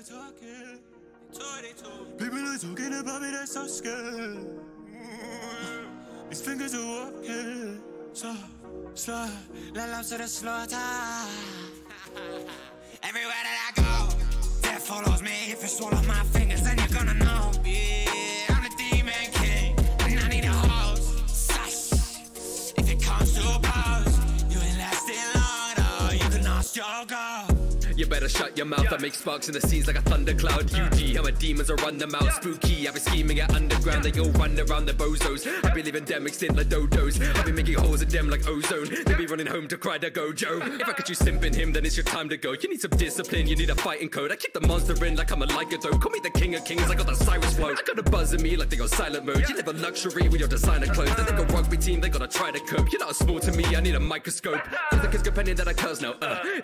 are talking. People are talking about me, they're so scared. These fingers are walking. So slow, let love to the slaughter. Everywhere that I go, death follows me. If you swallow my fingers, then you're gonna know. Yeah, I'm the demon king, and I need a host. Sush, if it comes to a pose, you ain't lasting long, though. You can ask your girl. You better shut your mouth, I make sparks in the seas like a thundercloud. UG, how my demons will run them out. Spooky, I've been scheming at underground. They all run around the bozos. I be leaving them extinct like dodos. I be making holes in them like ozone. They be running home to cry to gojo. If I could you simping him, then it's your time to go. You need some discipline, you need a fighting code. I keep the monster in like I'm a lycanthrope. Call me the king of kings, I got the Cyrus flow. I got a buzz in me like they got silent mode. You live a luxury with your designer clothes. They think a rugby team, they gotta try to cope. You're not small to me, I need a microscope. Cause the kids companion that I curse now,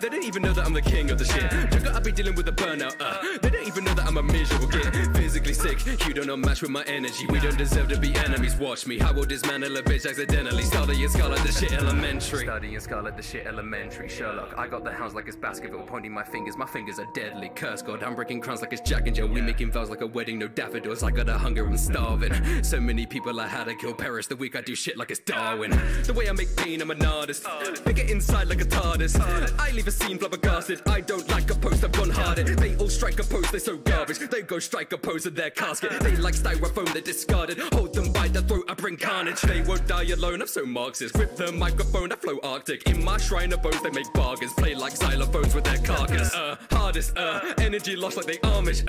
They don't even know that I'm the king of the shit. I be dealing with a burnout, They don't even know that I'm a miserable kid. Physically sick, you don't know match with my energy. We don't deserve to be enemies, watch me. How will dismantle a bitch accidentally? Studying Scarlet, the shit elementary. Studying Scarlet, the shit elementary. Sherlock, I got the hounds like it's basketball. Pointing my fingers are deadly. Curse God, I'm breaking crowns like it's Jack and Jill. We making vows like a wedding, no daffodils. I got a hunger, I'm starving. So many people I had to kill, perish the week I do shit like it's Darwin. The way I make pain, I'm an artist. Bigger inside like a TARDIS. I leave a scene flabbergasted. I don't like a post, I've gone harder. They all strike a pose, they're so garbage. They go strike a pose in their casket. They like styrofoam, they're discarded. Hold them by the throat, I bring carnage. They won't die alone, I'm so Marxist. Grip the microphone, I flow Arctic. In my shrine of bones, they make bargains. Play like xylophones with their carcass. Hardest, energy lost like they Amish.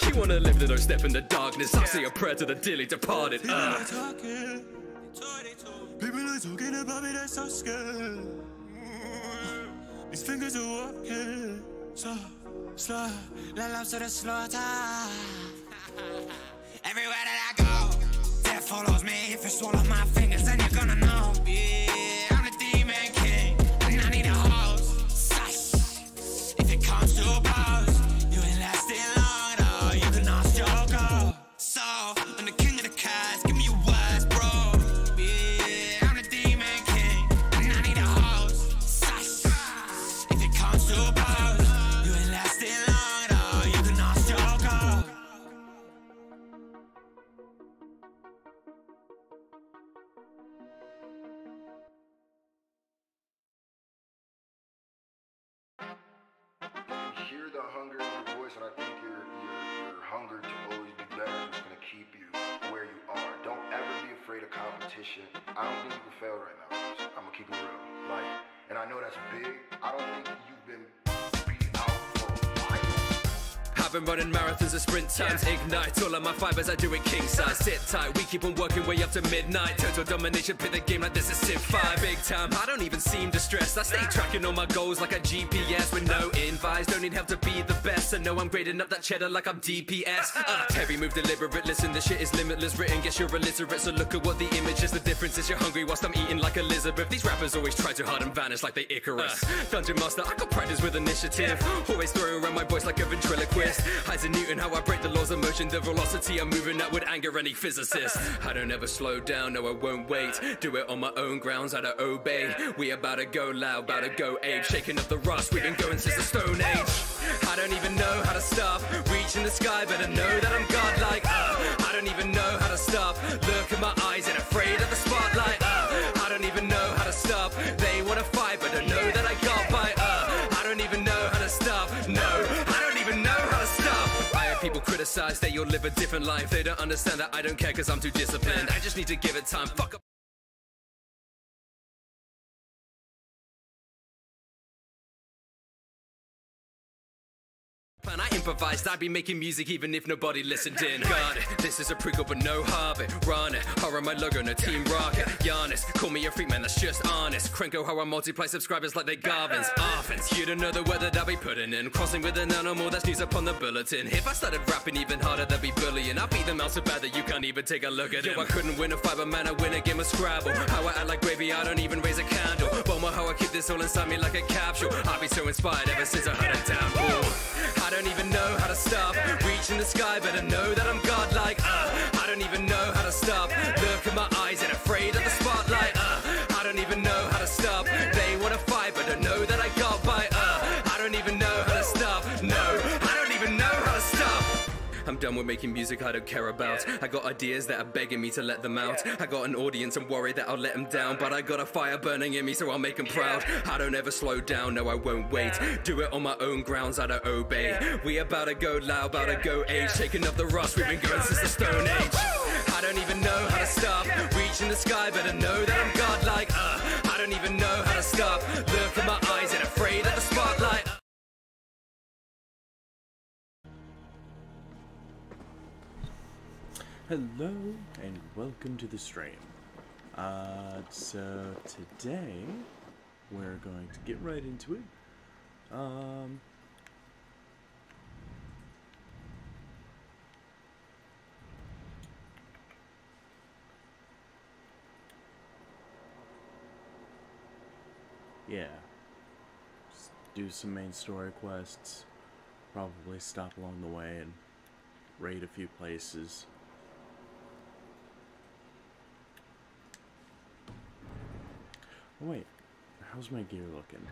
You wanna live, then don't step in the darkness. I say a prayer to the dearly departed. People are talking. People are talking about me, they're so scared. These fingers are walking. So slow, let love to the slaughter. Everywhere that I go, death follows me. If you swallow my fingers, then you're gonna know. Yeah, I'm the demon king, and I need a host. Sush, if it comes to a pose, you ain't lasting long, though. You can ask your girl. So, I'm the king of the cats, give me your words, bro. Yeah, I'm the demon king, and I need a host. Sush, if it comes to a pose, you ain't lasting long, though. You can ask your girl. Hear the hunger in your voice, and I think your hunger to always be better is just gonna keep you where you are. Don't ever be afraid of competition. I don't think you can fail right now. I'm gonna keep it real. Like, and I know that's big. I don't think you've been beat out for a while. I've been running marathons and sprint times. Ignite all of my fibers, I do it king size. Sit tight, we keep on working way up to midnight. Total domination, pit the game like this is Civ 5. Big time, I don't even seem distressed. I stay tracking all my goals like a GPS with no invites. Don't need help to be the best. I know I'm grading up that cheddar like I'm DPS. Heavy move, deliberate, listen, this shit is limitless. Written, guess you're illiterate, so look at what the image is. The difference is you're hungry whilst I'm eating like Elizabeth. These rappers always try too hard and vanish like they Icarus. Dungeon Master, I got practice with initiative. Always throwing around my voice like a ventriloquist. Isaac Newton, how I break the laws of motion. The velocity I'm moving at would anger any physicist. I don't ever slow down, no I won't wait. Do it on my own grounds, I don't obey. We about to go loud, about to go ape. Shaking up the rust, we've been going since the Stone Age. I don't even know how to stop. Reaching the sky, better know that I'm godlike. I don't even know how to stop. Look in my eyes, ain't afraid of the spotlight. I don't even know how to stop. They wanna fight, but I know that I got by. I don't even know how to stop. No, I don't even know how to stop. I have people criticize that you'll live a different life. They don't understand that I don't care cause I'm too disciplined. I just need to give it time. Fuck up. I improvised, I'd be making music even if nobody listened in. Got it, this is a prequel but no habit. Run it, horror my logo, no team rocket. Giannis, call me a freak man, that's just honest. Cranko how I multiply subscribers like they Garvins. Offense, you don't know the weather that I be putting in. Crossing with an animal, that's news up on the bulletin. If I started rapping even harder, that'd be bullying. I beat them out so bad that you can't even take a look at it. I couldn't win a fight, but man, I win a game of Scrabble. How I act like gravy, I don't even raise a candle. Bummer how I keep this all inside me like a capsule. I've been so inspired ever since I heard it down. I don't even know how to stop. Reaching the sky, better know that I'm godlike. I don't even know how to stop. Look in my eyes, ain't afraid of the spotlight. I don't even know how to stop. They wanna fight, but I know that I got by. I don't even know how to stop. No, I don't even know how to done with making music I don't care about. I got ideas that are begging me to let them out. I got an audience, I'm worried that I'll let them down, but I got a fire burning in me, so I'll make them proud. I don't ever slow down, no I won't wait. Do it on my own grounds, I don't obey. We about to go loud, about to go age. Taking up the rust, we've been going since the Stone Age. I don't even know how to stop. Reaching the sky, better know that I'm godlike. I don't even know how to stop. Look in my eyes and afraid of the spotlight. Hello and welcome to the stream. So today we're going to get right into it. Yeah, just do some main story quests, probably stop along the way and raid a few places. Oh wait, how's my gear looking?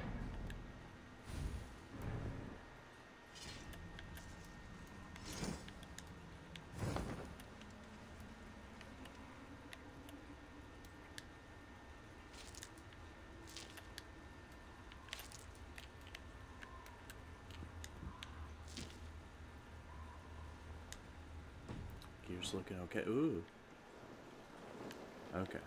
Gear's looking okay. Ooh. Okay.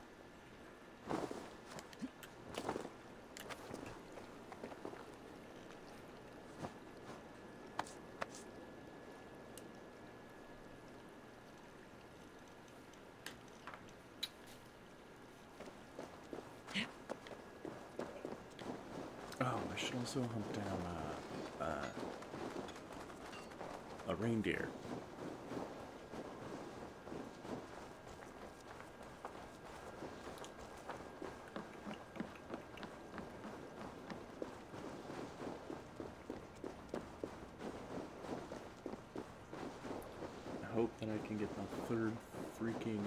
Oh, I should also hunt down a reindeer. I hope that I can get the third freaking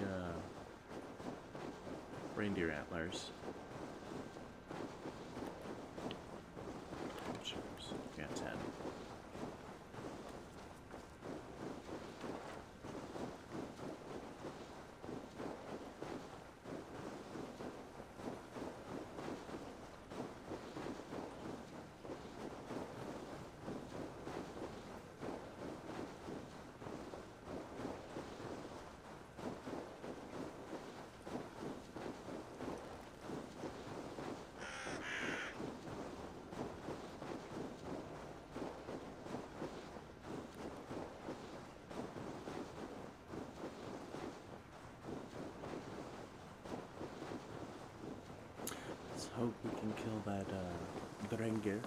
reindeer antlers. Yeah, 10. Hope we can kill that Drenger.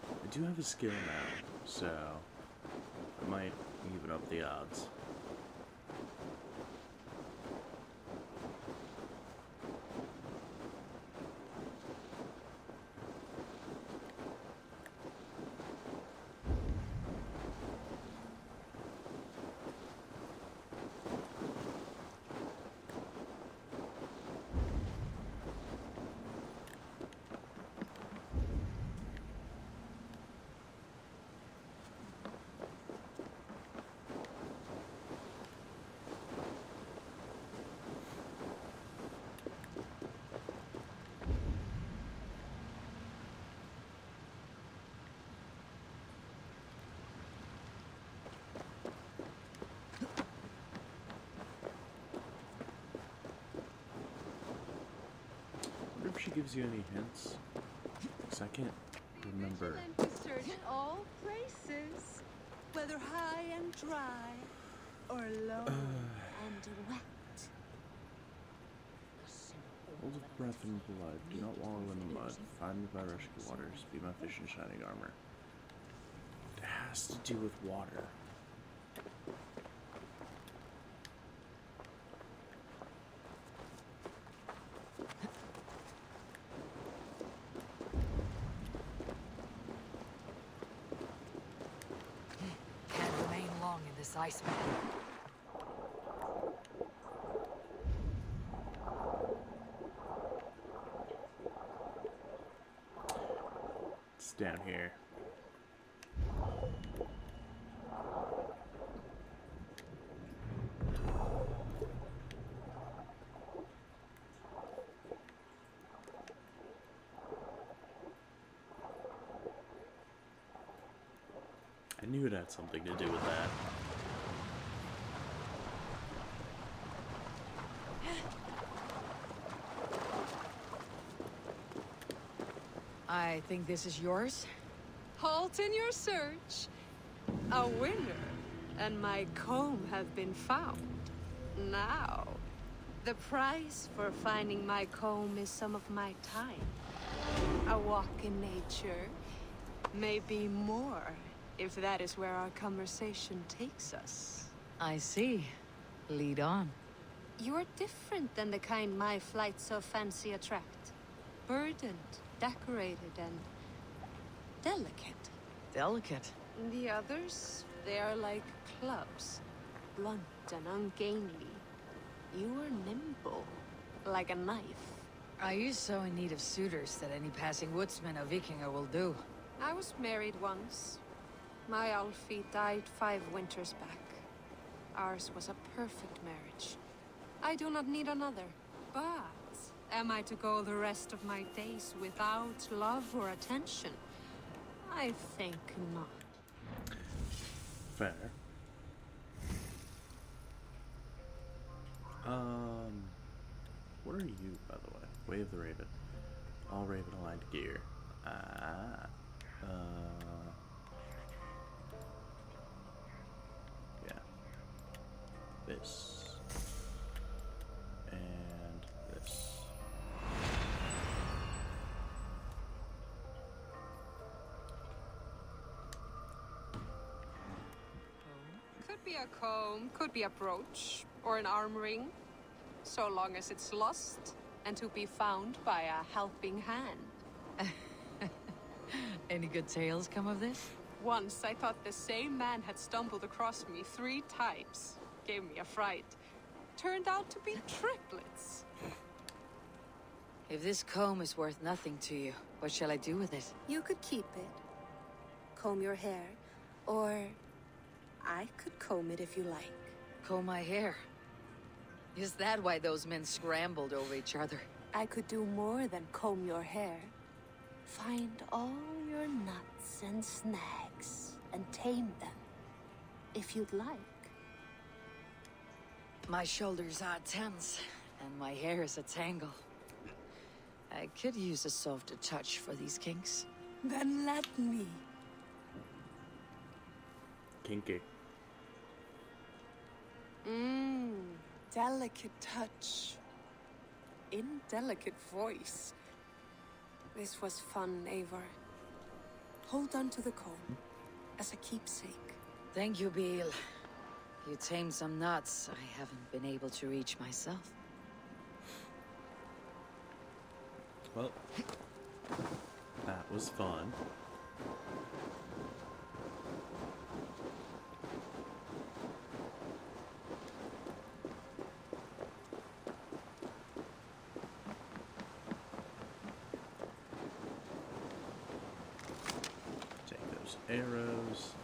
I do have a skill now, so I might even up the odds. If she gives you any hints, because I can't remember. To search all places, whether high and dry or low and wet. Hold of breath and blood. Do not wallow in the mud. Find me by rushing waters. Be my fish in shining armor. It has to do with water. Iceman. What's down here? I knew it had something to do with that. I think this is yours. Halt in your search. A winner and my comb have been found. Now, the price for finding my comb is some of my time. A walk in nature, maybe more, if that is where our conversation takes us. I see. Lead on. You're different than the kind my flights of fancy attract. Burdened, decorated, and delicate. Delicate. The others, they are like clubs, blunt and ungainly. You are nimble, like a knife. Are you so in need of suitors that any passing woodsman or Vikinger will do? I was married once. My Alfie died 5 winters back. Ours was a perfect marriage. I do not need another. But am I to go the rest of my days without love or attention? I think not. Fair. What are you, by the way? Wave the Raven. All Raven aligned gear. Yeah. This. And this. Could be a comb, could be a brooch, or an arm ring. So long as it's lost and to be found by a helping hand. Any good tales come of this? Once I thought the same man had stumbled across me 3 times. Gave me a fright. Turned out to be triplets. If this comb is worth nothing to you, what shall I do with it? You could keep it. Comb your hair. Or I could comb it if you like. Comb my hair. Is that why those men scrambled over each other? I could do more than comb your hair. Find all your nuts and snags and tame them. If you'd like. My shoulders are tense, and my hair is a tangle. I could use a softer touch for these kinks. Then let me. Kinky. Delicate touch. Indelicate voice. This was fun, Eivor. Hold on to the comb as a keepsake. Thank you, Beal. You tamed some nuts I haven't been able to reach myself. Well, that was fun. Take those arrows.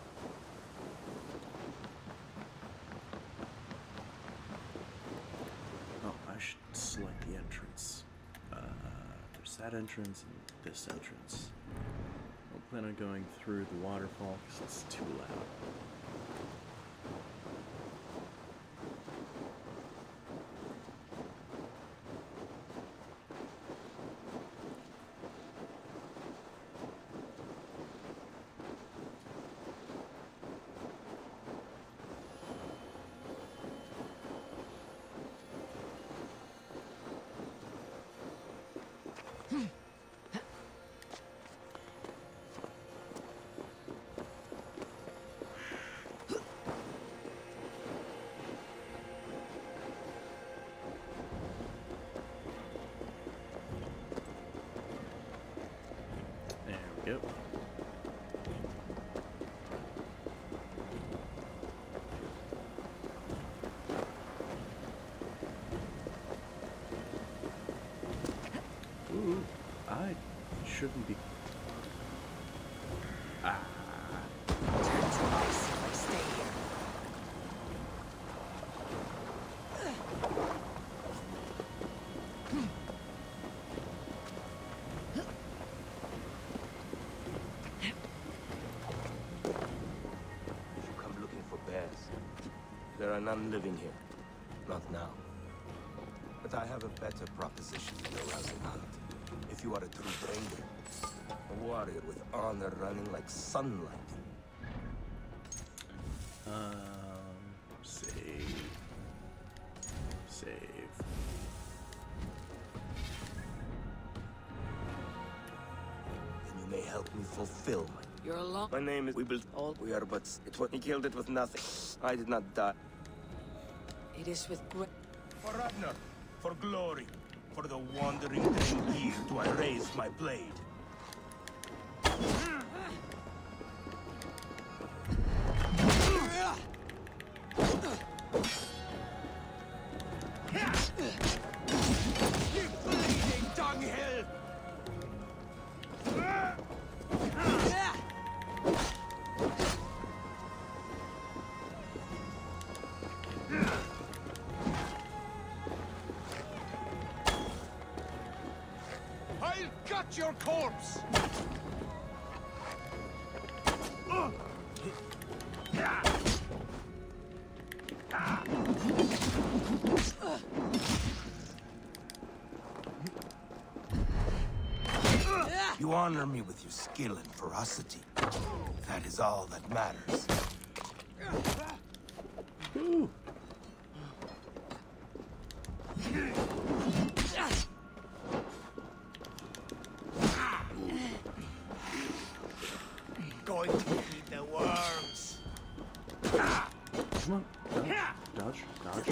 Oh, I should select the entrance. There's that entrance and this entrance. I don't plan on going through the waterfall because it's too loud. Yep. Ooh, I shouldn't be There are none living here. Not now. But I have a better proposition for the rousing hunt. If you are a true trader, a warrior with honor running like sunlight. Save. Then you may help me fulfill my... You're alone. My name is... We built all... We are but... He killed it with nothing. I did not die. It is with great... For Ragnar, for glory, for the wandering Drengir do I raise my blade. You bleeding dunghill! I'll gut your corpse! You honor me with your skill and ferocity. That is all that matters. Ooh. Going to eat the worms. Come on. Dodge. Dodge.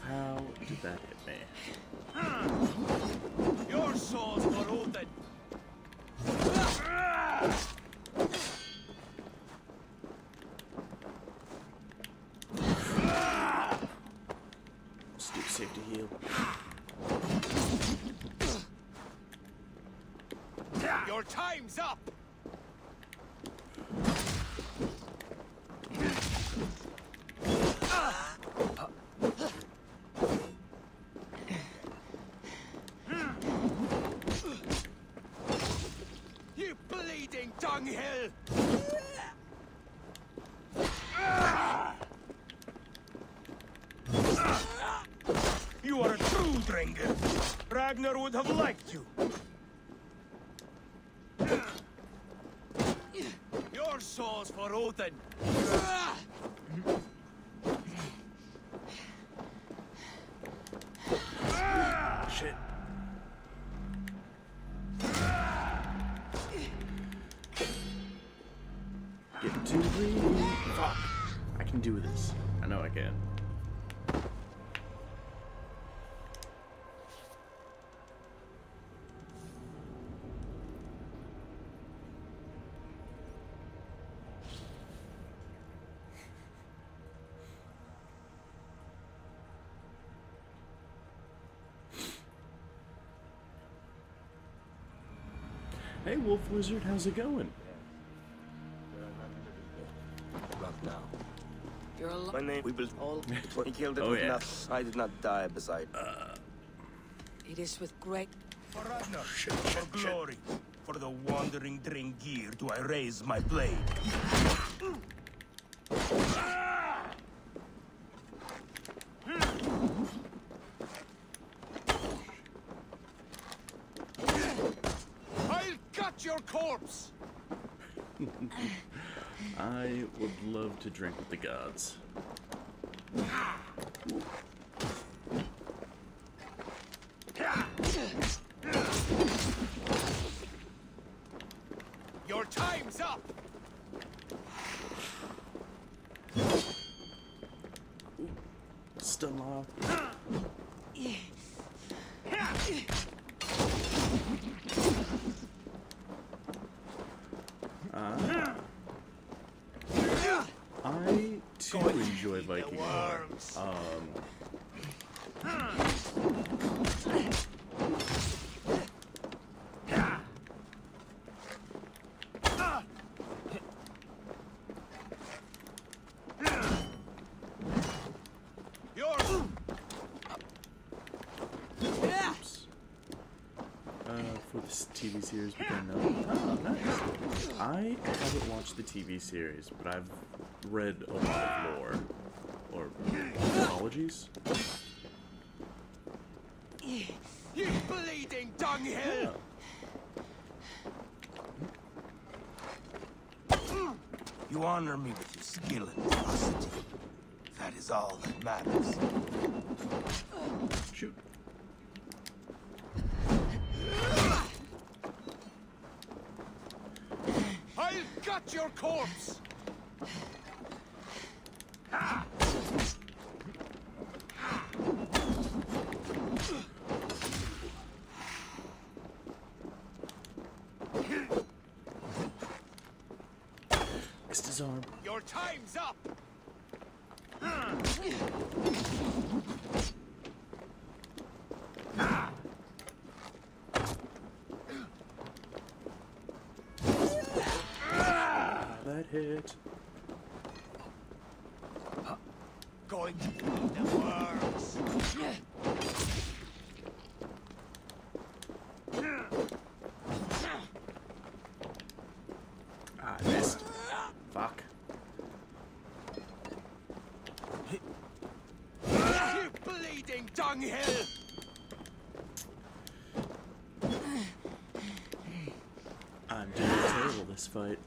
How did that hit me? Your souls for Odin. Let's do safety heal. Your time's up. You bleeding dunghill! You are a true Drengir. Ragnar would have liked you. Your soul's for Odin. Shit. Get too greedy. Fuck. I can do this. I know I can. Hey, Wolf Wizard, how's it going? Not now. You're alone. My name, we built all. He killed it Oh, with yeah. nothing. I did not die beside. It is with great... For Ragnar, for glory, for the wandering Drengir do I raise my blade. I'll cut your corpse! I would love to drink with the gods. Your time's up! Still off. I too enjoy Viking lore. before this TV series began. No. Oh, nice. I haven't watched the TV series, but I've read a lot of lore. Or mythologies. You bleeding dunghill! You honor me with your skill and ferocity. That is all that matters. Shoot. I'll gut your corpse! Missed his arm. Your time's up! That hit. Going to feed the worms! Ah, I missed. Fuck. You bleeding dunghill! I'm doing terrible this fight.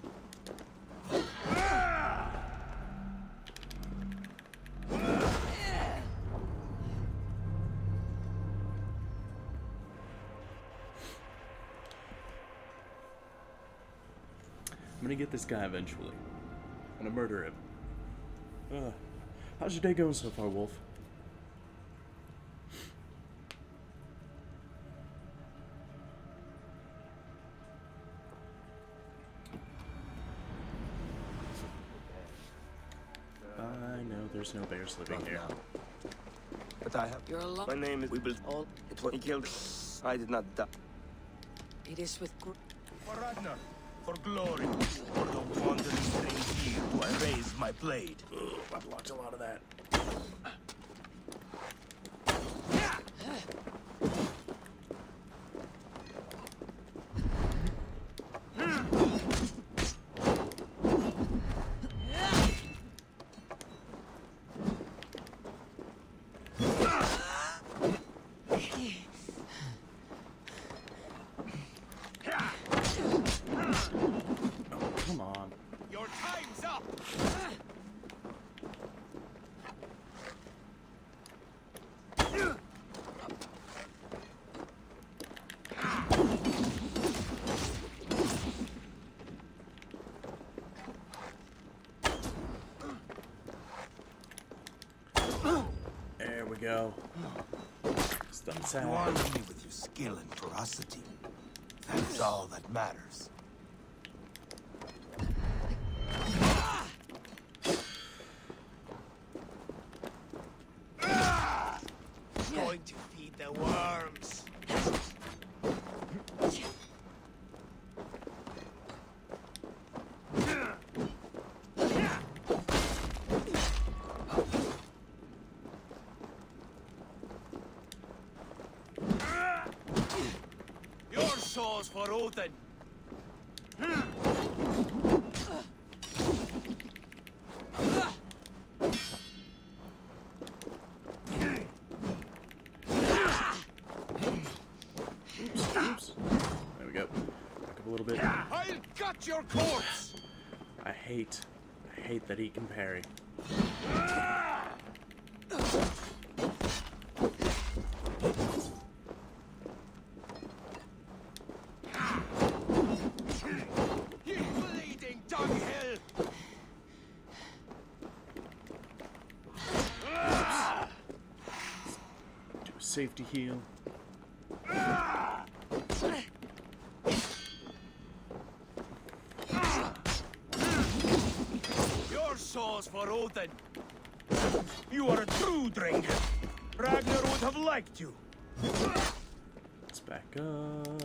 I'm gonna get this guy eventually. I'm gonna murder him. How's your day going so far, Wolf? I know there's no bears living here. But I have... You're alone. My name is... We will all... It's what he killed. I did not die. It is with For Ragnar. For glory. For the wandering strange here do I raise my blade. Ugh, I blocked a lot of that. Come on. Your time's up! There we go. Stun You side. honor me with your skill and ferocity. That is all that matters. Going to feed the worms. Your soul's for Odin. Oops. There we go. Back up a little bit. I'll gut your corpse. I hate that he can parry. You bleeding dunghill. Do a safety heal. Your soul's for Odin. You are a true Drengr. Ragnar would have liked you. Let's back up.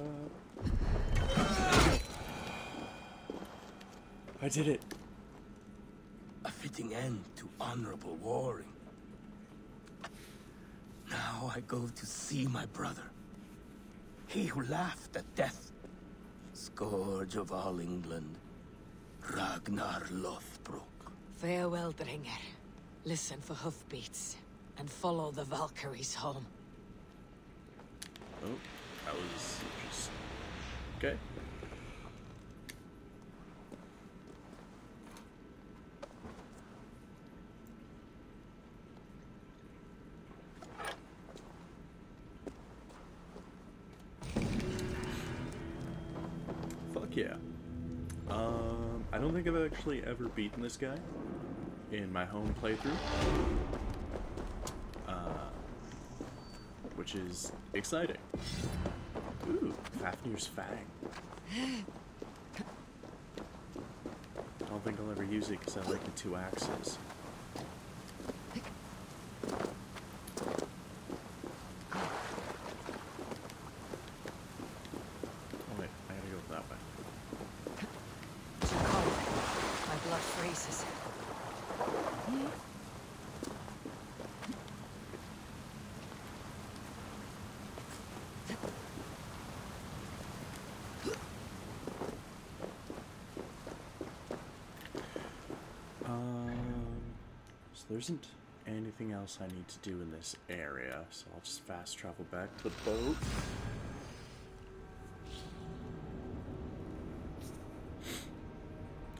I did it. A fitting end to honorable warring. Now I go to see my brother. He who laughed at death. Scourge of all England. Ragnar Lothbrok. Farewell, Dringer. Listen for hoofbeats, and follow the Valkyries home. Oh, that was just... Okay. Fuck yeah. I don't think I've actually ever beaten this guy in my home playthrough. Which is exciting. Ooh, Fafnir's Fang. I don't think I'll ever use it because I like the 2 axes. Oh wait, I gotta go that way. Too cold. My blood freezes. So there isn't anything else I need to do in this area, so I'll just fast travel back to the boat.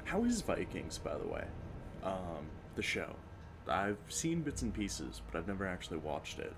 How is Vikings, by the way? The show. I've seen bits and pieces, but I've never actually watched it.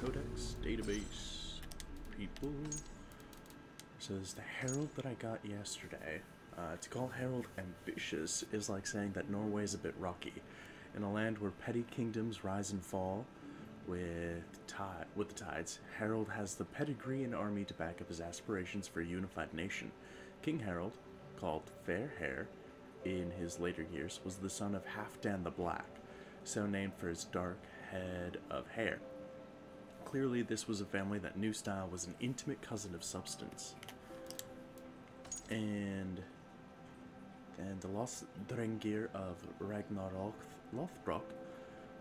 Codex, database, people. So there's the Herald that I got yesterday. To call Herald ambitious is like saying that Norway is a bit rocky. In a land where petty kingdoms rise and fall with the tides, Herald has the pedigree and army to back up his aspirations for a unified nation. King Herald, called Fair Hair in his later years, was the son of Halfdan the Black, so named for his dark head of hair. Clearly, this was a family that knew style was an intimate cousin of substance. And the lost Drengir of Ragnar Lothbrok.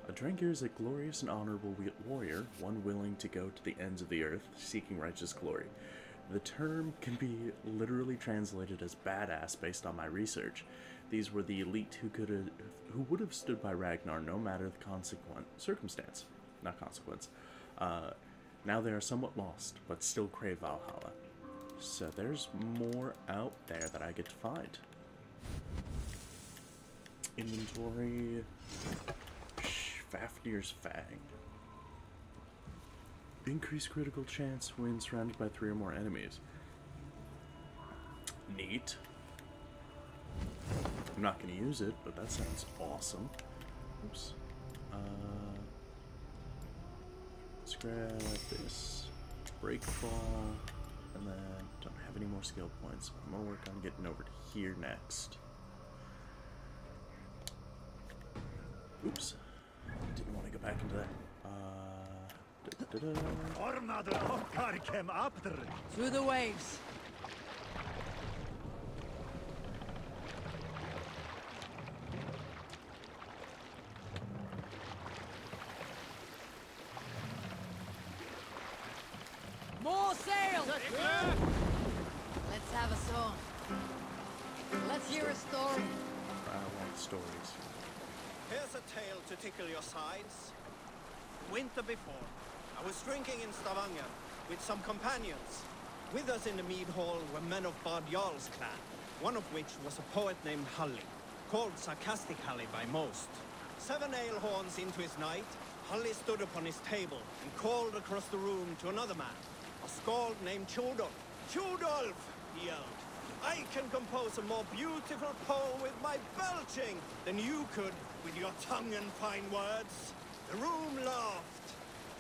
A Drengir is a glorious and honorable warrior, one willing to go to the ends of the earth, seeking righteous glory. The term can be literally translated as badass based on my research. These were the elite who would have stood by Ragnar no matter the circumstance. Not consequence. Now they are somewhat lost, but still crave Valhalla. So there's more out there that I get to find. Inventory. Fafnir's Fang. Increase critical chance when surrounded by 3 or more enemies. Neat. I'm not going to use it, but that sounds awesome. Oops. Let's grab this. Breakfall. And then don't have any more skill points. I'm going to work on getting over to here next. Oops. Didn't want to go back into that. Through the waves. More sail! Let's have a song. Let's hear a story. I want stories. Here's a tale to tickle your sides. Winter before, I was drinking in Stavanger with some companions. With us in the mead hall were men of Bard Jarl's clan, one of which was a poet named Halli, called Sarcastic Halli by most. 7 ale horns into his night, Halli stood upon his table and called across the room to another man, a skald named Tjodolf. Tjodolf, he yelled, I can compose a more beautiful poem with my belching than you could with your tongue and fine words. The room laughed.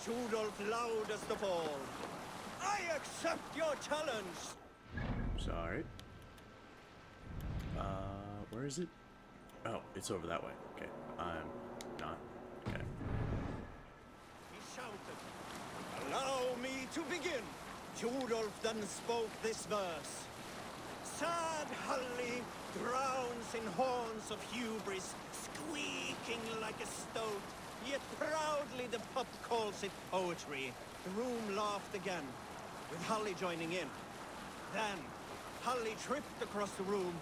Rudolph loudest of all. I accept your challenge. Sorry. Where is it? Oh, it's over that way. Okay, I'm not. Okay. He shouted, "Allow me to begin." Rudolph then spoke this verse. Sad Hully drowns in horns of hubris, squeaking like a stoat, yet proudly the pup calls it poetry. The room laughed again, with Hully joining in. Then, Hully tripped across the room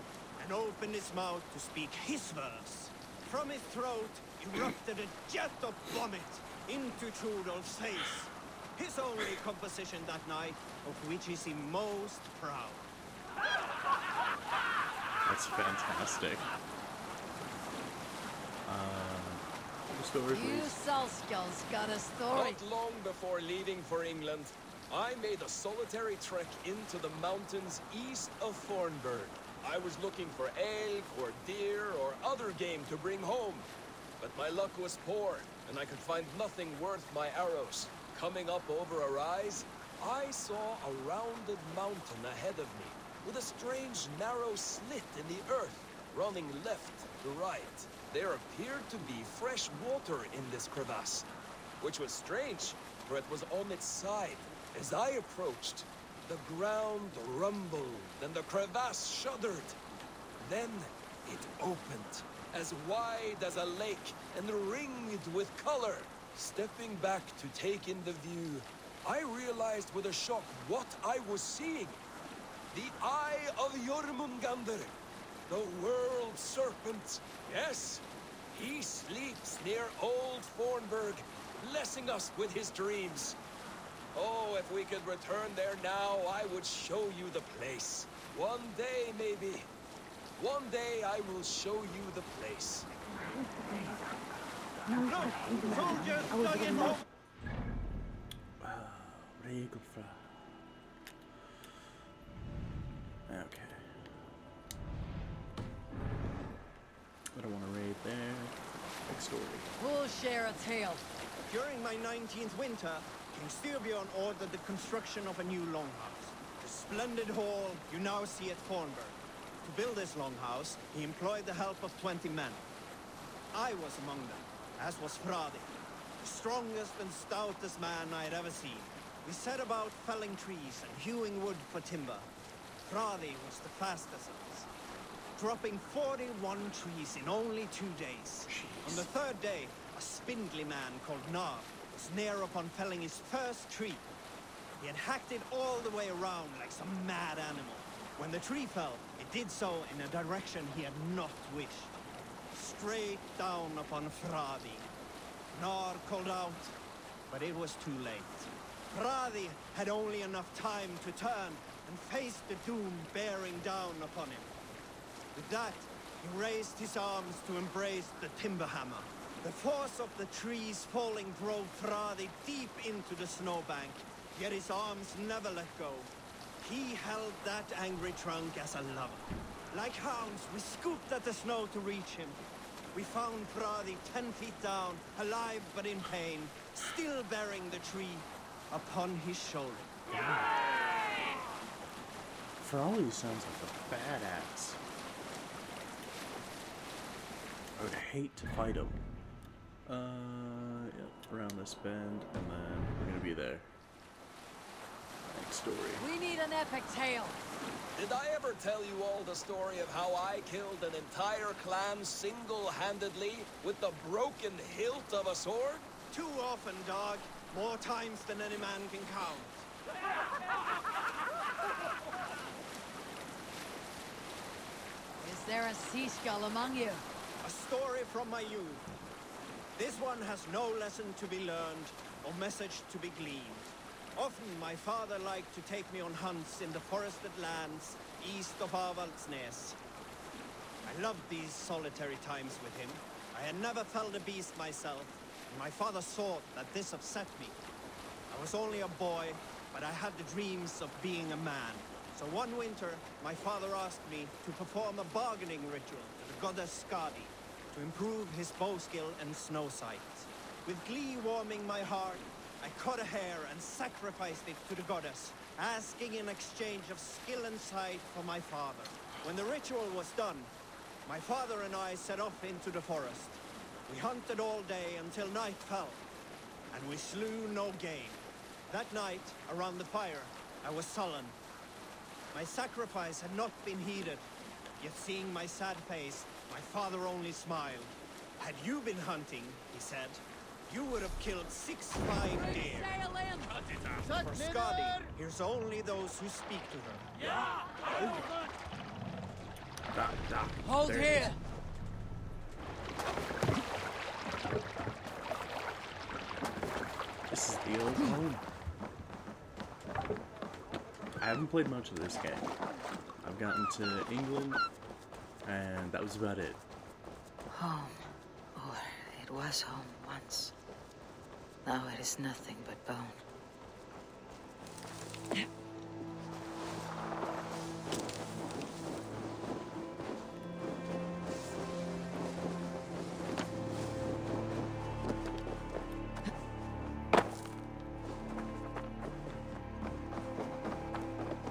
and opened his mouth to speak his verse. From his throat erupted a jet of vomit into Rudolph's face. His only composition that night, of which is he most proud. That's fantastic. Story, You please. Salskulls got a story. Not long before leaving for England, I made a solitary trek into the mountains east of Thornburg. I was looking for elk or deer or other game to bring home. But my luck was poor, and I could find nothing worth my arrows. Coming up over a rise, I saw a rounded mountain ahead of me, with a strange narrow slit in the earth, running left to right. There appeared to be fresh water in this crevasse, which was strange, for it was on its side. As I approached, the ground rumbled and the crevasse shuddered. Then it opened, as wide as a lake and ringed with color. Stepping back to take in the view, I realized with a shock what I was seeing. The Eye of Jormungandr, the world serpent. Yes, he sleeps near Old Thornburg, blessing us with his dreams. Oh, if we could return there now, I would show you the place. One day, maybe. One day I will show you the place. No, soldiers, dug in home. Regelfra. Okay. I don't want to raid there. Next story. Who'll share a tale? During my 19th winter, King Styrbjorn ordered the construction of a new longhouse. The splendid hall you now see at Thornburg. To build this longhouse, he employed the help of 20 men. I was among them, as was Fradi, the strongest and stoutest man I had ever seen. We set about felling trees and hewing wood for timber. Fradi was the fastest of us, dropping 41 trees in only 2 days. Jeez. On the third day, a spindly man called Nar was near upon felling his first tree. He had hacked it all the way around like some mad animal. When the tree fell, it did so in a direction he had not wished. Straight down upon Fradi. Nar called out, but it was too late. Fradi had only enough time to turn and face the doom bearing down upon him. With that, he raised his arms to embrace the timber hammer. The force of the trees falling drove Fradi deep into the snowbank, yet his arms never let go. He held that angry trunk as a lover. Like hounds, we scooped at the snow to reach him. We found Fradi 10 feet down, alive but in pain, still bearing the tree upon his shoulder. Frolly sounds like a badass. I would hate to fight him. Yep, around this bend, and then we're gonna be there. Next story. We need an epic tale. Did I ever tell you all the story of how I killed an entire clan single-handedly with the broken hilt of a sword? Too often, dog. More times than any man can count. Is there a sea skull among you? A story from my youth. This one has no lesson to be learned or message to be gleaned. Often my father liked to take me on hunts in the forested lands east of Avaldsnes. I loved these solitary times with him. I had never felled a beast myself, and my father thought that this upset me. I was only a boy, but I had the dreams of being a man. So one winter, my father asked me to perform a bargaining ritual to the goddess Skadi, to to improve his bow skill and snow sight. With glee warming my heart, I cut a hair and sacrificed it to the goddess, asking in exchange of skill and sight for my father. When the ritual was done, my father and I set off into the forest. We hunted all day until night fell, and we slew no game. That night, around the fire, I was sullen. My sacrifice had not been heeded, yet seeing my sad face, my father only smiled. Had you been hunting, he said, you would have killed 6 fine deer. For Skadi, here's only those who speak to her. Hold here! This is the old home. I haven't played much of this game. I've gotten to England, and that was about it. Home. Or it was home once. Now it is nothing but bone.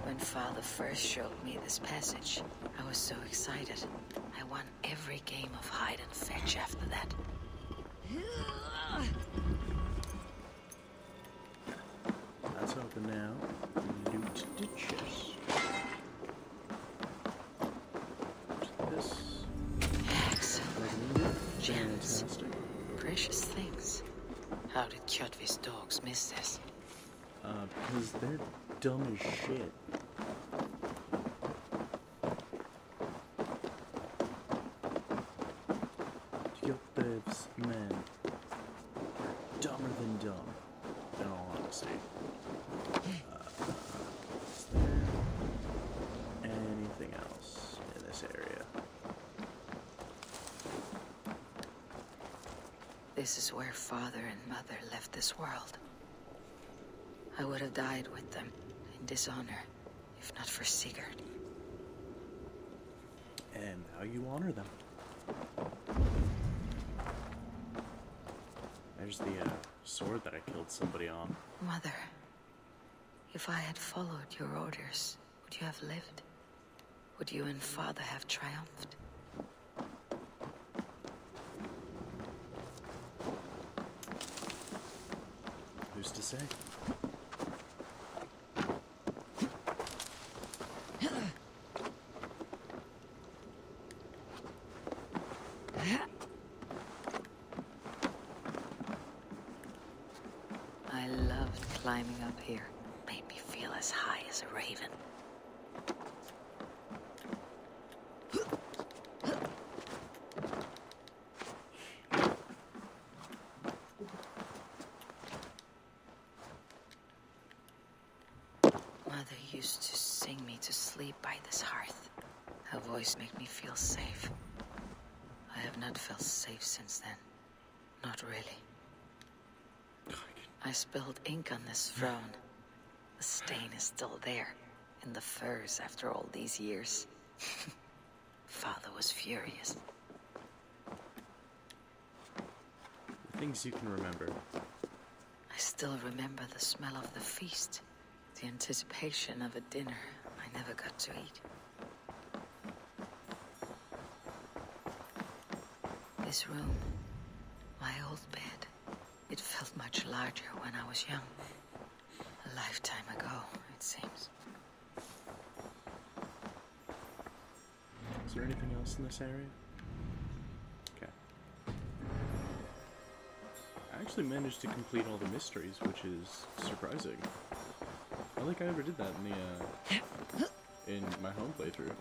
When Father first showed me this passage, I was so excited. I won every game of hide and fetch after that. Let's open now. Loot the chest. This. Excellent. Gems. Fantastic. Precious things. How did Kjotvi's dogs miss this? Because they're dumb as shit. Kjotvi's men are dumber than dumb, in all honesty. Is there anything else in this area? This is where Father and Mother left this world. I would have died with them in dishonor, if not for Sigurd. And how you honor them. There's the sword that I killed somebody on. Mother, if I had followed your orders, would you have lived? Would you and Father have triumphed? Who's to say? I loved climbing up here. Made me feel as high as a raven. Mother used to sing me to sleep by this hearth. Her voice made me feel safe. I have not felt safe since then. Not really. I spilled ink on this throne. The stain is still there, in the furs after all these years. Father was furious. The things you can remember. I still remember the smell of the feast, the anticipation of a dinner I never got to eat. This room, my old bed, it felt much larger when I was young. A lifetime ago, it seems. Is there anything else in this area? Okay. I actually managed to complete all the mysteries, which is surprising. I don't think I ever did that in my home playthrough.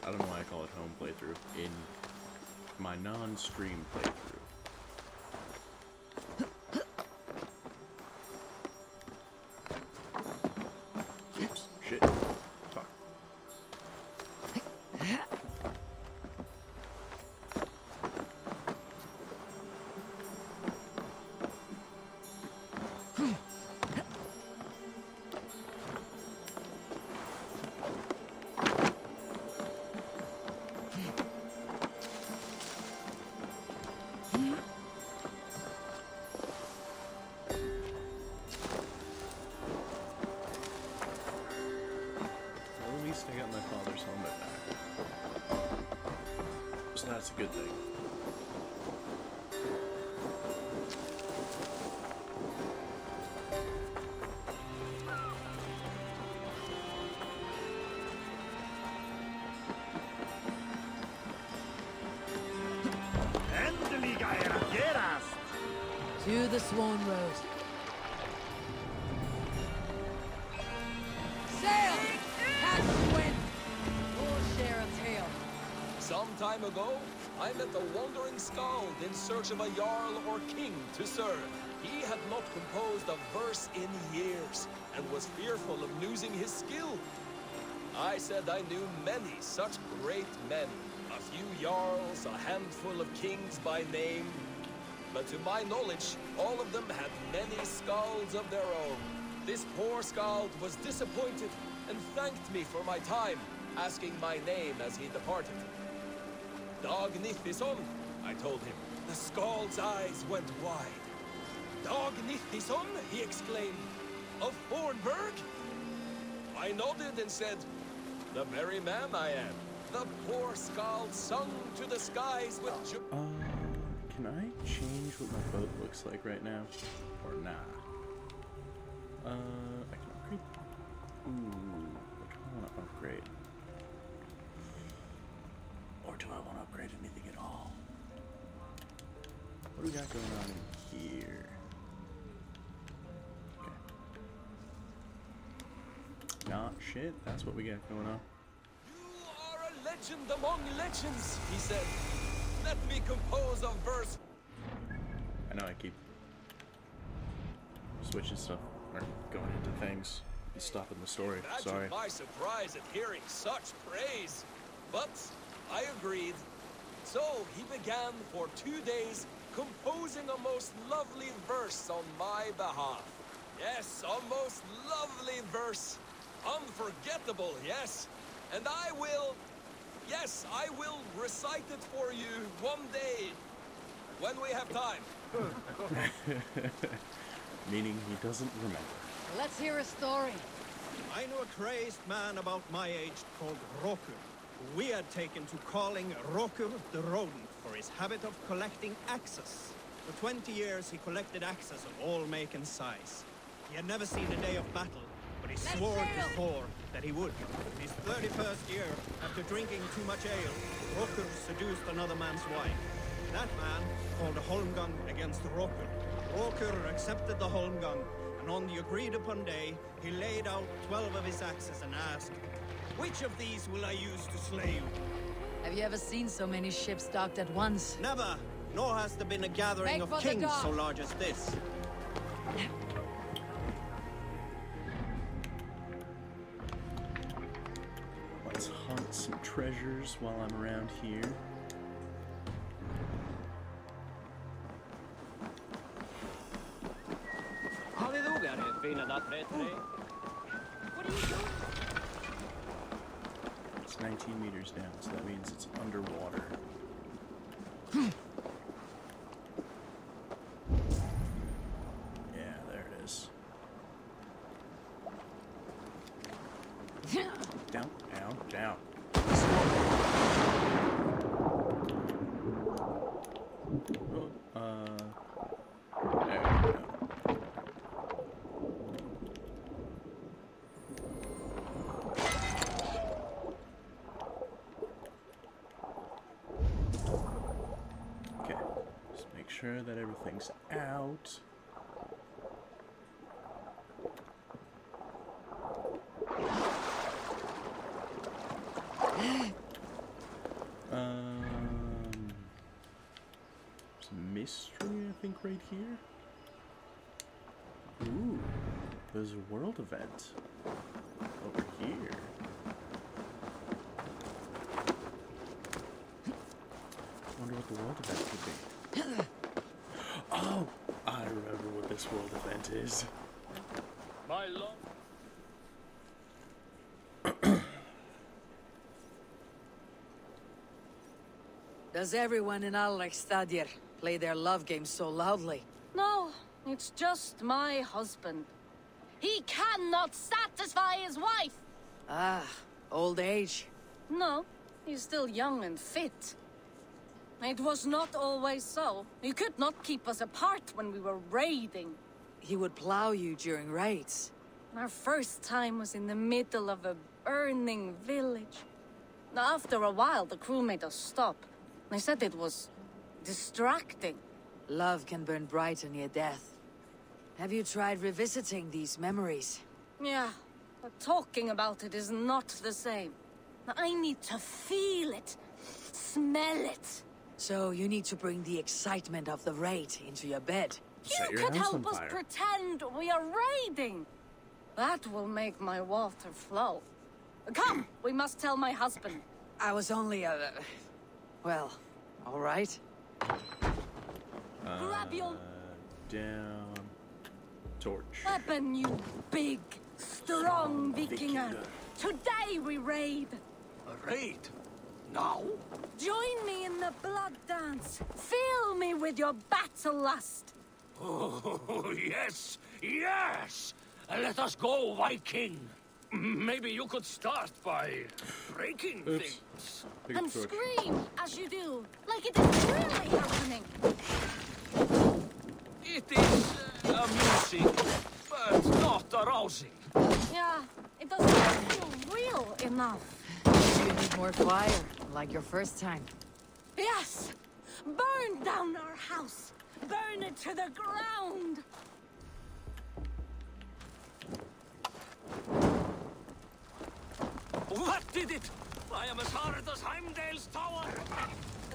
I don't know why I call it home playthrough. In my non-stream playthrough. Oops, shit. Fuck. It's a good thing. To the Swan Road. Sail! Catch the wind! We'll share a tale. Some time ago, I met a wandering skald in search of a jarl or king to serve. He had not composed a verse in years, and was fearful of losing his skill. I said I knew many such great men. A few jarls, a handful of kings by name. But to my knowledge, all of them had many skalds of their own. This poor skald was disappointed and thanked me for my time, asking my name as he departed. Dag Nithison, I told him. The skald's eyes went wide. Dag Nithison, he exclaimed. Of Fornburg? I nodded and said, the very man I am. The poor skald sung to the skies with joy. Can I change what my boat looks like right now? Or nah? I can upgrade. Ooh, what do I want to upgrade? Or do I want to upgrade anything at all? What do we got going on in here? Okay. Not shit, that's what we got going on. You are a legend among legends, he said. Let me compose a verse. I know I keep switching stuff or going into things and stopping the story. Sorry. Imagine my surprise at hearing such praise. But I agreed. So he began for 2 days composing a most lovely verse on my behalf. Yes, a most lovely verse. Unforgettable, yes. And I will recite it for you one day, when we have time. Meaning he doesn't remember. Let's hear a story. I knew a crazed man about my age called Rokur, who we had taken to calling Rokur the Rodent for his habit of collecting axes. For 20 years he collected axes of all make and size. He had never seen a day of battle, but he swore to Thor that he would. In his 31st year, after drinking too much ale, Rokur seduced another man's wife. That man called a holmgang against Rokur. Rokur accepted the holmgang, and on the agreed-upon day, he laid out 12 of his axes and asked, "Which of these will I use to slay you?" Have you ever seen so many ships docked at once? Never, nor has there been a gathering Make of for the kings dock. so large as this. Let's hunt some treasures while I'm around here. What are you doing? It's 19 meters down, so that means it's underwater. Yeah, there it is. Down, down, down. Oh, there we go. Okay, just make sure that everything's out. Some mystery, I think, right here. Ooh, there's a world event over here. I wonder what the world event could be. Oh, I remember what this world event is. My love. Does everyone in Alrekstadir play their love game so loudly? No, it's just my husband. He cannot satisfy his wife! Ah, old age. No, he's still young and fit. It was not always so. You could not keep us apart when we were raiding. He would plow you during raids. Our first time was in the middle of a burning village. After a while, the crew made us stop. They said it was distracting. Love can burn brighter near death. Have you tried revisiting these memories? Yeah, but talking about it is not the same. I need to feel it, smell it. So you need to bring the excitement of the raid into your bed. You could help us pretend we are raiding. That will make my water flow. Come, we must tell my husband. I was only well, all right. Grab your down torch. weapon, you big, strong Vikinger. Today we raid. A raid? Now? Join me in the blood dance. Fill me with your battle lust. Oh, yes, yes! Let us go, Viking. Maybe you could start by breaking things. And scream as you do, like it is really happening. It is amusing, but not arousing. Yeah, it doesn't feel real enough. You need more fire, like your first time. Yes! Burn down our house! Burn it to the ground! What did it? I am as hard as Heimdall's tower!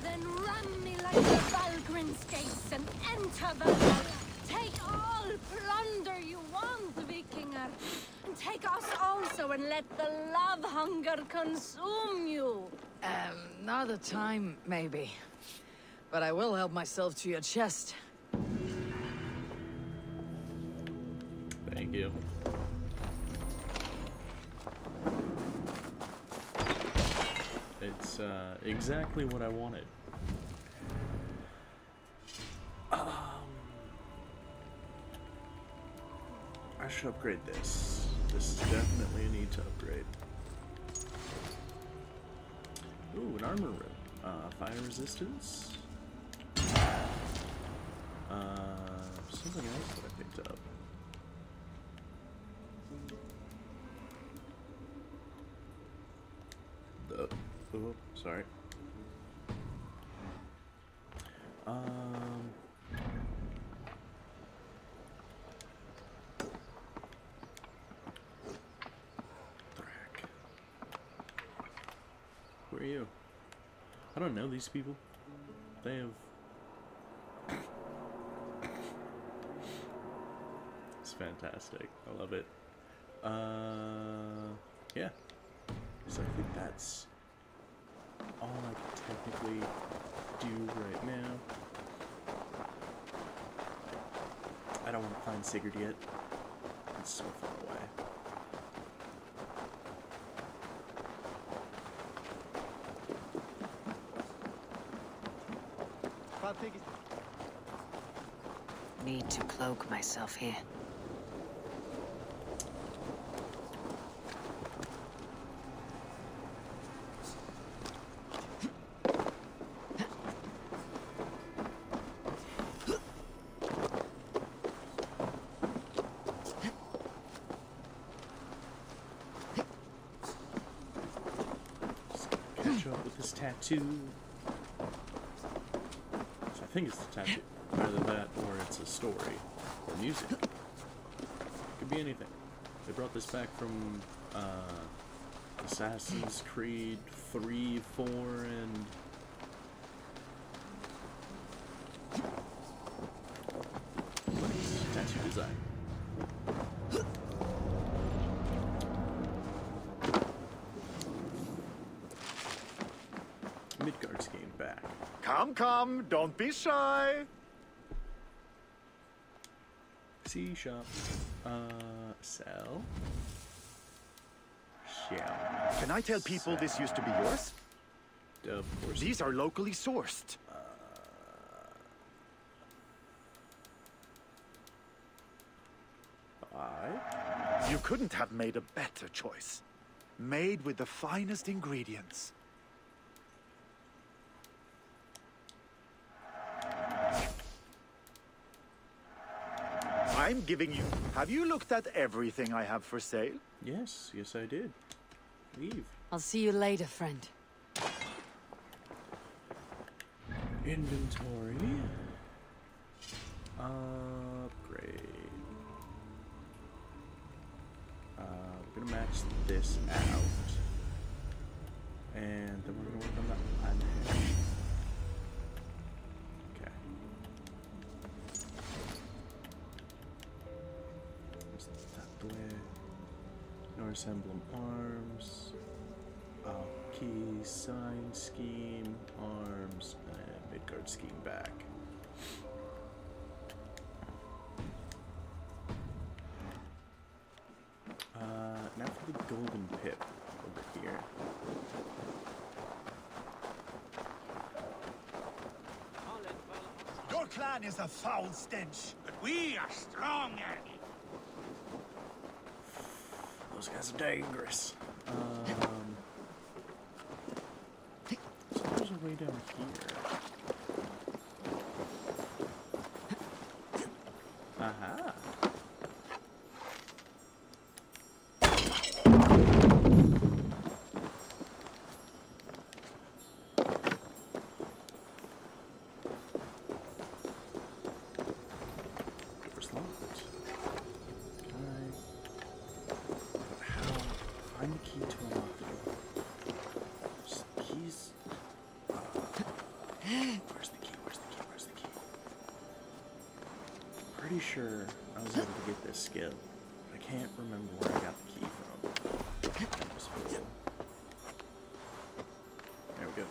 Then ram me like the Valgryn's gates and enter Valhalla. Take all plunder you want, Vikinger. And take us also and let the love hunger consume you. Another time, maybe. But I will help myself to your chest. Thank you. It's exactly what I wanted. I should upgrade this. This is definitely a need to upgrade. Ooh, an armor room. Fire resistance. Something else that I picked up. Oh, sorry. Who are you? I don't know these people. They have... It's fantastic. I love it. Yeah. So I think that's all I can technically do right now. I don't want to find Sigurd yet. It's so far away. Need to cloak myself here. Catch up with this tattoo. I think it's the tattoo. Either that or it's a story or music. Could be anything. They brought this back from Assassin's Creed 3, 4, and tattoo design. Midgard's game back. Come, come, don't be shy. C shop. Sell. Shell. Can I tell people this used to be yours? Of course. These are locally sourced. You couldn't have made a better choice. Made with the finest ingredients. I'm giving you... Have you looked at everything I have for sale? Yes, yes I did. Leave. I'll see you later, friend. Inventory. Upgrade. We're gonna max this out. And then we're gonna work on that unhitch. Okay. Where's that way? Norse emblem arms. Key, sign scheme, arms, and midgard scheme back. Now for the golden pip over here. Your clan is a foul stench, but we are strong, Annie. Those guys are dangerous. So there's a way down here. Aha. Door's locked. Can I... How? Find the key to unlock the door. Keys... Where's the key? Where's the key? Where's the key? Pretty sure I was able to get this skill. I can't remember where I got the key from. There we go.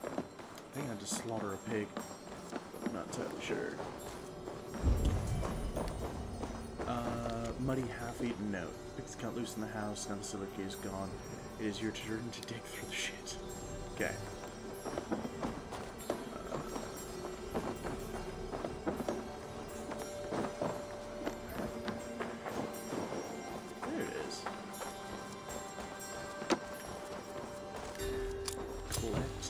I think I had to slaughter a pig. I'm not totally sure. Muddy half-eaten note. Pigs cut loose in the house, now the silver key is gone. It is your turn to dig through the shit. Okay. There it is. Collect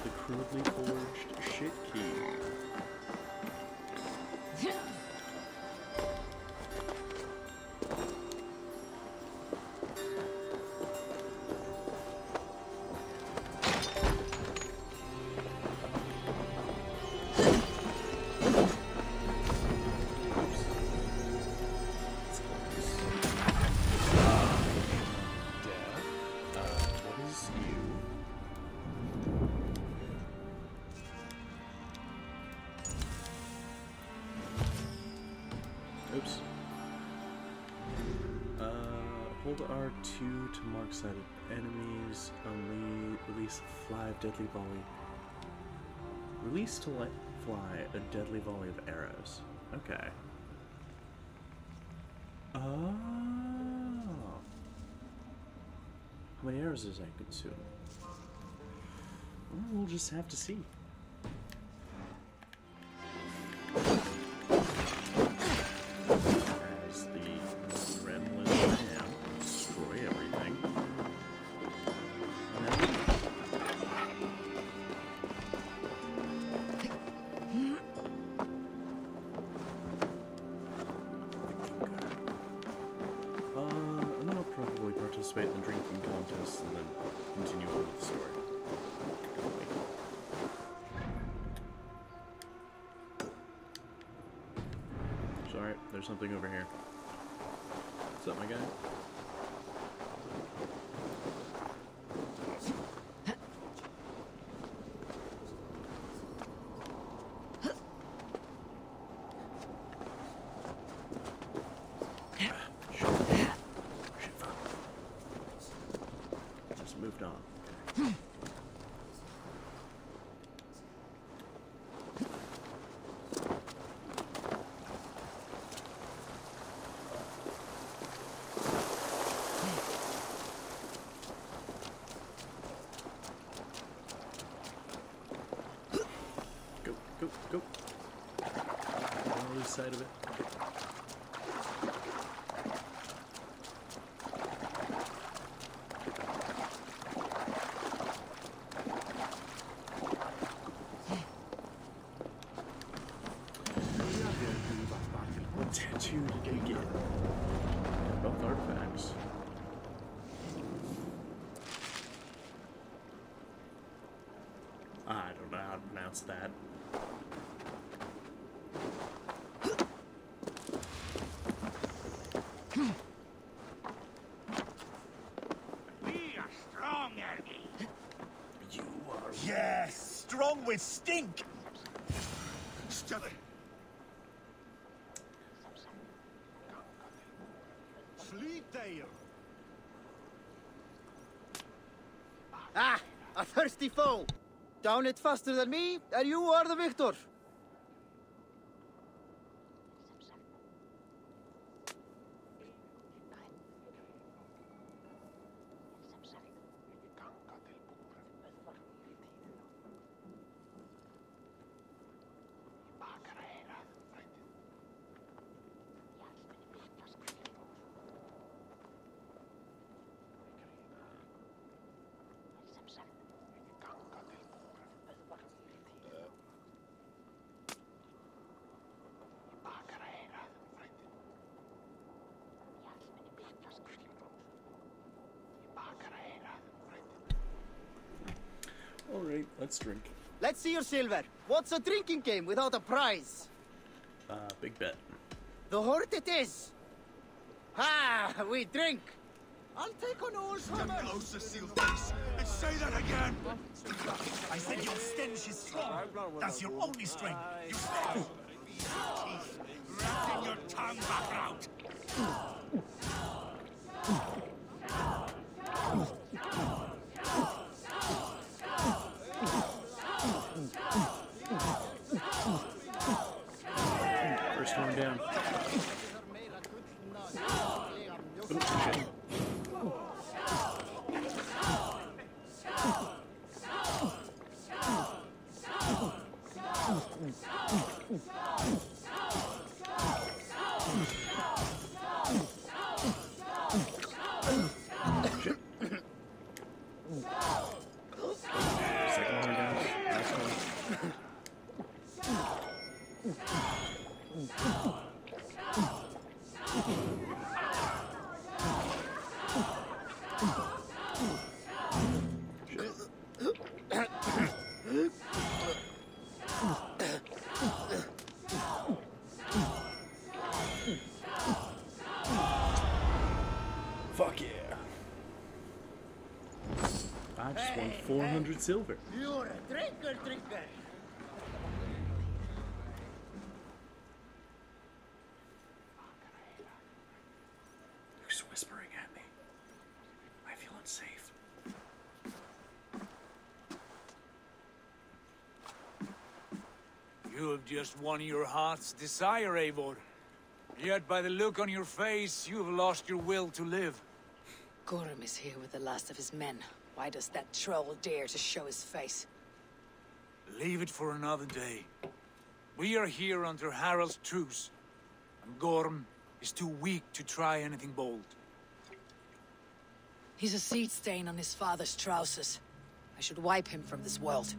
the crudely forged shit key. Oops. Hold R2 to mark sighted enemies. Release fly of deadly volley. Release to let fly a deadly volley of arrows. Okay. Oh. How many arrows does that consume? Well, we'll just have to see. As the gremlin man destroy everything. And then I'll probably participate in the drinking contest and then continue on with the story. Sorry, there's something over here. What's up, my guy? Just moved on. Go, go. On this side of it. 2 did you get? Both artifacts. I don't know how to pronounce that. We are strong, Ergi. You are... Yes, strong with stink. Stop it. Sleep there. Ah, a thirsty foe. Down it faster than me, and you are the victor. Alright, let's drink. Let's see your silver. What's a drinking game without a prize? Big bet. The horde it is. Ha! We drink. I'll take on all summer. Closer, seal face, and say that again. I said your stench is strong. That's your only strength. You stench. Teeth wrapped in your tongue back out. First one down. Ooh, shit. Shit. Second one down. Last one. Fuck yeah. I just won 400 silver. You're a drinker. Who's whispering at me? I feel unsafe. You have just won your heart's desire, Eivor. Yet by the look on your face, you have lost your will to live. Gorm is here with the last of his men. Why does that troll dare to show his face? Leave it for another day. We are here under Harald's truce, and Gorm is too weak to try anything bold. He's a seed stain on his father's trousers. I should wipe him from this world.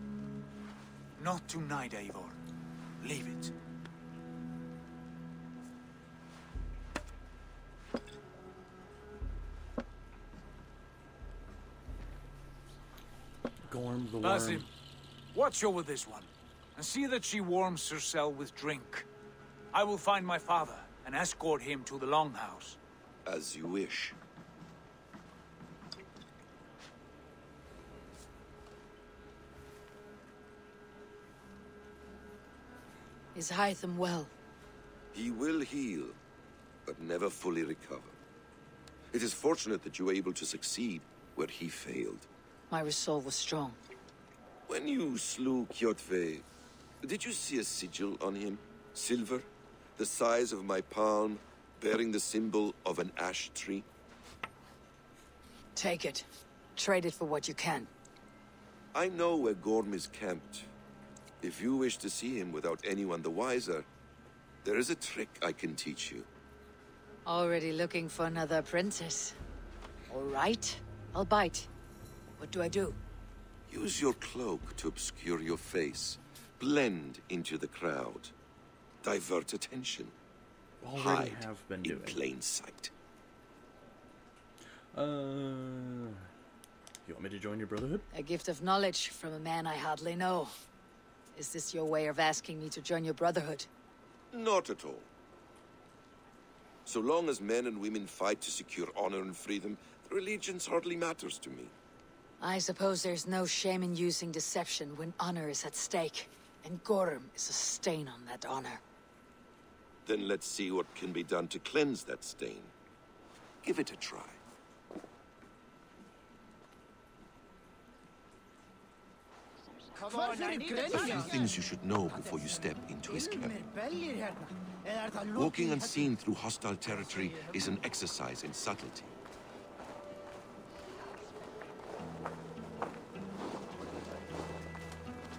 Not tonight, Eivor. Leave it. Gorm the Basim, worm. watch over this one, and see that she warms herself with drink. I will find my father and escort him to the Longhouse. As you wish. Is Hytham well? He will heal, but never fully recover. It is fortunate that you were able to succeed where he failed. My resolve was strong. When you slew Kjotve, did you see a sigil on him? Silver, the size of my palm, bearing the symbol of an ash tree? Take it. Trade it for what you can. I know where Gorm is camped. If you wish to see him without anyone the wiser, there is a trick I can teach you. Already looking for another apprentice. All right, I'll bite. What do I do? Use your cloak to obscure your face. Blend into the crowd. Divert attention. already Hide have been in doing. plain sight. You want me to join your brotherhood? A gift of knowledge from a man I hardly know. Is this your way of asking me to join your brotherhood? Not at all. So long as men and women fight to secure honor and freedom, their allegiance hardly matters to me. I suppose there's no shame in using deception when honor is at stake, and Gorm is a stain on that honor. Then let's see what can be done to cleanse that stain. Give it a try. Three things you should know before you step into his camp. Walking unseen through hostile territory is an exercise in subtlety.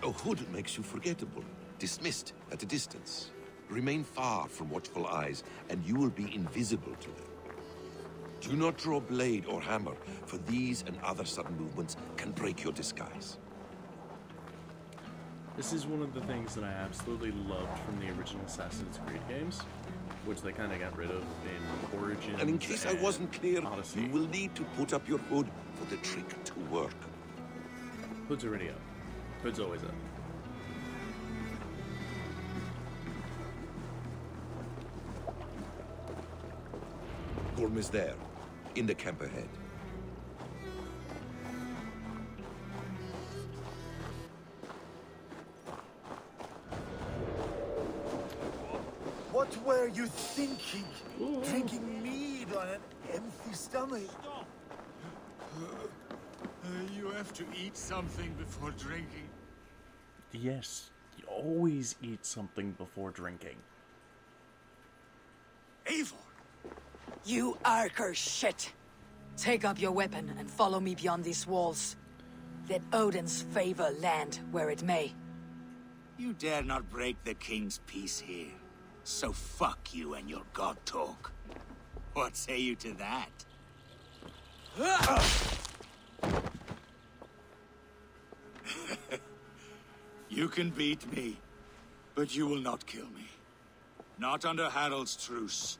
A hood makes you forgettable, dismissed at a distance. Remain far from watchful eyes, and you will be invisible to them. Do not draw blade or hammer, for these and other sudden movements can break your disguise. This is one of the things that I absolutely loved from the original Assassin's Creed games, which they kind of got rid of in Origins. And in case I wasn't clear, Odyssey. you will need to put up your hood for the trick to work. Hood's already up. Hood's always up. Gorm is there, in the camp ahead. What were you thinking? Drinking mead on an empty stomach? You have to eat something before drinking. Yes, you always eat something before drinking. Eivor! You Arker shit! Take up your weapon and follow me beyond these walls. Let Odin's favor land where it may. You dare not break the king's peace here. So fuck you and your god talk. What say you to that? You can beat me, but you will not kill me. Not under Harald's truce.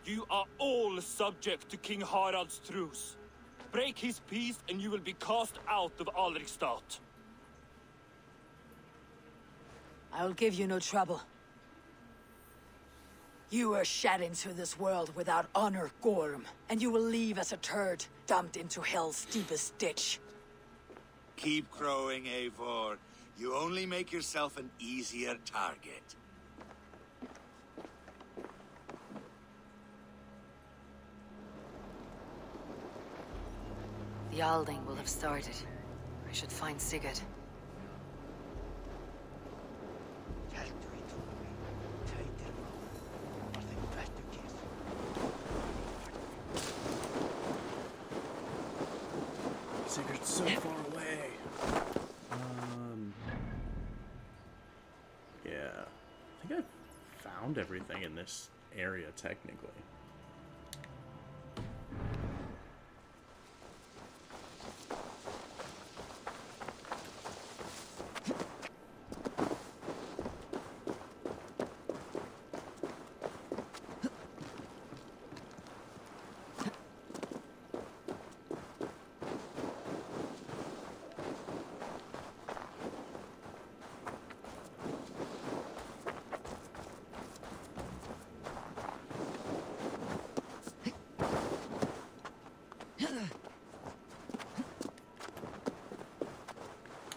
You are all subject to King Harald's truce. Break his peace and you will be cast out of Alrikstad. I will give you no trouble. You were shed into this world without honor, Gorm, and you will leave as a turd, dumped into hell's deepest ditch. Keep crowing, Eivor. You only make yourself an easier target. The Alding will have started. I should find Sigurd. Sigurd's so far away. Yeah. I think I found everything in this area, technically.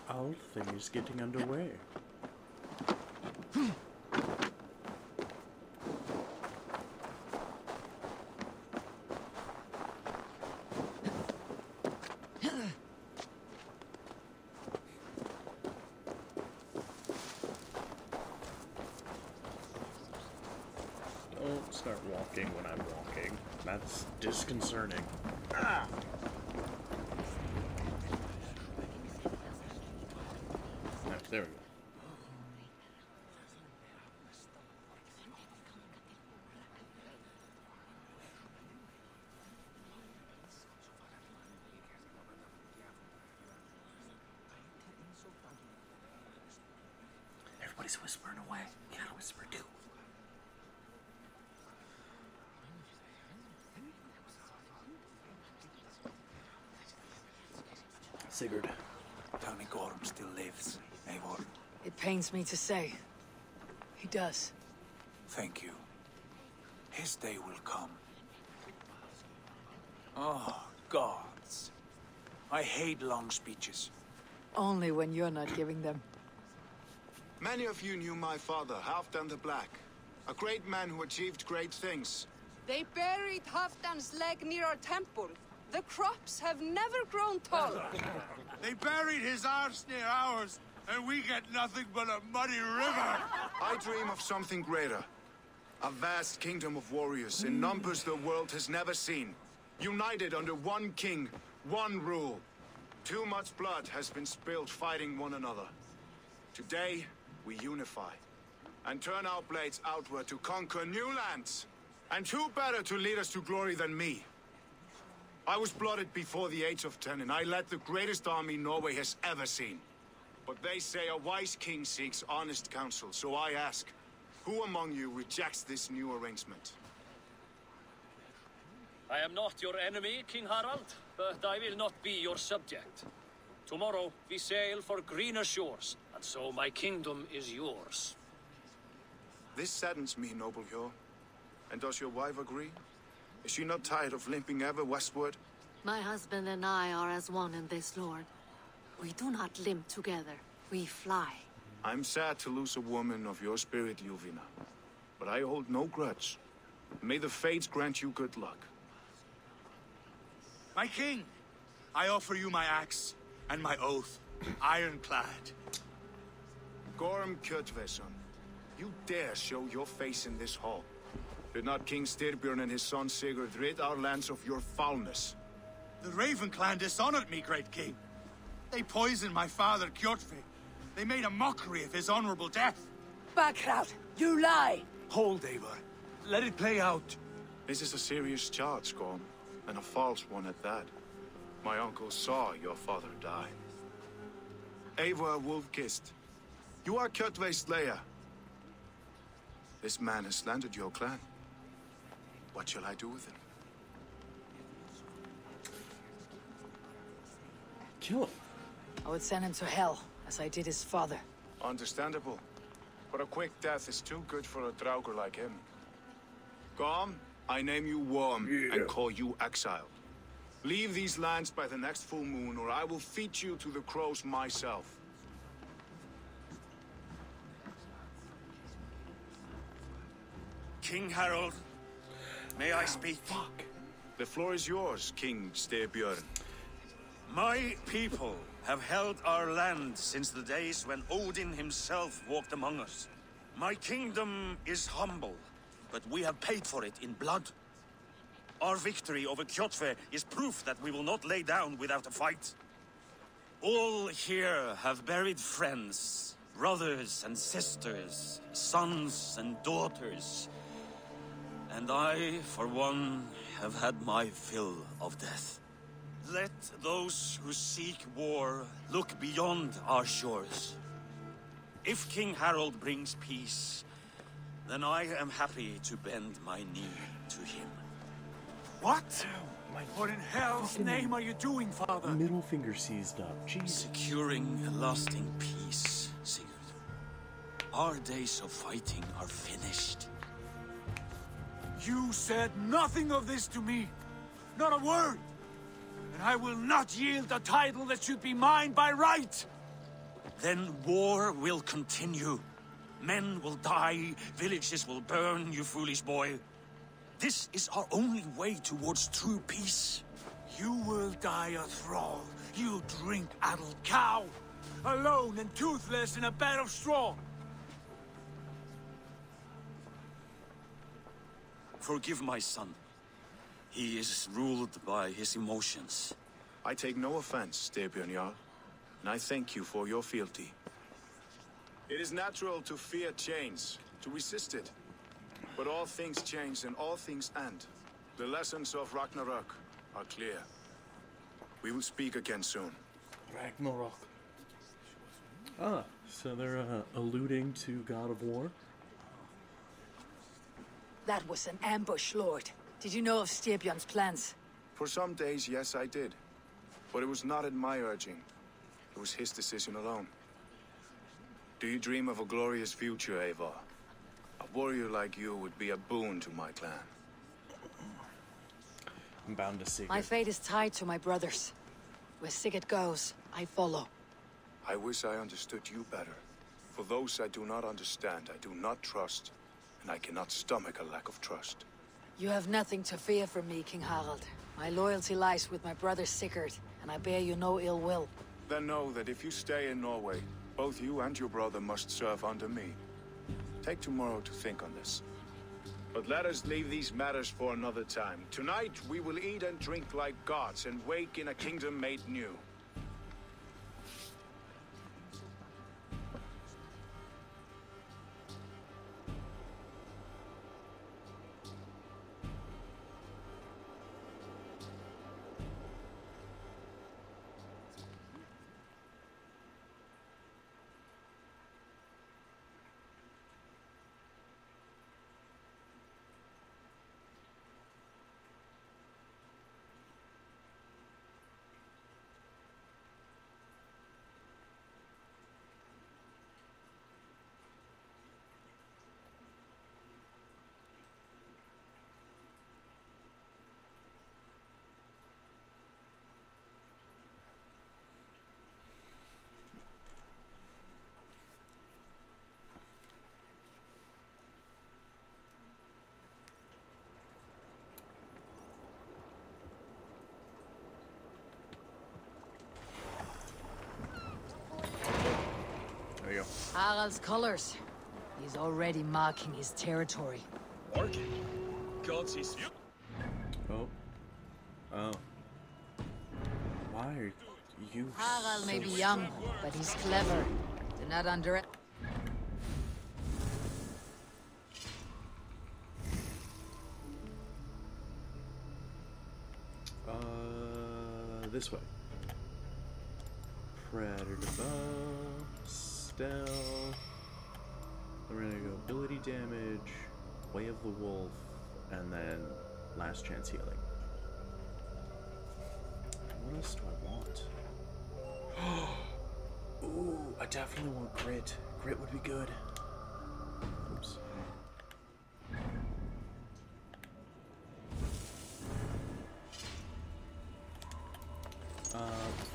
All things getting underway. Don't start walking when I'm walking. That's disconcerting. Ah! There we go. Everybody's whispering away. You gotta whisper too. Sigurd. Tell me Gorm still lives, Eivor. It pains me to say. He does. Thank you. His day will come. Oh, gods. I hate long speeches. Only when you're not giving them. Many of you knew my father, Halfdan the Black. A great man who achieved great things. They buried Halfdan's leg near our temple. The crops have never grown tall. They buried his arse near ours, and we get nothing but a muddy river. I dream of something greater. A vast kingdom of warriors in numbers the world has never seen. United under one king, one rule. Too much blood has been spilled fighting one another. Today, we unify and turn our blades outward to conquer new lands. And who better to lead us to glory than me? I was blooded before the age of 10, and I led the greatest army Norway has ever seen. But they say a wise king seeks honest counsel, so I ask, who among you rejects this new arrangement? I am not your enemy, King Harald, but I will not be your subject. Tomorrow we sail for greener shores, and so my kingdom is yours. This saddens me, noble Hjor. And does your wife agree? Is she not tired of limping ever westward? My husband and I are as one in this, Lord. We do not limp together. We fly. I'm sad to lose a woman of your spirit, Yuvina. But I hold no grudge. May the fates grant you good luck. My king, I offer you my axe and my oath, ironclad. Gorm Kjotveson, you dare show your face in this hall. Did not King Styrbjörn and his son Sigurd rid our lands of your foulness? The Raven clan dishonored me, great king. They poisoned my father, Kjotve. They made a mockery of his honorable death. Backrout, you lie! Hold, Eivor. Let it play out. This is a serious charge, Gorm, and a false one at that. My uncle saw your father die. Eivor Wolf-Kissed, you are Kjotve's slayer. This man has slandered your clan. What shall I do with him? Kill him. I would send him to hell, as I did his father. Understandable. But a quick death is too good for a Draugr like him. Gorm, I name you Worm and call you exiled. Leave these lands by the next full moon, or I will feed you to the crows myself. King Harold, may I speak? Fuck. The floor is yours, King Styrbjörn. My people have held our land since the days when Odin himself walked among us. My kingdom is humble, but we have paid for it in blood. Our victory over Kjotve is proof that we will not lay down without a fight. All here have buried friends, brothers and sisters, sons and daughters. And I, for one, have had my fill of death. Let those who seek war look beyond our shores. If King Harold brings peace, then I am happy to bend my knee to him. What? What in hell's name are you doing, father? Middle finger seized up. Jesus. Securing a lasting peace, Sigurd. Our days of fighting are finished. You said nothing of this to me. Not a word. And I will not yield a title that should be mine by right. Then war will continue. Men will die, villages will burn, you foolish boy. This is our only way towards true peace. You will die a thrall, you drink-addled cow. Alone and toothless in a bed of straw. Forgive my son. He is ruled by his emotions. I take no offense, Styrbjörn Jarl, and I thank you for your fealty. It is natural to fear change, to resist it. But all things change and all things end. The lessons of Ragnarok are clear. We will speak again soon. Ragnarok. Ah, So they're alluding to God of War? That was an ambush, Lord. Did you know of Styrbjörn's plans? For some days, yes, I did. But it was not at my urging. It was his decision alone. Do you dream of a glorious future, Eivor? A warrior like you would be a boon to my clan. I'm bound to see. My fate is tied to my brothers. Where Sigurd goes, I follow. I wish I understood you better. For those I do not understand, I do not trust, and I cannot stomach a lack of trust. You have nothing to fear from me, King Harald. My loyalty lies with my brother Sigurd, and I bear you no ill will. Then know that if you stay in Norway, both you and your brother must serve under me. Take tomorrow to think on this. But let us leave these matters for another time. Tonight, we will eat and drink like gods and wake in a kingdom made new. Harald's colors. He's already marking his territory. Marking? God sees you. Oh. Oh. Why are you Harald may so be young, but he's clever. Do not underestimate. This way. Predator bow, stealth. We're gonna go ability damage, Way of the Wolf, and then last chance healing. What else do I want? Ooh, I definitely want grit. Grit would be good. Oops.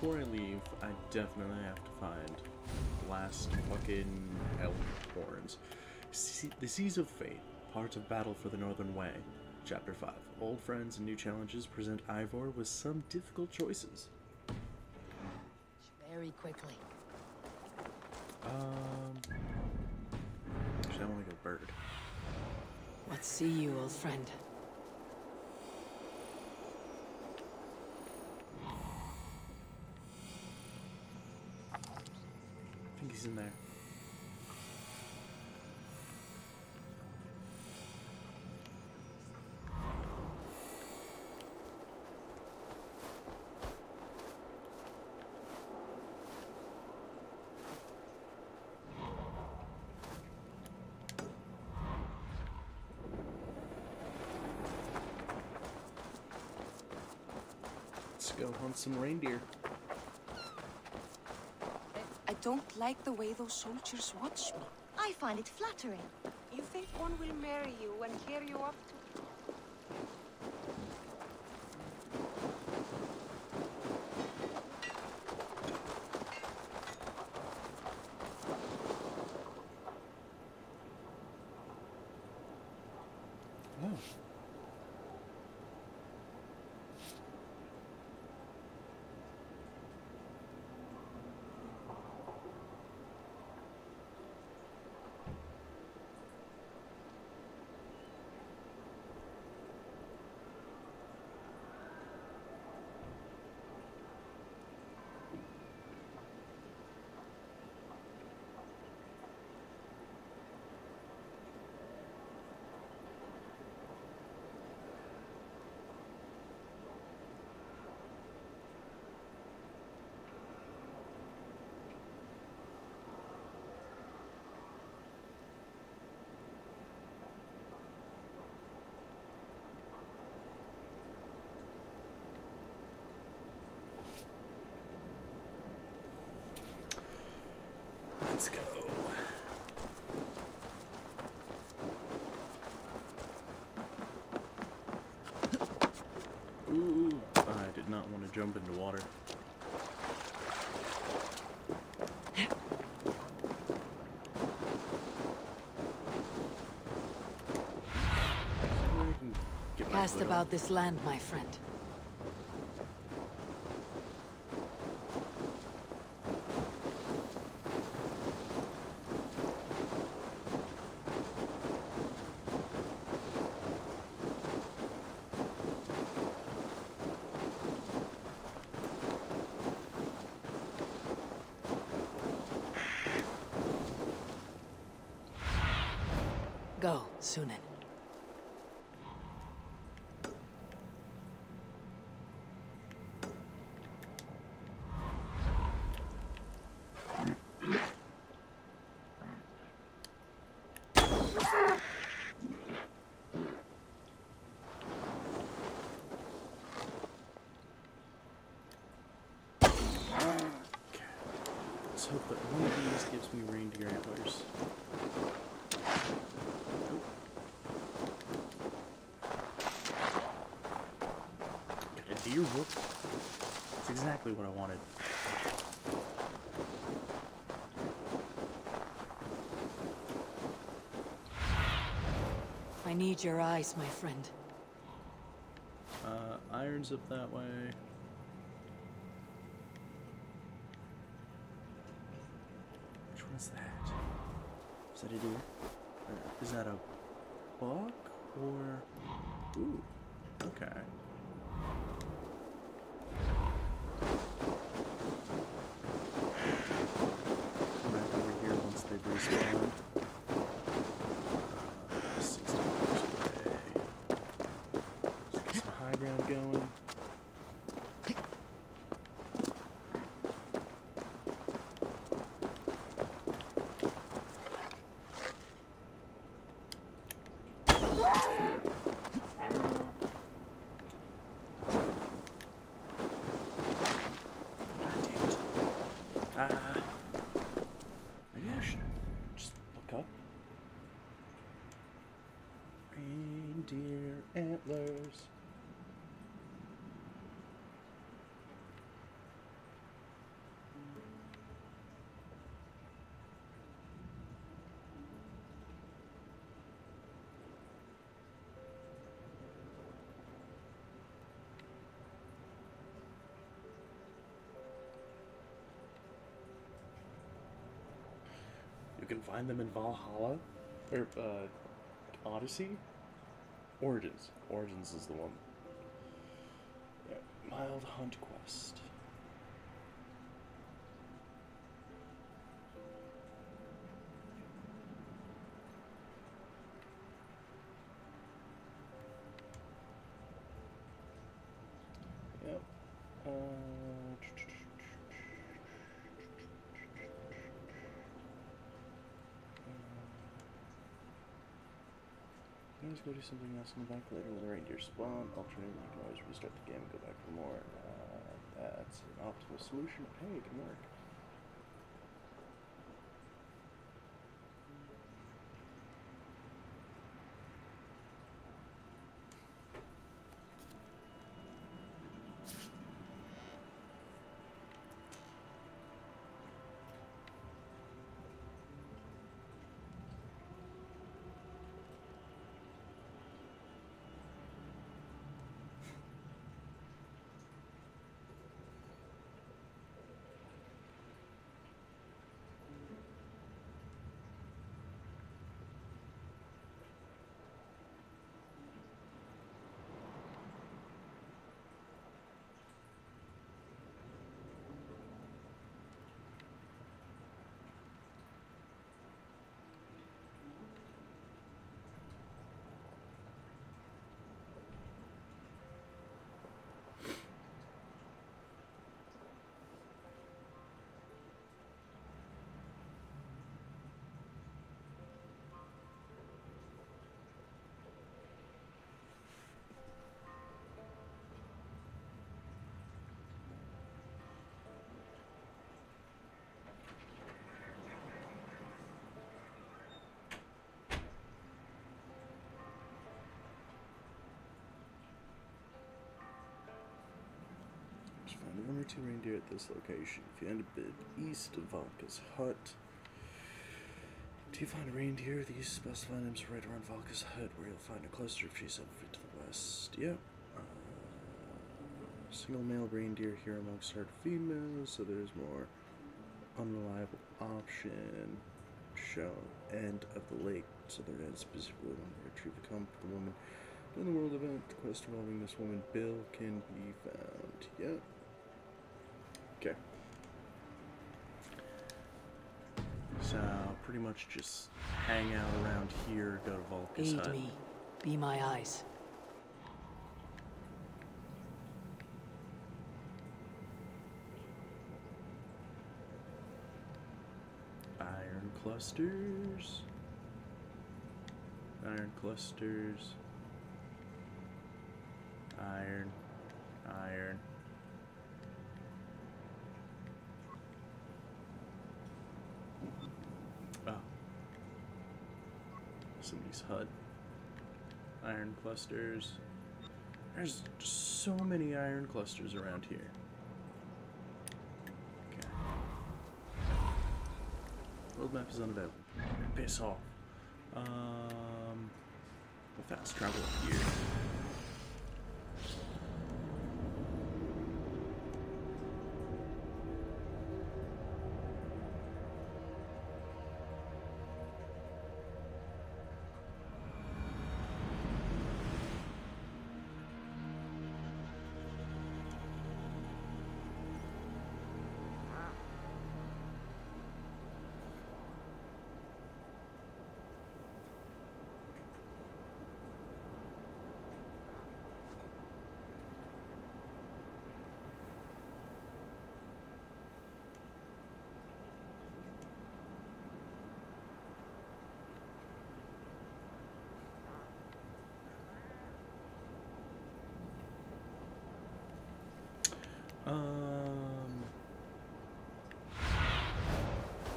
Before I leave, I definitely have to find the last fucking elk horns. The Seas of Fate, Part of Battle for the Northern Way, Chapter 5. Old friends and new challenges present Eivor with some difficult choices. Very quickly. Actually, I want to go bird. What see you, old friend? I think he's in there. Let's go hunt some reindeer. I don't like the way those soldiers watch me. I find it flattering. You think one will marry you and hear you up to... Oh. Let's go. Ooh, I did not want to jump into water. Cast about this land, my friend. Go, Sunan. Let's hope that one of these gives me reindeer antlers. Got a deer whoop. That's exactly what I wanted. I need your eyes, my friend. Iron's up that way. Which one's that? Is that a deer? Is that a buck or... Ooh, okay. Come back over here once they respawn. 60 meters away. Let's get some high ground going. Maybe I should just look up. Reindeer antlers. You can find them in Valhalla, or Odyssey? Origins. Origins is the one. Yeah. Mild Hunt Quest. Yep. Always go do something else in the back later when the reindeer spawn. Alternatively, you can always restart the game and go back for more. That's an optimal solution. Hey, it can work. 2 reindeer at this location. If you end a bit east of Valka's hut, do you find a reindeer? These specified items right around Valka's hut, where you'll find a cluster of trees 7 feet to the west. Yep. Single male reindeer here amongst herd females, so there's more unreliable option. Show end of the lake, southern end, specifically when you retrieve the comp of the woman. In the world event, the quest involving this woman, Bill, can be found. Yep. Okay. So, pretty much just hang out around here, go to Valka's hut. Aid me. Be my eyes. Iron clusters. Iron clusters. Iron. Iron. Oh. Somebody's hut. Iron clusters. There's just so many iron clusters around here. Okay. World map is unavailable. Piss off. We'll fast travel up here.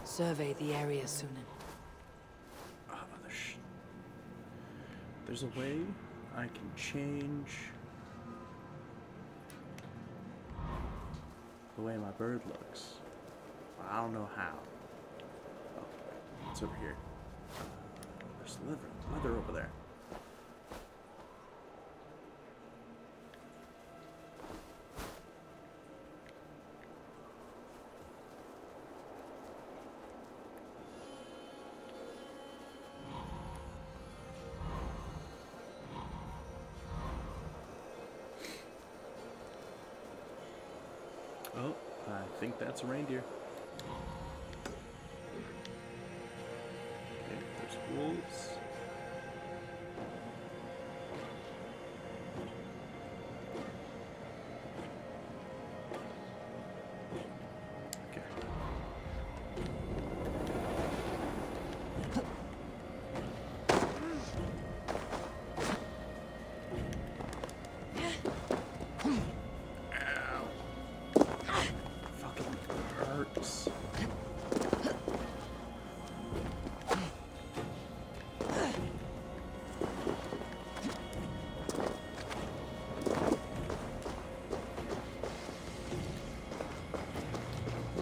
Survey the area, Sunan. There's a way I can change the way my bird looks. I don't know how. Oh, it's over here. There's leather over there. Oh, I think that's a reindeer. Okay, there's wolves. Okay.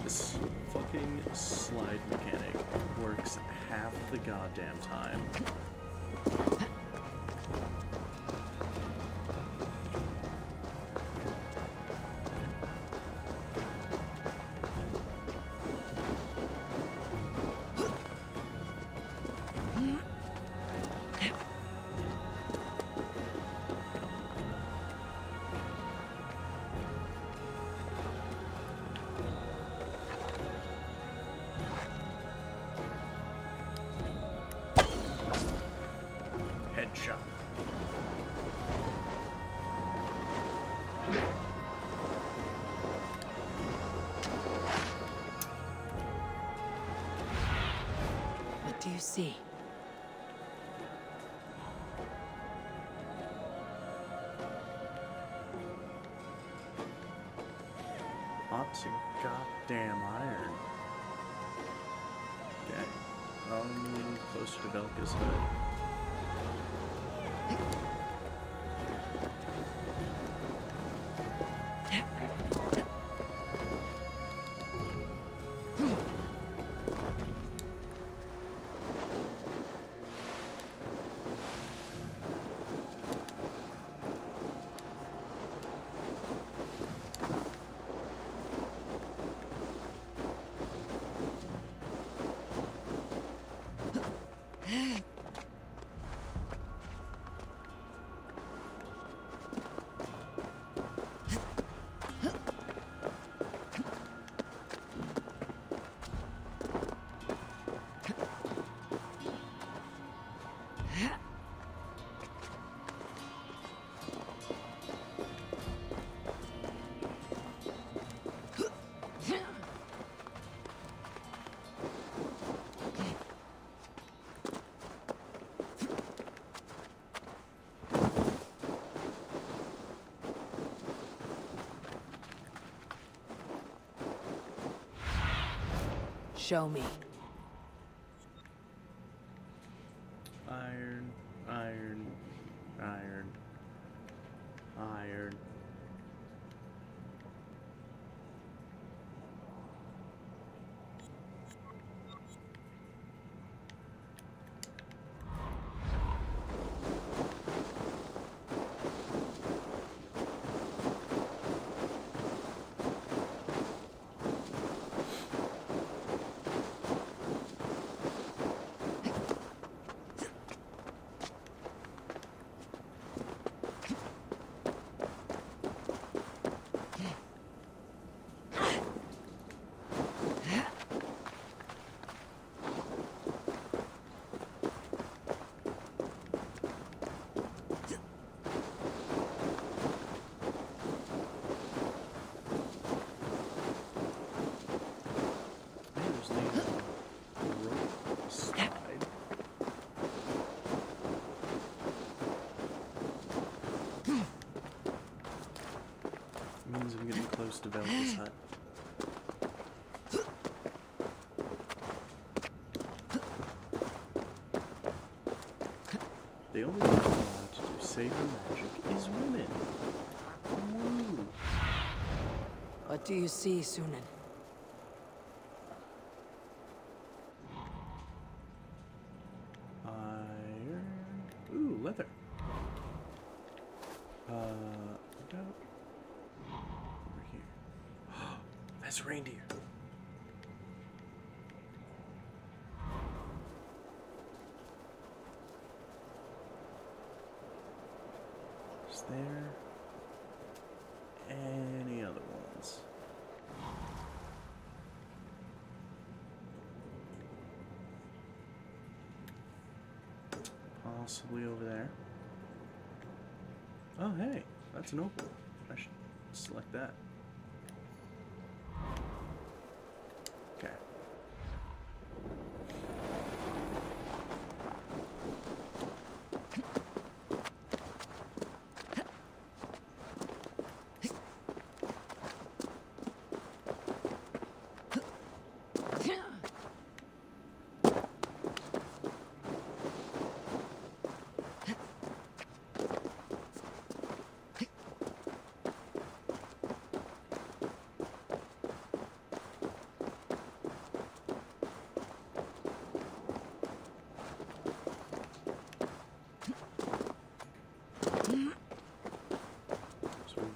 This fucking slide mechanic works half the goddamn time. Headshot. What do you see? Lots of goddamn iron. Okay. Closer to Velka's hut. Show me. Iron, iron, iron, iron. Means I'm getting close to Velka's hut. The only thing allowed to do saber magic is women. Woo. What do you see, Sunan? Iron. Ooh, leather. What about over here? That's reindeer. Is there any other ones? Possibly over there. Oh, hey, that's an opal. I should select that. Okay.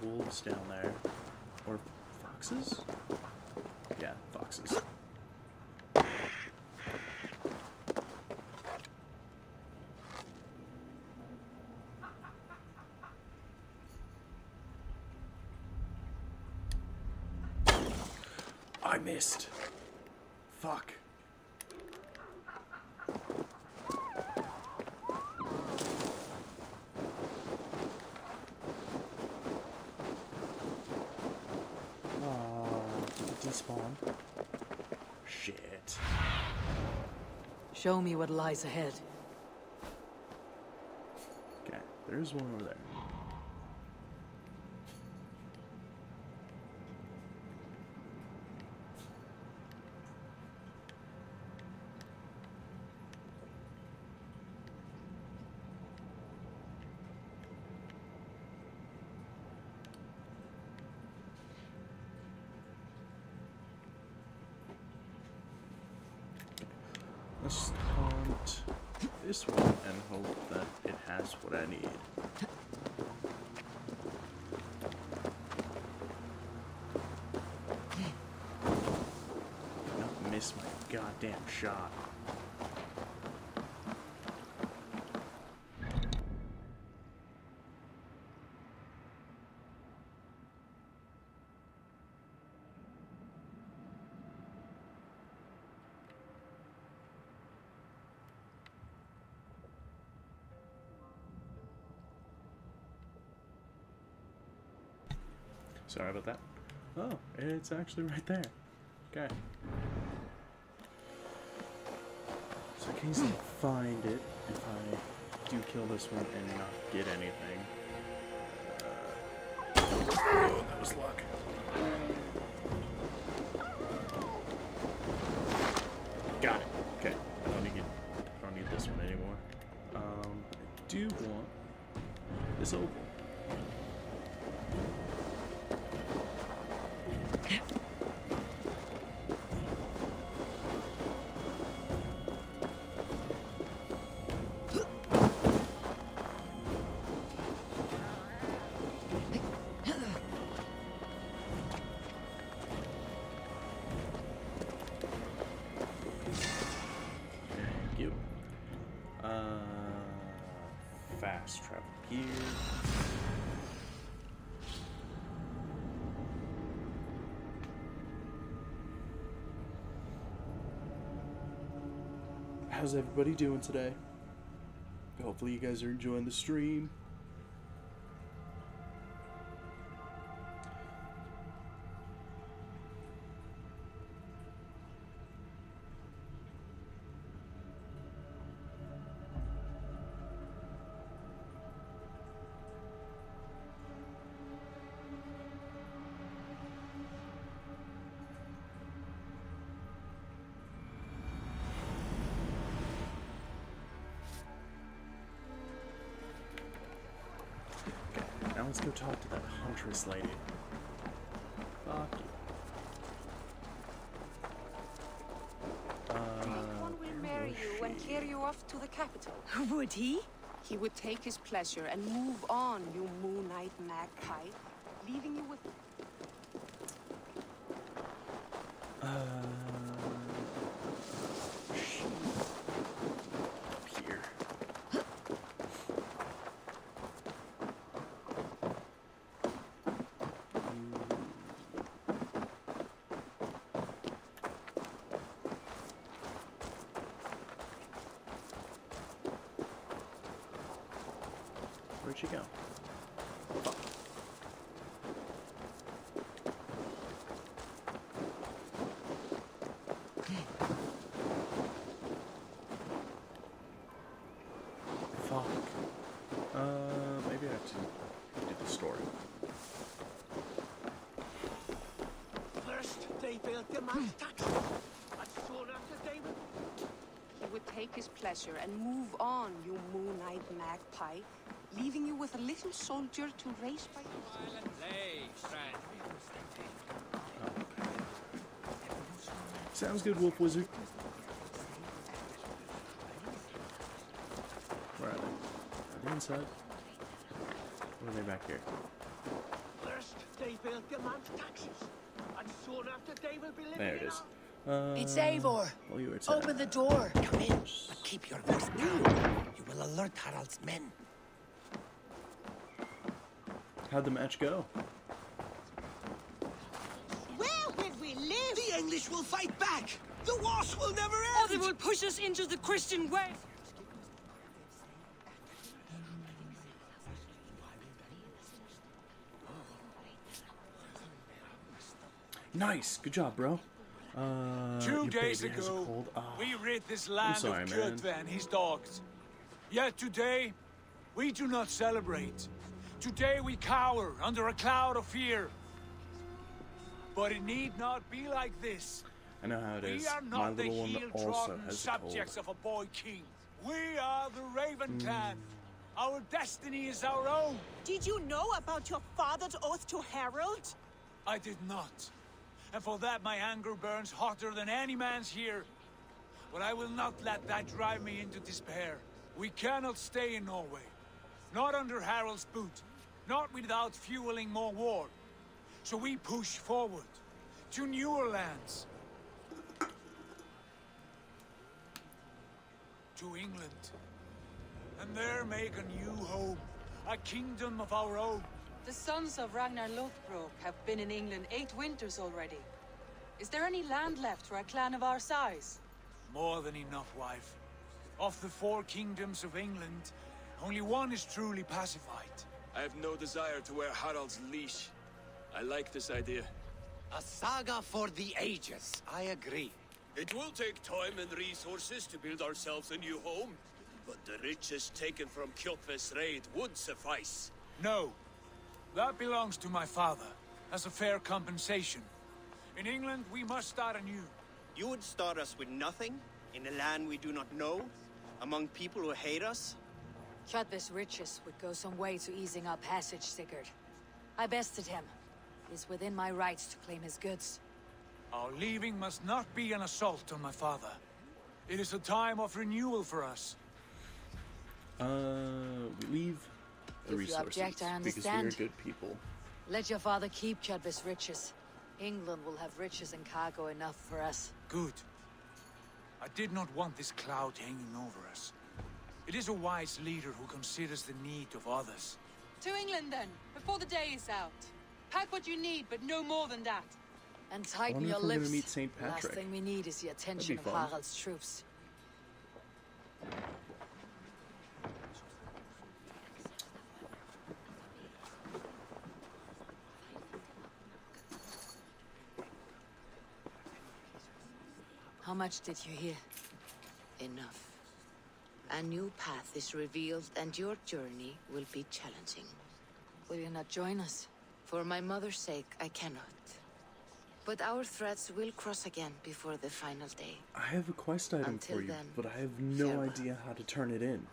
Wolves down there. Or foxes? Yeah, foxes. I missed. Fuck. Despawn. Shit. Show me what lies ahead. Okay, there's one over there. Let's hunt this one and hope that it has what I need. Don't miss my goddamn shot. Sorry about that. Oh, it's actually right there. Okay. So I can easily find it if I do kill this one and not get anything. Oh, that was luck. Got it. Okay. I don't need this one anymore. I do want this opal. Fast travel here. How's everybody doing today? Hopefully you guys are enjoying the stream. Now let's go talk to that huntress lady. Fuck you. One will marry you and carry you off to the capital. Would he? He would take his pleasure and move on, you moon-eyed magpie, leaving you with... Here. Where'd she go? Fuck. Fuck. Maybe I have to do the story. First, they built the mount, and soon after they would... He would take his pleasure and move on, you moon-eyed magpie, leaving you with a little soldier to race by your side. Sounds good, Wolf Wizard. Where are they? Are they inside? Or are they back here? First, they built the mount taxes, and soon after they will be living There it is. It's Eivor. Well, you were Open the door. Come in. Keep your voice down. You will alert Harald's men. How'd the match go? Where will we live? The English will fight back. The wars will never end. Or they will push us into the Christian way. Nice. Good job, bro. 2 days ago, we rid this land of Kjotve and his dogs. Yet today, we do not celebrate. Today we cower under a cloud of fear. But it need not be like this. I know how it is. We are My not the little one also heel-trodden has a cold. subjects of a boy king. We are the Raven Clan. Our destiny is our own. Did you know about your father's oath to Harold? I did not. And for that my anger burns hotter than any man's here. But I will not let that drive me into despair. We cannot stay in Norway. Not under Harald's boot. Not without fueling more war. So we push forward to newer lands. To England. And there make a new home. A kingdom of our own. The sons of Ragnar Lothbrok have been in England 8 winters already. Is there any land left for a clan of our size? More than enough, wife. Of the 4 kingdoms of England, only one is truly pacified. I have no desire to wear Harald's leash. I like this idea. A saga for the ages. I agree. It will take time and resources to build ourselves a new home, but the riches taken from Kjotve's raid would suffice. No. That belongs to my father, as a fair compensation. In England, we must start anew. You would start us with nothing? In a land we do not know? Among people who hate us? Kjotve's riches would go some way to easing our passage, Sigurd. I bested him. It is within my rights to claim his goods. Our leaving must not be an assault on my father. It is a time of renewal for us. We leave the If you resources object, I because we are understand. good people. Let your father keep Kjotve's riches. England will have riches and cargo enough for us. Good. I did not want this cloud hanging over us. It is a wise leader who considers the need of others. To England then, before the day is out. Pack what you need, but no more than that. And tighten wonder your if we're gonna lips. meet Saint Last Patrick. thing we need is the attention of fun. Harald's troops. How much did you hear? Enough. A new path is revealed, and your journey will be challenging. Will you not join us? For my mother's sake, I cannot. But our threads will cross again before the final day. I have a quest item Until for you, then, but I have no farewell. idea how to turn it in.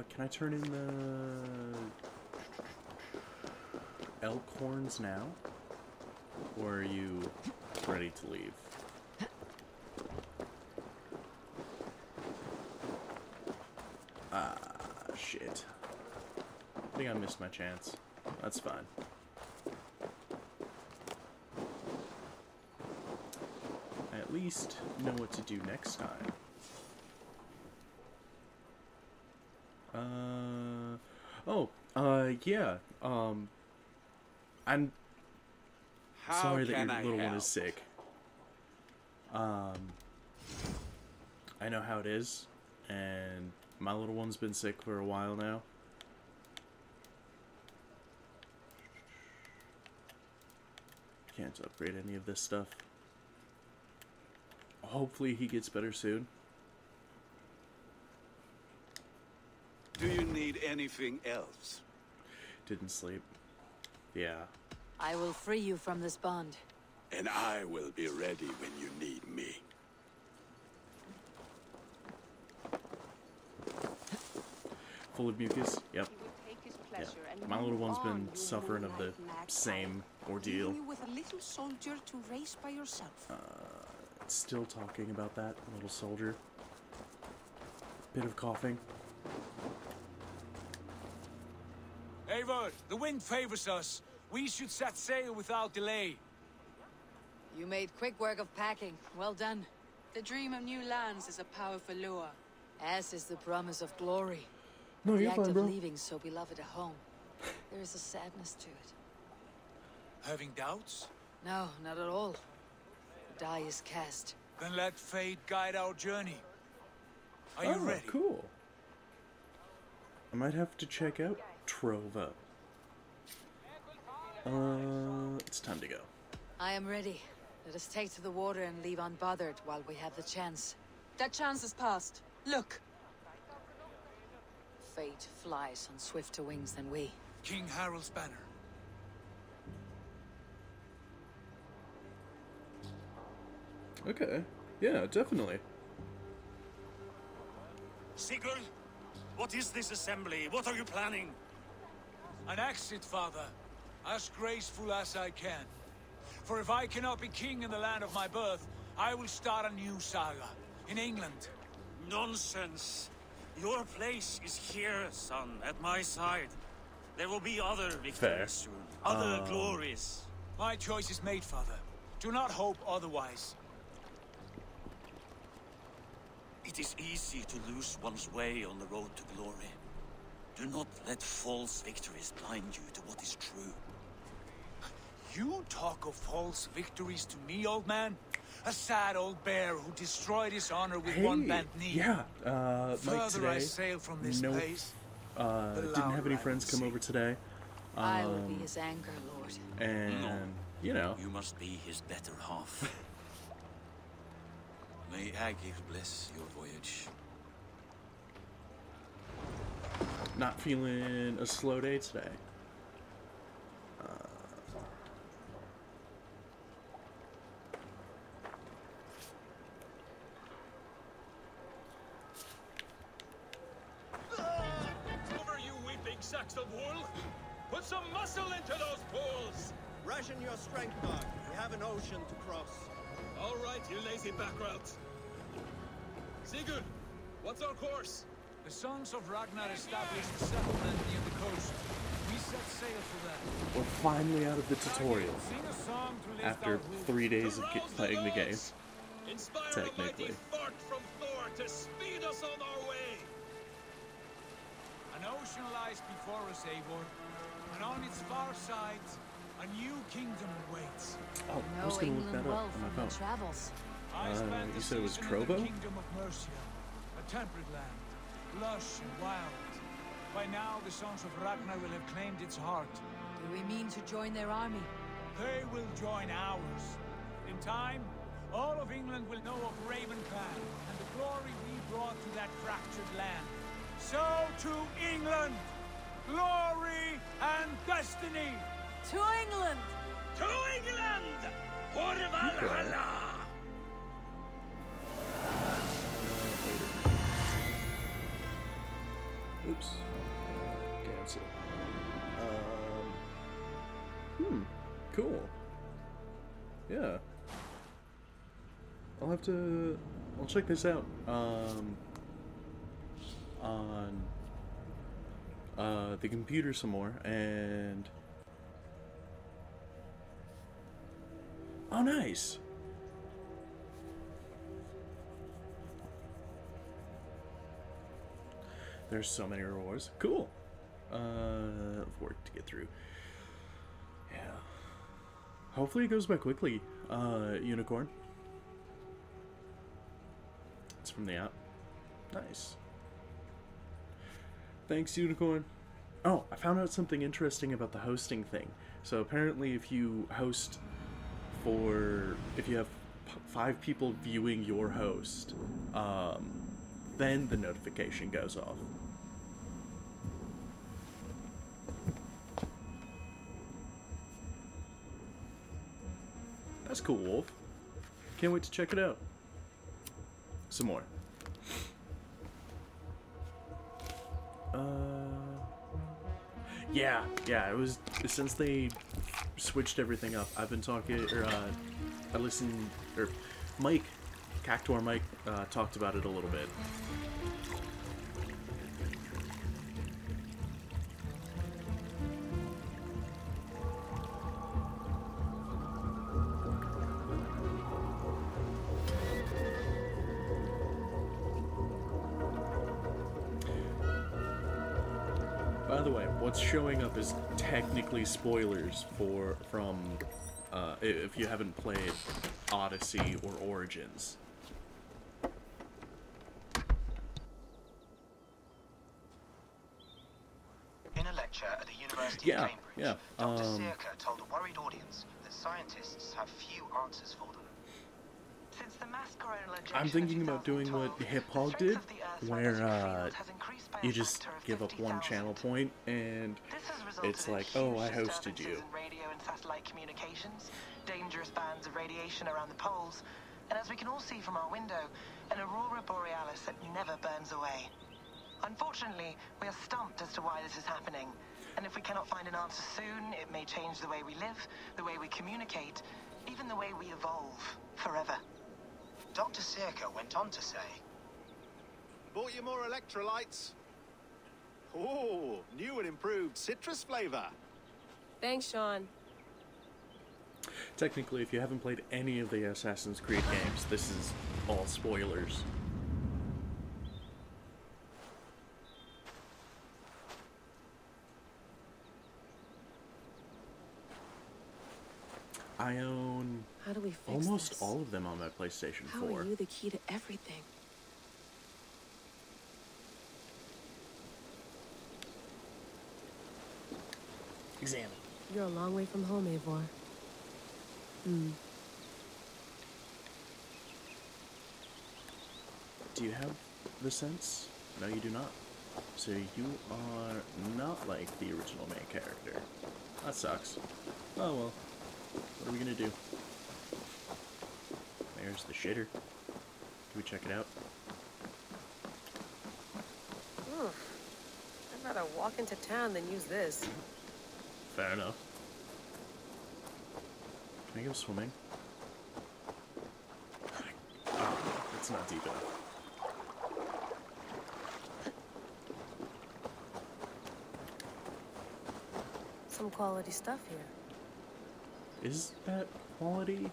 Can I turn in the elk horns now? Or are you ready to leave? Ah, shit. I think I missed my chance. That's fine. I at least know what to do next time. Yeah, I'm sorry that your little one is sick. I know how it is, and my little one's been sick for a while now. Can't upgrade any of this stuff. Hopefully he gets better soon. Do you need anything else? Didn't sleep. Yeah. I will free you from this bond. And I will be ready when you need me. Full of mucus? Yep. Yeah. My little one's been suffering of the same ordeal. You with a little soldier to race by yourself. Still talking about that little soldier. Bit of coughing. Eivor, the wind favors us. We should set sail without delay. You made quick work of packing. Well done. The dream of new lands is a powerful lure. As is the promise of glory. No, the you're act fine, of bro. leaving so beloved a home. There is a sadness to it. Having doubts? No, not at all. The die is cast. Then let fate guide our journey. Are you ready? Cool. I might have to check out Trova. It's time to go. I am ready. Let us take to the water and leave unbothered while we have the chance. That chance is past. Look. Fate flies on swifter wings than we. King Harald's banner. Okay. Yeah, definitely. Sigurd, what is this assembly? What are you planning? An exit, father. As graceful as I can. For if I cannot be king in the land of my birth, I will start a new saga. In England. Nonsense. Your place is here, son, at my side. There will be other victories soon. Other glories. My choice is made, father. Do not hope otherwise. It is easy to lose one's way on the road to glory. Do not let false victories blind you to what is true. You talk of false victories to me, old man? A sad old bear who destroyed his honor with one bent knee. Yeah, like Further today, I sail from this place, didn't have any friends come over today. I will be his anger, Lord. And, you know. You must be his better half. May Agir bless your voyage. not feeling a slow day today. Over, you weeping sacks of wool! Put some muscle into those pulls! Ration your strength, dog. We have an ocean to cross. All right, you lazy backroutes. Sigurd, what's our course? The Sons of Ragnar established a settlement near the coast. We set sail for that. We're finally out of the tutorial. Sing a song to lift After our hooves. 3 days of playing the game. Inspire Technically. a mighty fart from Thor to speed us on our way! An ocean lies before us, Eivor, and on its far sides, a new kingdom awaits. Oh, I was gonna look that up on my phone. Travels. You said it was season in Trovo? the kingdom of Mercia, a temperate land, lush and wild. By now, the Sons of Ragnar will have claimed its heart. Do we mean to join their army? They will join ours. In time, all of England will know of Raven Clan and the glory we brought to that fractured land. So to England, glory and destiny. To England! To England! For Valhalla! Oops. Cancel. Cool. Yeah. I'll check this out, on, the computer some more, and... Oh, nice! There's so many rewards. Cool! Work to get through. Yeah. Hopefully it goes by quickly, Unicorn. It's from the app. Nice. Thanks, Unicorn. Oh, I found out something interesting about the hosting thing. So apparently if you host if you have 5 people viewing your host, then the notification goes off. That's cool, Wolf. Can't wait to check it out. Some more. Yeah, it was since they switched everything up. I've been talking, I listened, Mike, Cactuar Mike, talked about it a little bit. By the way, what's showing up is technically spoilers from if you haven't played Odyssey or Origins. In a lecture at the University of Cambridge, Dr. Circa told a worried audience that scientists have few answers for them. Since the mass coronal injection I'm thinking about doing what Hip Hog did, where you just give up one channel point and it's like, oh, I hosted you. Radio and satellite communications, dangerous bands of radiation around the poles, and as we can all see from our window, an aurora borealis that never burns away. Unfortunately, we are stumped as to why this is happening, and if we cannot find an answer soon, it may change the way we live, the way we communicate, even the way we evolve forever. Dr. Circa went on to say, Bought you more electrolytes? Oh, new and improved citrus flavor. Thanks, Sean. Technically, if you haven't played any of the Assassin's Creed games, this is all spoilers. I own How do we fix almost this? all of them on my PlayStation 4. How are you the key to everything? Examine. You're a long way from home, Eivor. Do you have the sense? No, you do not. So you are not like the original main character. That sucks. Oh well. What are we gonna do? There's the shitter. Can we check it out? Oof. I'd rather walk into town than use this. Fair enough. Can I go swimming? Oh, it's not deep enough. Some quality stuff here. Is that quality?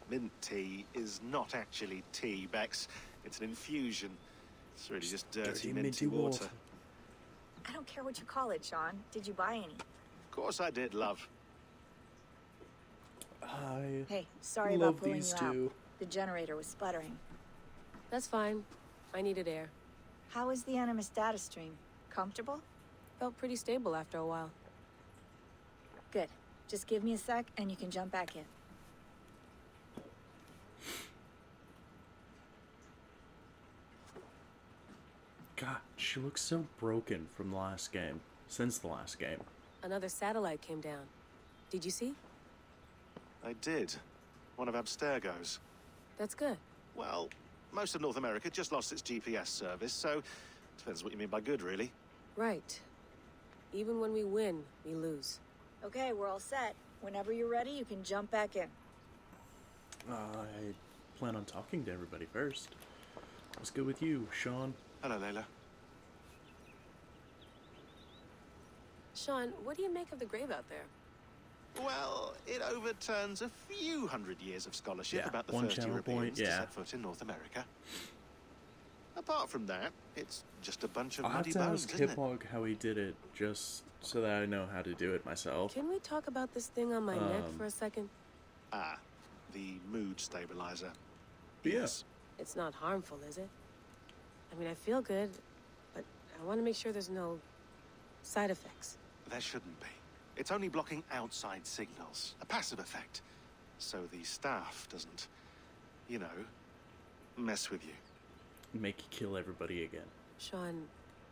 Mint tea is not actually tea, Bex. It's an infusion. It's really just dirty minty water. I don't care what you call it, Sean. Did you buy any? Of course I did, love. Hey, sorry about pulling you out. The generator was sputtering. That's fine. I needed air. How is the Animus data stream? Comfortable? Felt pretty stable after a while. Good. Just give me a sec and you can jump back in. God, she looks so broken from the last game. Since the last game. Another satellite came down. Did you see? I did. One of Abstergo's. That's good. Well, most of North America just lost its GPS service, so depends what you mean by good, really. Right. Even when we win, we lose. Okay, we're all set. Whenever you're ready, you can jump back in. I plan on talking to everybody first. What's good with you, Sean? Hello, Layla. Sean, what do you make of the grave out there? Well, it overturns a few hundred years of scholarship about the one first channel Europeans point, to set foot in North America. Apart from that, it's just a bunch of I'll have muddy to bones, ask isn't it? Hiphog how he did it, just so that I know how to do it myself. Can we talk about this thing on my neck for a second? Ah, the mood stabilizer. Yes. It's not harmful, is it? I mean, I feel good, but I want to make sure there's no side effects. There shouldn't be. It's only blocking outside signals, a passive effect. So the staff doesn't, you know, mess with you. Make you kill everybody again. Sean,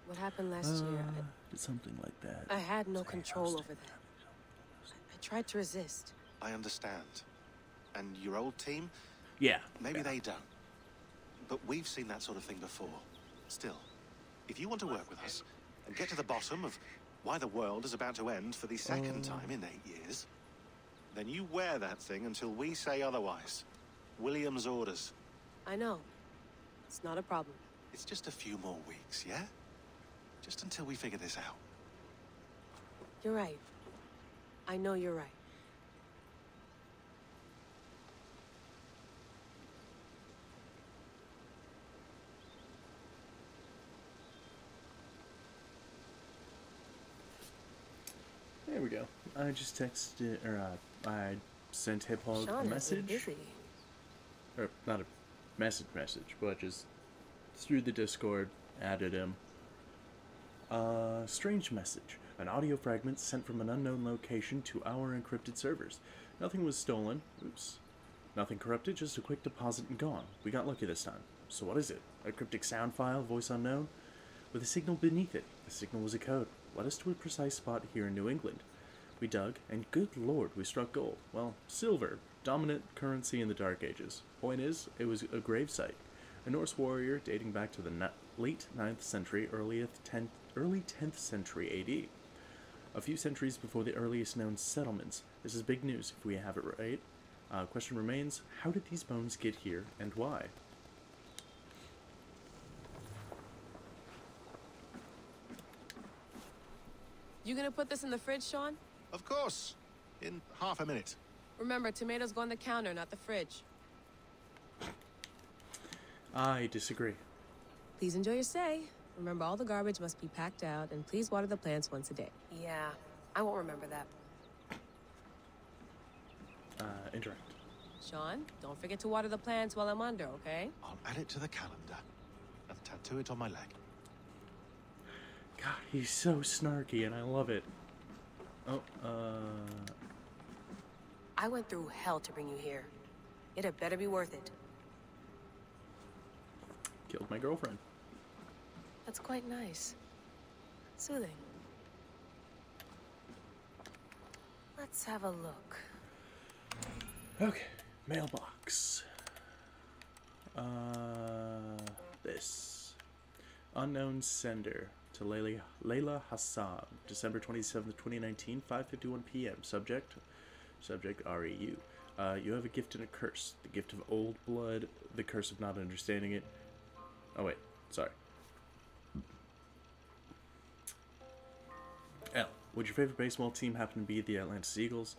what happened last year? Something like that. I had no control over that. I tried to resist. I understand. And your old team? Yeah. Maybe they don't. But we've seen that sort of thing before. Still, if you want to work with us and get to the bottom of why the world is about to end for the second time in 8 years, then you wear that thing until we say otherwise. William's orders. I know. It's not a problem. It's just a few more weeks, yeah? Just until we figure this out. You're right. I know you're right. There we go. I just texted, I sent Hiphog a message. Busy. Or, not a message, but just through the Discord, added him. Strange message. An audio fragment sent from an unknown location to our encrypted servers. Nothing was stolen. Oops. Nothing corrupted, just a quick deposit and gone. We got lucky this time. So what is it? A cryptic sound file, voice unknown? With a signal beneath it. The signal was a code. Led us to a precise spot here in New England. We dug, and good lord, we struck gold. Well, silver. Dominant currency in the Dark Ages. Point is, it was a grave site. A Norse warrior dating back to the late 9th century, early 10th century AD. A few centuries before the earliest known settlements. This is big news if we have it right. Question remains, how did these bones get here, and why? You gonna put this in the fridge, Sean? Of course. In half a minute. Remember, tomatoes go on the counter, not the fridge. I disagree. Please enjoy your stay. Remember, all the garbage must be packed out, and please water the plants once a day. Yeah, I won't remember that. Indirect. Sean, don't forget to water the plants while I'm under, okay? I'll add it to the calendar and tattoo it on my leg. God, he's so snarky, and I love it. Oh, I went through hell to bring you here. It had better be worth it. killed my girlfriend. That's quite nice. Soothing. Let's have a look. Okay, mailbox. This. Unknown sender to Layla Hassan, December 27th, 2019, 5:51 p.m. Subject REU. You have a gift and a curse. The gift of old blood, the curse of not understanding it. Oh wait, sorry. L. Would your favorite baseball team happen to be the Atlanta Eagles?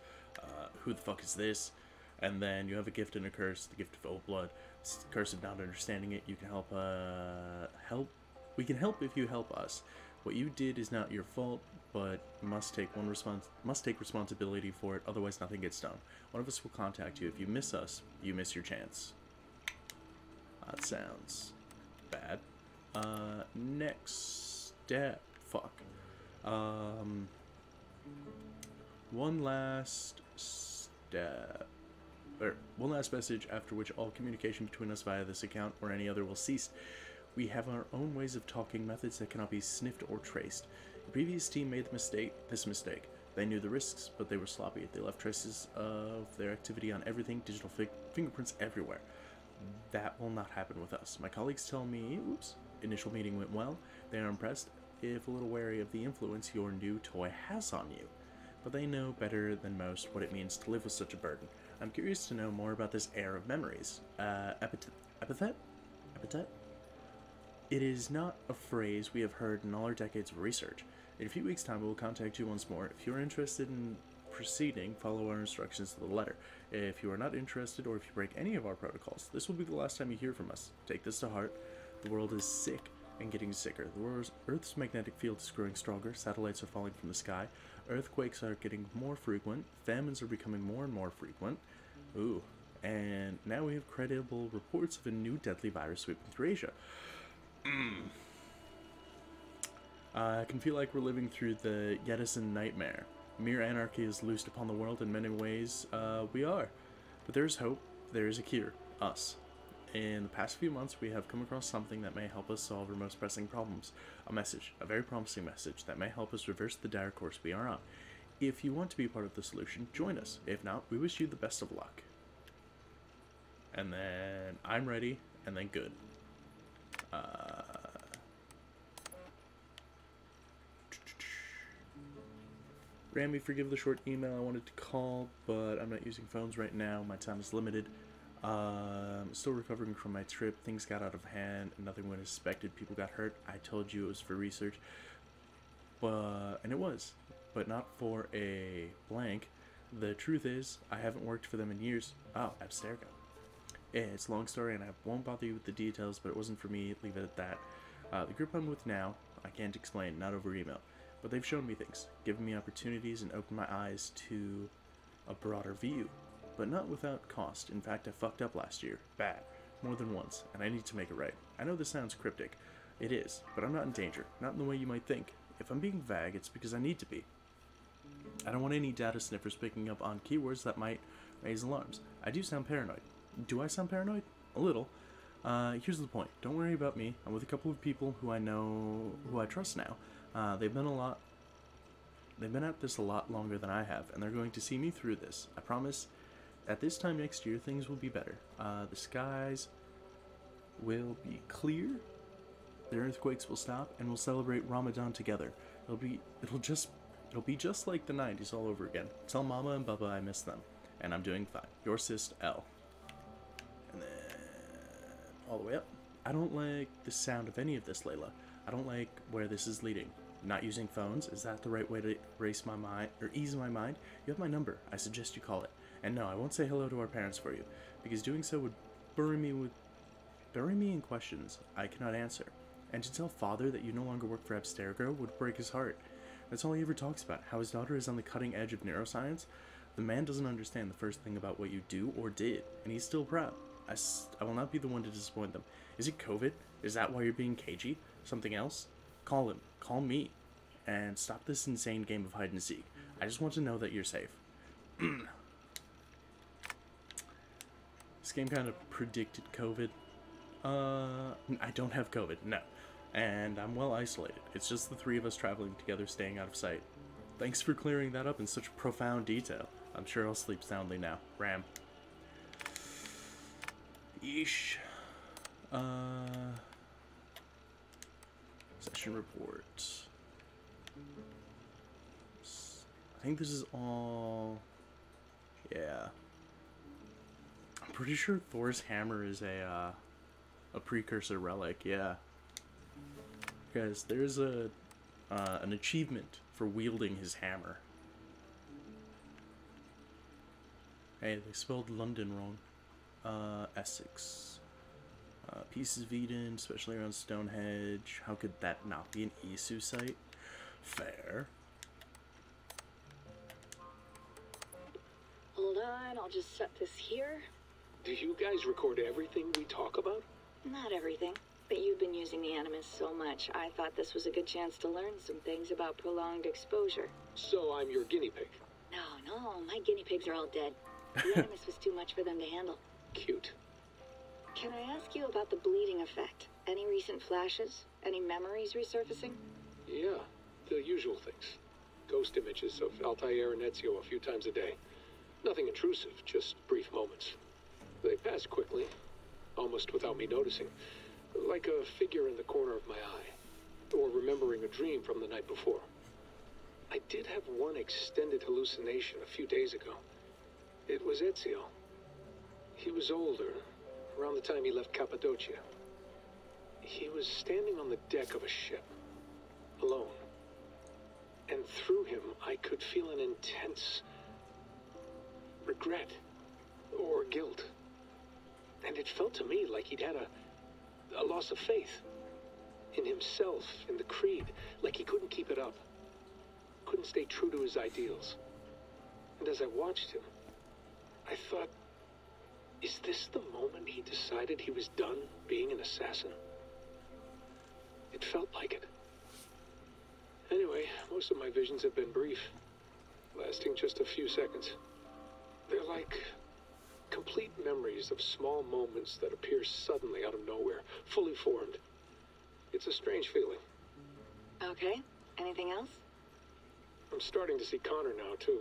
Who the fuck is this? And then you have a gift and a curse. The gift of old blood. It's the curse of not understanding it. You can help. We can help if you help us. What you did is not your fault, but must take responsibility for it. Otherwise, nothing gets done. One of us will contact you. If you miss us, you miss your chance. That sounds bad. Next step. Fuck. One last step. One last message, after which all communication between us via this account or any other will cease. We have our own ways of talking, methods that cannot be sniffed or traced. The previous team made this mistake. They knew the risks, but they were sloppy. They left traces of their activity on everything, digital fingerprints everywhere. That will not happen with us. My colleagues tell me, initial meeting went well. They are impressed, if a little wary of the influence your new toy has on you. But they know better than most what it means to live with such a burden. I'm curious to know more about this heir of memories. Epithet? It is not a phrase we have heard in all our decades of research. In a few weeks' time, we will contact you once more. If you are interested in proceeding, follow our instructions to the letter. If you are not interested, or if you break any of our protocols, this will be the last time you hear from us. Take this to heart. The world is sick and getting sicker. The Earth's magnetic field is growing stronger. Satellites are falling from the sky. Earthquakes are getting more frequent. Famines are becoming more and more frequent. Ooh. And now we have credible reports of a new deadly virus sweeping through Asia. I can feel like we're living through the Yedison nightmare. Mere anarchy is loosed upon the world. In many ways, we are. But there's hope. There is a cure. Us. In the past few months, we have come across something that may help us solve our most pressing problems. A message, a very promising message, that may help us reverse the dire course we are on. If you want to be part of the solution, join us. If not, we wish you the best of luck. And then, I'm ready, and then good. Rami, forgive the short email. I wanted to call, but I'm not using phones right now. My time is limited. Still recovering from my trip. Things got out of hand. Nothing went as expected. People got hurt. I told you it was for research. And it was. But not for a blank. The truth is, I haven't worked for them in years. Oh, Abstergo. It's a long story, and I won't bother you with the details, but it wasn't for me. Leave it at that. The group I'm with now, I can't explain, not over email. But they've shown me things, given me opportunities, and opened my eyes to a broader view. But not without cost. In fact, I fucked up last year. Bad. More than once, and I need to make it right. I know this sounds cryptic. It is, but I'm not in danger. Not in the way you might think. If I'm being vague, it's because I need to be. I don't want any data sniffers picking up on keywords that might raise alarms. I do sound paranoid. Do I sound paranoid? A little. Here's the point. Don't worry about me. I'm with a couple of people who I trust now. They've been at this a lot longer than I have, and they're going to see me through this. I promise. At this time next year, things will be better. The skies will be clear. The earthquakes will stop, and we'll celebrate Ramadan together. It'll be just like the 90s all over again. Tell Mama and Bubba I miss them, and I'm doing fine. Your sis, L. And then all the way up. I don't like the sound of any of this, Layla. I don't like where this is leading. Not using phones, is that the right way to erase my mind or ease my mind? You have my number. I suggest you call it. And no, I won't say hello to our parents for you, because doing so would bury me in questions I cannot answer. And to tell Father that you no longer work for Abstergo would break his heart. That's all he ever talks about, how his daughter is on the cutting edge of neuroscience. The man doesn't understand the first thing about what you do or did, and he's still proud. I will not be the one to disappoint them. Is it COVID? Is that why you're being cagey? Something else? Call him. Call me. And stop this insane game of hide and seek. I just want to know that you're safe. This game kind of predicted COVID. I don't have COVID, no. And I'm well isolated. It's just the three of us traveling together, staying out of sight. Thanks for clearing that up in such profound detail. I'm sure I'll sleep soundly now. Ram. Yeesh. Session report. I think this is all... Yeah. I'm pretty sure Thor's hammer is a precursor relic, yeah. Guys, there's an achievement for wielding his hammer. Hey, they spelled London wrong. Essex. Pieces of Eden, especially around Stonehenge. How could that not be an Isu site? Fair. Hold on, I'll just set this here. Do you guys record everything we talk about? Not everything, but you've been using the Animus so much, I thought this was a good chance to learn some things about prolonged exposure. So I'm your guinea pig? No, my guinea pigs are all dead. The Animus was too much for them to handle. Cute. Can I ask you about the bleeding effect? Any recent flashes? Any memories resurfacing? Yeah, the usual things. Ghost images of Altair and Ezio a few times a day. Nothing intrusive, just brief moments. They pass quickly, almost without me noticing. Like a figure in the corner of my eye. Or remembering a dream from the night before. I did have one extended hallucination a few days ago. It was Ezio. He was older, around the time he left Cappadocia. He was standing on the deck of a ship, alone. And through him, I could feel an intense regret or guilt. And it felt to me like he'd had a loss of faith in himself, in the creed, like he couldn't keep it up, couldn't stay true to his ideals. And as I watched him, I thought, is this the moment he decided he was done being an assassin? It felt like it. Anyway, most of my visions have been brief, lasting just a few seconds. They're like complete memories of small moments that appear suddenly out of nowhere, fully formed. It's a strange feeling. Okay, anything else? I'm starting to see Connor now, too.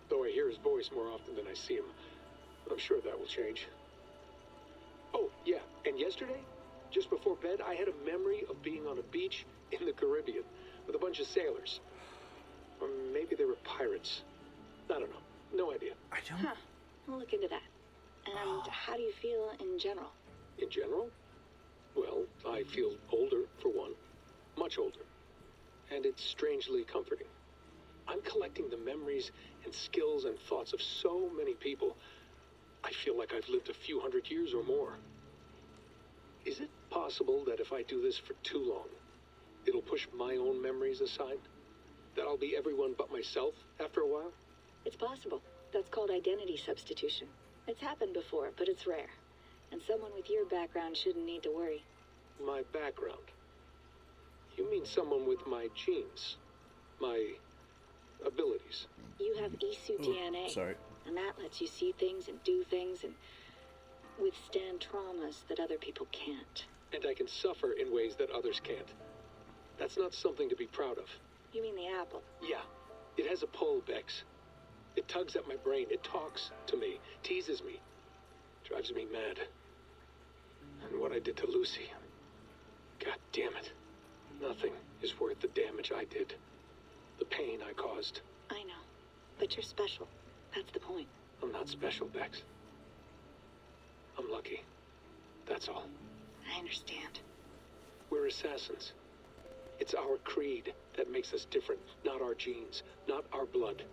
Though I hear his voice more often than I see him. I'm sure that will change. Oh, yeah, and yesterday, just before bed, I had a memory of being on a beach in the Caribbean with a bunch of sailors. Or maybe they were pirates. I don't know. No idea. I don't... Huh. We'll look into that. And how do you feel in general? In general? Well, I feel older, for one. Much older. And it's strangely comforting. I'm collecting the memories and skills and thoughts of so many people. I feel like I've lived a few hundred years or more. Is it possible that if I do this for too long, it'll push my own memories aside? That I'll be everyone but myself after a while? It's possible. That's called identity substitution. It's happened before, but it's rare. And someone with your background shouldn't need to worry. My background? You mean someone with my genes? My abilities? You have Isu DNA. Sorry. And that lets you see things and do things and withstand traumas that other people can't. And I can suffer in ways that others can't. That's not something to be proud of. You mean the apple? Yeah. It has a pull, Bex. It tugs at my brain. It talks to me. Teases me. Drives me mad. And what I did to Lucy. God damn it. Nothing is worth the damage I did. The pain I caused. I know. But you're special. That's the point. I'm not special, Bex. I'm lucky. That's all. I understand. We're assassins. It's our creed that makes us different, not our genes, not our blood.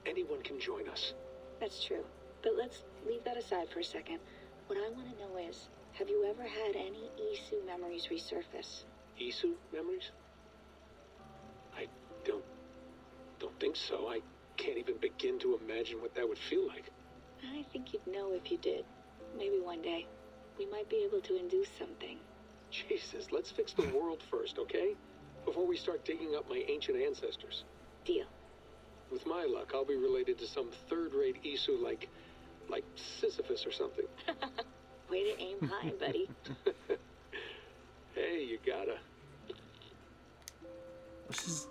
Anyone can join us. That's true. But let's leave that aside for a second. What I want to know is, have you ever had any Isu memories resurface? Isu memories? I don't think so. I can't even begin to imagine what that would feel like. I think you'd know if you did. Maybe one day. We might be able to induce something. Jesus, let's fix the world first, okay? Before we start digging up my ancient ancestors. Deal. With my luck, I'll be related to some third-rate Isu like Sisyphus or something. Way to Aim high, buddy. Hey, you gotta. This is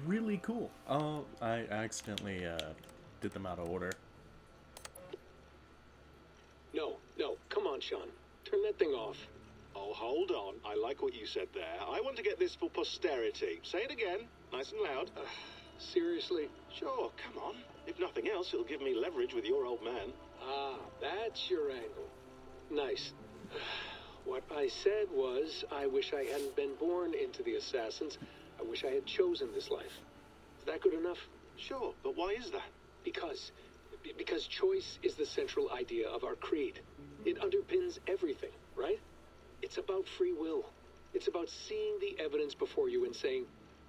really cool. Oh, I accidentally did them out of order. No, come on, Sean. Turn that thing off. Oh, hold on. I like what you said there. I want to get this for posterity. Say it again, nice and loud. Seriously? Sure, come on. If nothing else, it'll give me leverage with your old man. Ah, that's your angle. Nice. What I said was, I wish I hadn't been born into the Assassins. I wish I had chosen this life. Is that good enough? Sure, but why is that? Because choice is the central idea of our creed. It underpins everything, right? It's about free will. It's about seeing the evidence before you and saying,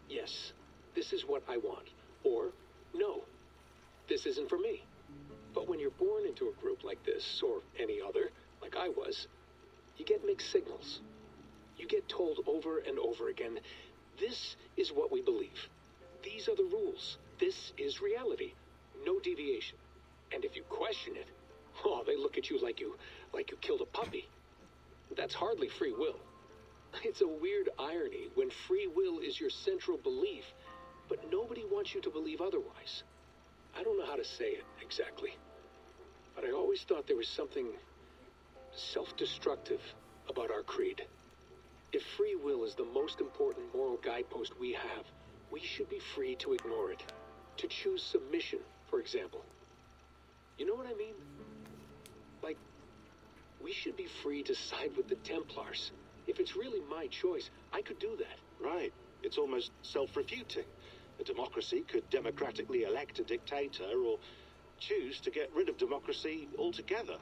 yes, this is what I want. Or, no, this isn't for me. But when you're born into a group like this, or any other, like I was, you get mixed signals. You get told over and over again, this is what we believe. These are the rules. This is reality. No deviation. And if you question it, oh, they look at you like you killed a puppy. That's hardly free will. It's a weird irony when free will is your central belief, but nobody wants you to believe otherwise. I don't know how to say it exactly, but I always thought there was something self-destructive about our creed. If free will is the most important moral guidepost we have, we should be free to ignore it. To choose submission, for example. You know what I mean? Like, we should be free to side with the Templars. If it's really my choice, I could do that. Right. It's almost self-refuting. A democracy could democratically elect a dictator or choose to get rid of democracy altogether.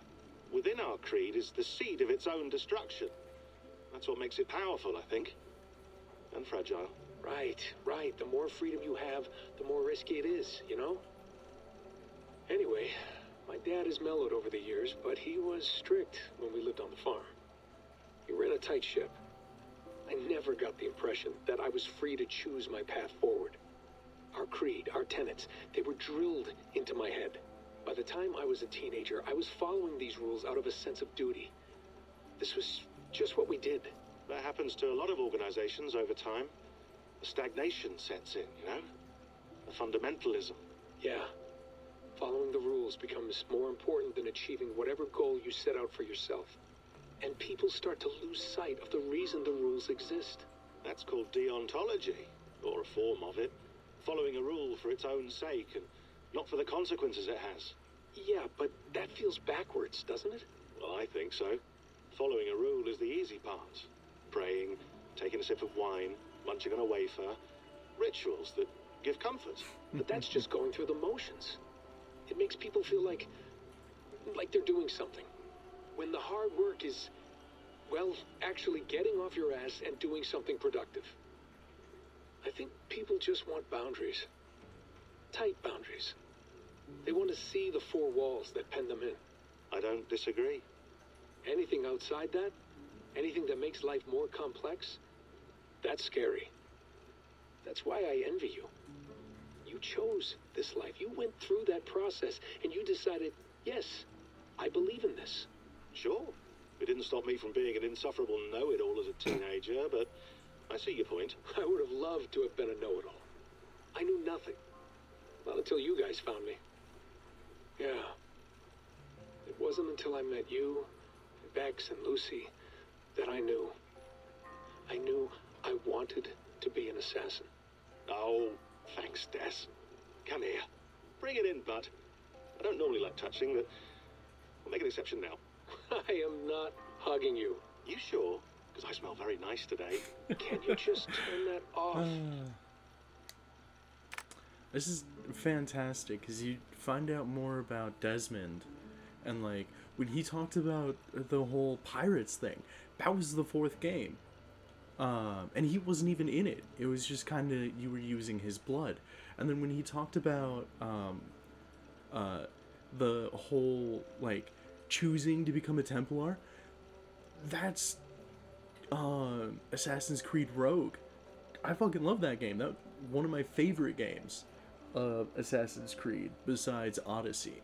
Within our creed is the seed of its own destruction. That's what makes it powerful, I think. And fragile. Right. The more freedom you have, the more risky it is, you know? Anyway, my dad has mellowed over the years, but he was strict when we lived on the farm. He ran a tight ship. I never got the impression that I was free to choose my path forward. Our creed, our tenets, they were drilled into my head. By the time I was a teenager, I was following these rules out of a sense of duty. This was just what we did. That happens to a lot of organizations over time. A stagnation sets in, you know? A fundamentalism. Yeah. Following the rules becomes more important than achieving whatever goal you set out for yourself. And people start to lose sight of the reason the rules exist. That's called deontology, or a form of it. Following a rule for its own sake, and not for the consequences it has. Yeah, but that feels backwards, doesn't it? Well, I think so. Following a rule is the easy part. Praying, taking a sip of wine, munching on a wafer. Rituals that give comfort. But that's just going through the motions. It makes people feel like they're doing something. When the hard work is, well, actually getting off your ass and doing something productive. I think people just want boundaries. Tight boundaries. They want to see the four walls that pen them in. I don't disagree. Anything outside that, anything that makes life more complex, that's scary. That's why I envy you. You chose this life. You went through that process and you decided, yes, I believe in this. Sure. It didn't stop me from being an insufferable know-it-all as a teenager, but I see your point. I would have loved to have been a know-it-all. I knew nothing. Not until you guys found me. Yeah. It wasn't until I met you, and Bex, and Lucy, that I knew. I knew I wanted to be an assassin. Oh, thanks, Des. Come here. Bring it in, bud. I don't normally like touching, but we'll make an exception now. I am not hugging you. You sure? Because I smell very nice today. Can you just turn that off? This is fantastic, because you find out more about Desmond. And, like, when he talked about the whole pirates thing, that was the fourth game. And he wasn't even in it. It was just kind of, you were using his blood. And then when he talked about the whole, like, choosing to become a Templar, that's Assassin's Creed Rogue. I fucking love that game. That one of my favorite games of Assassin's Creed, besides Odyssey.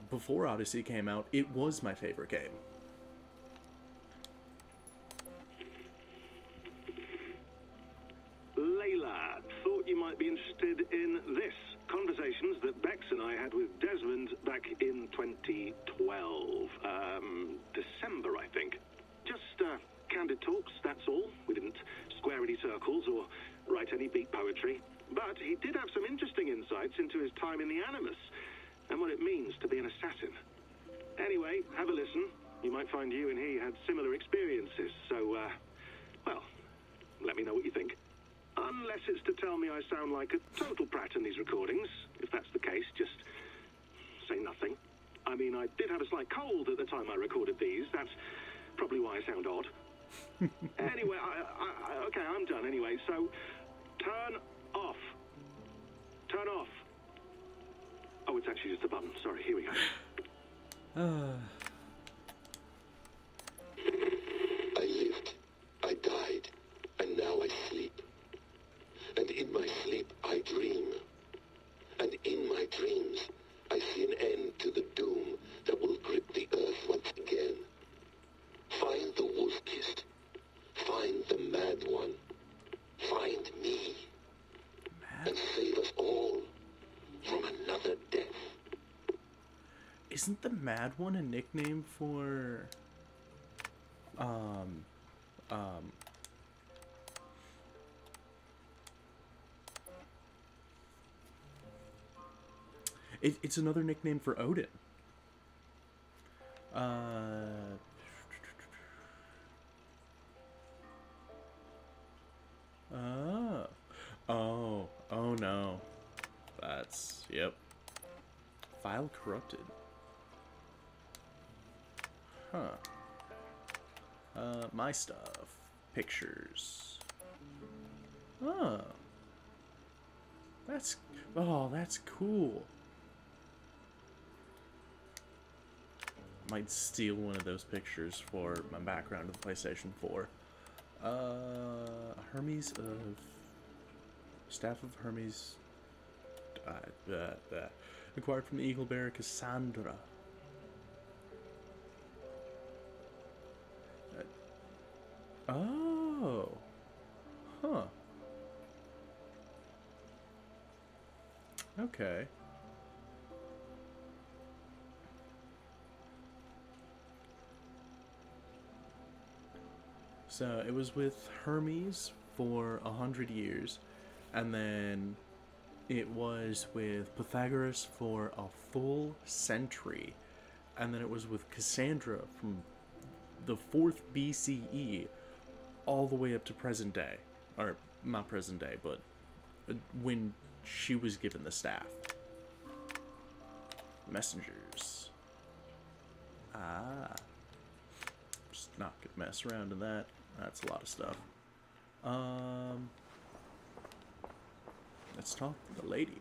Before Odyssey came out, it was my favorite game. in 2012. December, I think. Just candid talks, that's all. We didn't square any circles or write any beat poetry. But he did have some interesting insights into his time in the Animus and what it means to be an assassin. Anyway, have a listen. You might find you and he had similar experiences, so, well, let me know what you think. Unless it's to tell me I sound like a total prat in these recordings. If that's the case, just say nothing. I mean, I did have a slight cold at the time I recorded these. That's probably why I sound odd. Anyway, okay, I'm done anyway, so turn off. Turn off. Oh, it's actually just a button. Sorry, here we go. I lived, I died, and now I sleep. And in my sleep I dream. And in my dreams I see an end to the doom that will grip the earth once again. Find the wolf-kissed. Find the mad one. Find me. And save us all from another death. Isn't the Mad One a nickname for it's another nickname for Odin. Oh no. That's, yep. File corrupted. Huh. My stuff. Pictures. Oh. That's cool. Might steal one of those pictures for my background of the PlayStation 4. Hermes of... Staff of Hermes... acquired from the Eagle Bearer Cassandra. Oh. Huh. Okay. So it was with Hermes for 100 years, and then it was with Pythagoras for a full century, and then it was with Cassandra from the 4th BCE all the way up to present day. Or, not present day, but when she was given the staff. Messengers. Ah. Just not gonna mess around in that. That's a lot of stuff. Let's talk to the lady.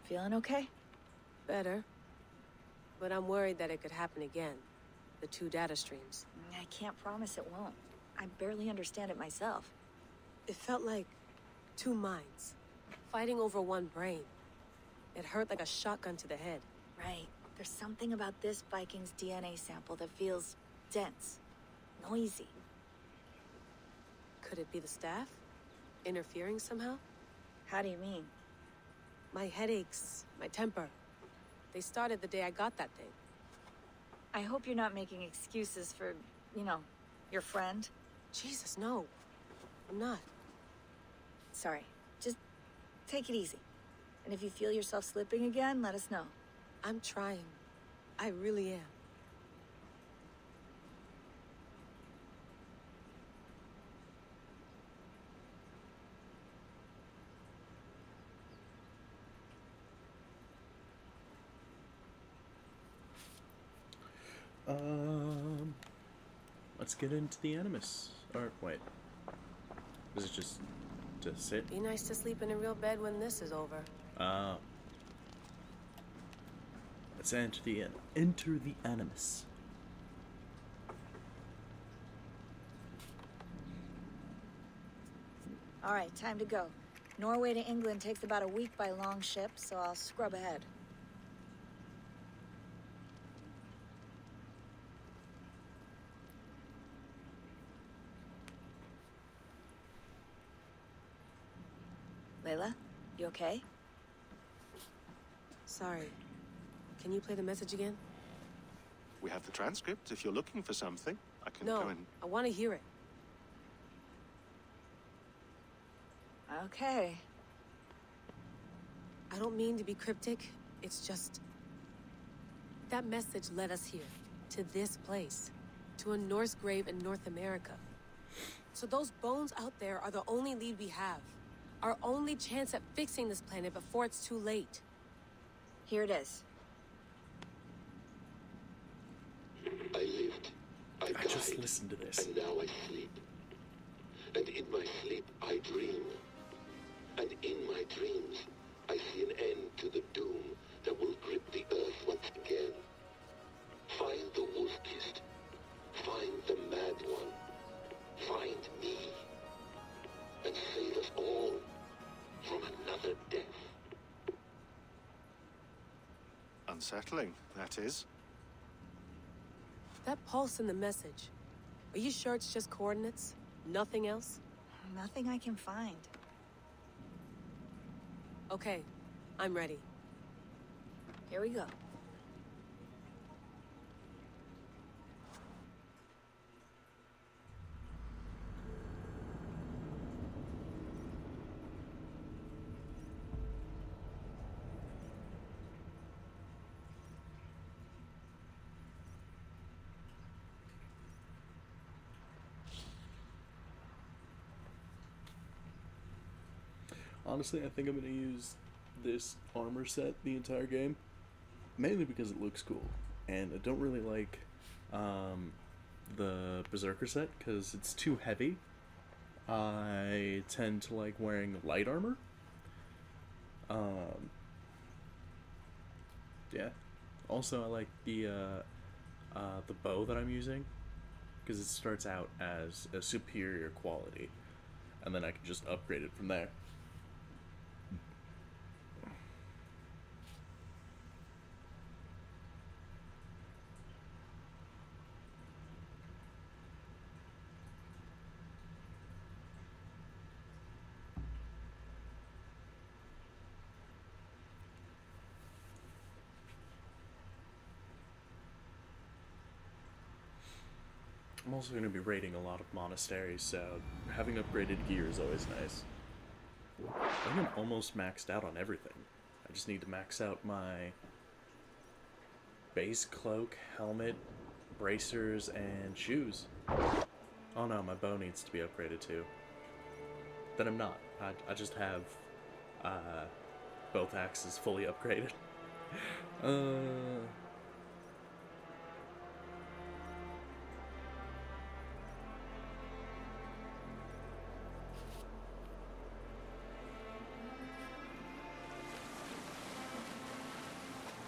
Feeling okay? Better. But I'm worried that it could happen again. The 2 data streams. I can't promise it won't. I barely understand it myself. It felt like 2 minds, fighting over 1 brain. It hurt like a shotgun to the head. Right. There's something about this Viking's DNA sample that feels dense, noisy. Could it be the staff? Interfering somehow? How do you mean? My headaches, my temper. They started the day I got that thing. I hope you're not making excuses for, you know, your friend. Jesus, no. I'm not. Sorry. Just take it easy. And if you feel yourself slipping again, let us know. I'm trying. I really am. Let's get into the Animus. Or, wait. Is it just to sit? Be nice to sleep in a real bed when this is over. Let's enter the Animus. All right, time to go. Norway to England takes about a week by long ship, so I'll scrub ahead. Layla, you okay? Sorry. Can you play the message again? We have the transcript. If you're looking for something, I can No, go and... I want to hear it. Okay. I don't mean to be cryptic. It's just... that message led us here. To this place. To a Norse grave in North America. So those bones out there are the only lead we have. Our only chance at fixing this planet before it's too late. Here it is. I lived. I died. Just listened to this. And now I sleep. And in my sleep, I dream. And in my dreams, I see an end to the doom that will grip the earth once again. Find the wolf-kissed. Find the mad one. Find me. And save us all from another death. Unsettling, that is. That pulse in the message. Are you sure it's just coordinates? Nothing else? Nothing I can find. Okay, I'm ready. Here we go. Honestly, I think I'm going to use this armor set the entire game, mainly because it looks cool, and I don't really like the Berserker set because it's too heavy. I tend to like wearing light armor. Yeah. Also, I like the bow that I'm using because it starts out as a superior quality, and then I can just upgrade it from there. I'm also going to be raiding a lot of monasteries, so having upgraded gear is always nice. I think I'm almost maxed out on everything. I just need to max out my base cloak, helmet, bracers, and shoes. Oh no, my bow needs to be upgraded too. Then I'm not. I just have both axes fully upgraded.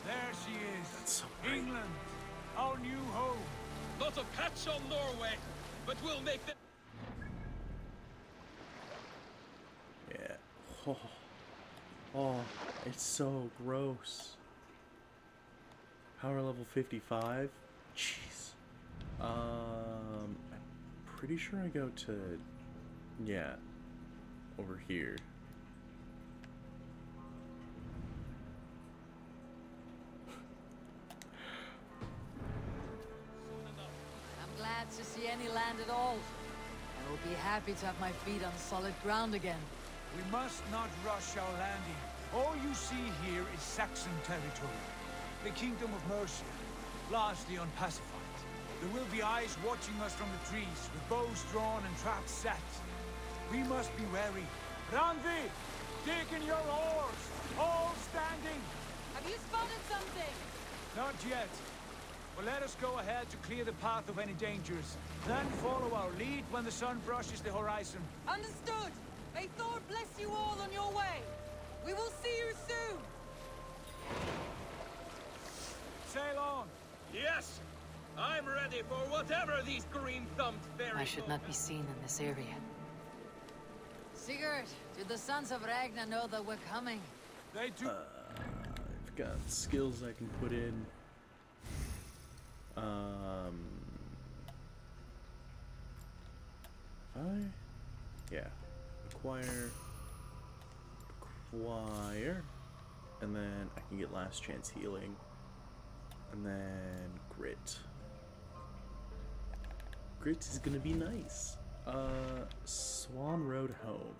There she is. That's so great. England, our new home. Not a patch on Norway, but we'll make the... Yeah. Oh, it's so gross. Power level 55? Jeez. I'm pretty sure I go to... yeah. Over here. I'm glad to see any land at all. I will be happy to have my feet on solid ground again. We must not rush our landing. All you see here is Saxon territory. The Kingdom of Mercia, largely unpacified. There will be eyes watching us from the trees, with bows drawn and traps set. We must be wary. Randvi, dig in your oars! All standing! Have you spotted something? Not yet. But let us go ahead to clear the path of any dangers. Then follow our lead when the sun brushes the horizon. Understood! May Thor bless you all on your way! We will see you soon! Sail on! Yes! I'm ready for whatever these green-thumbed fairies... I should not be seen in this area. Sigurd, do the sons of Ragnar know that we're coming? They do. I've got skills I can put in. Yeah. Acquire. and then I can get last chance healing, and then grit. Grit is gonna be nice. Swan Road Home.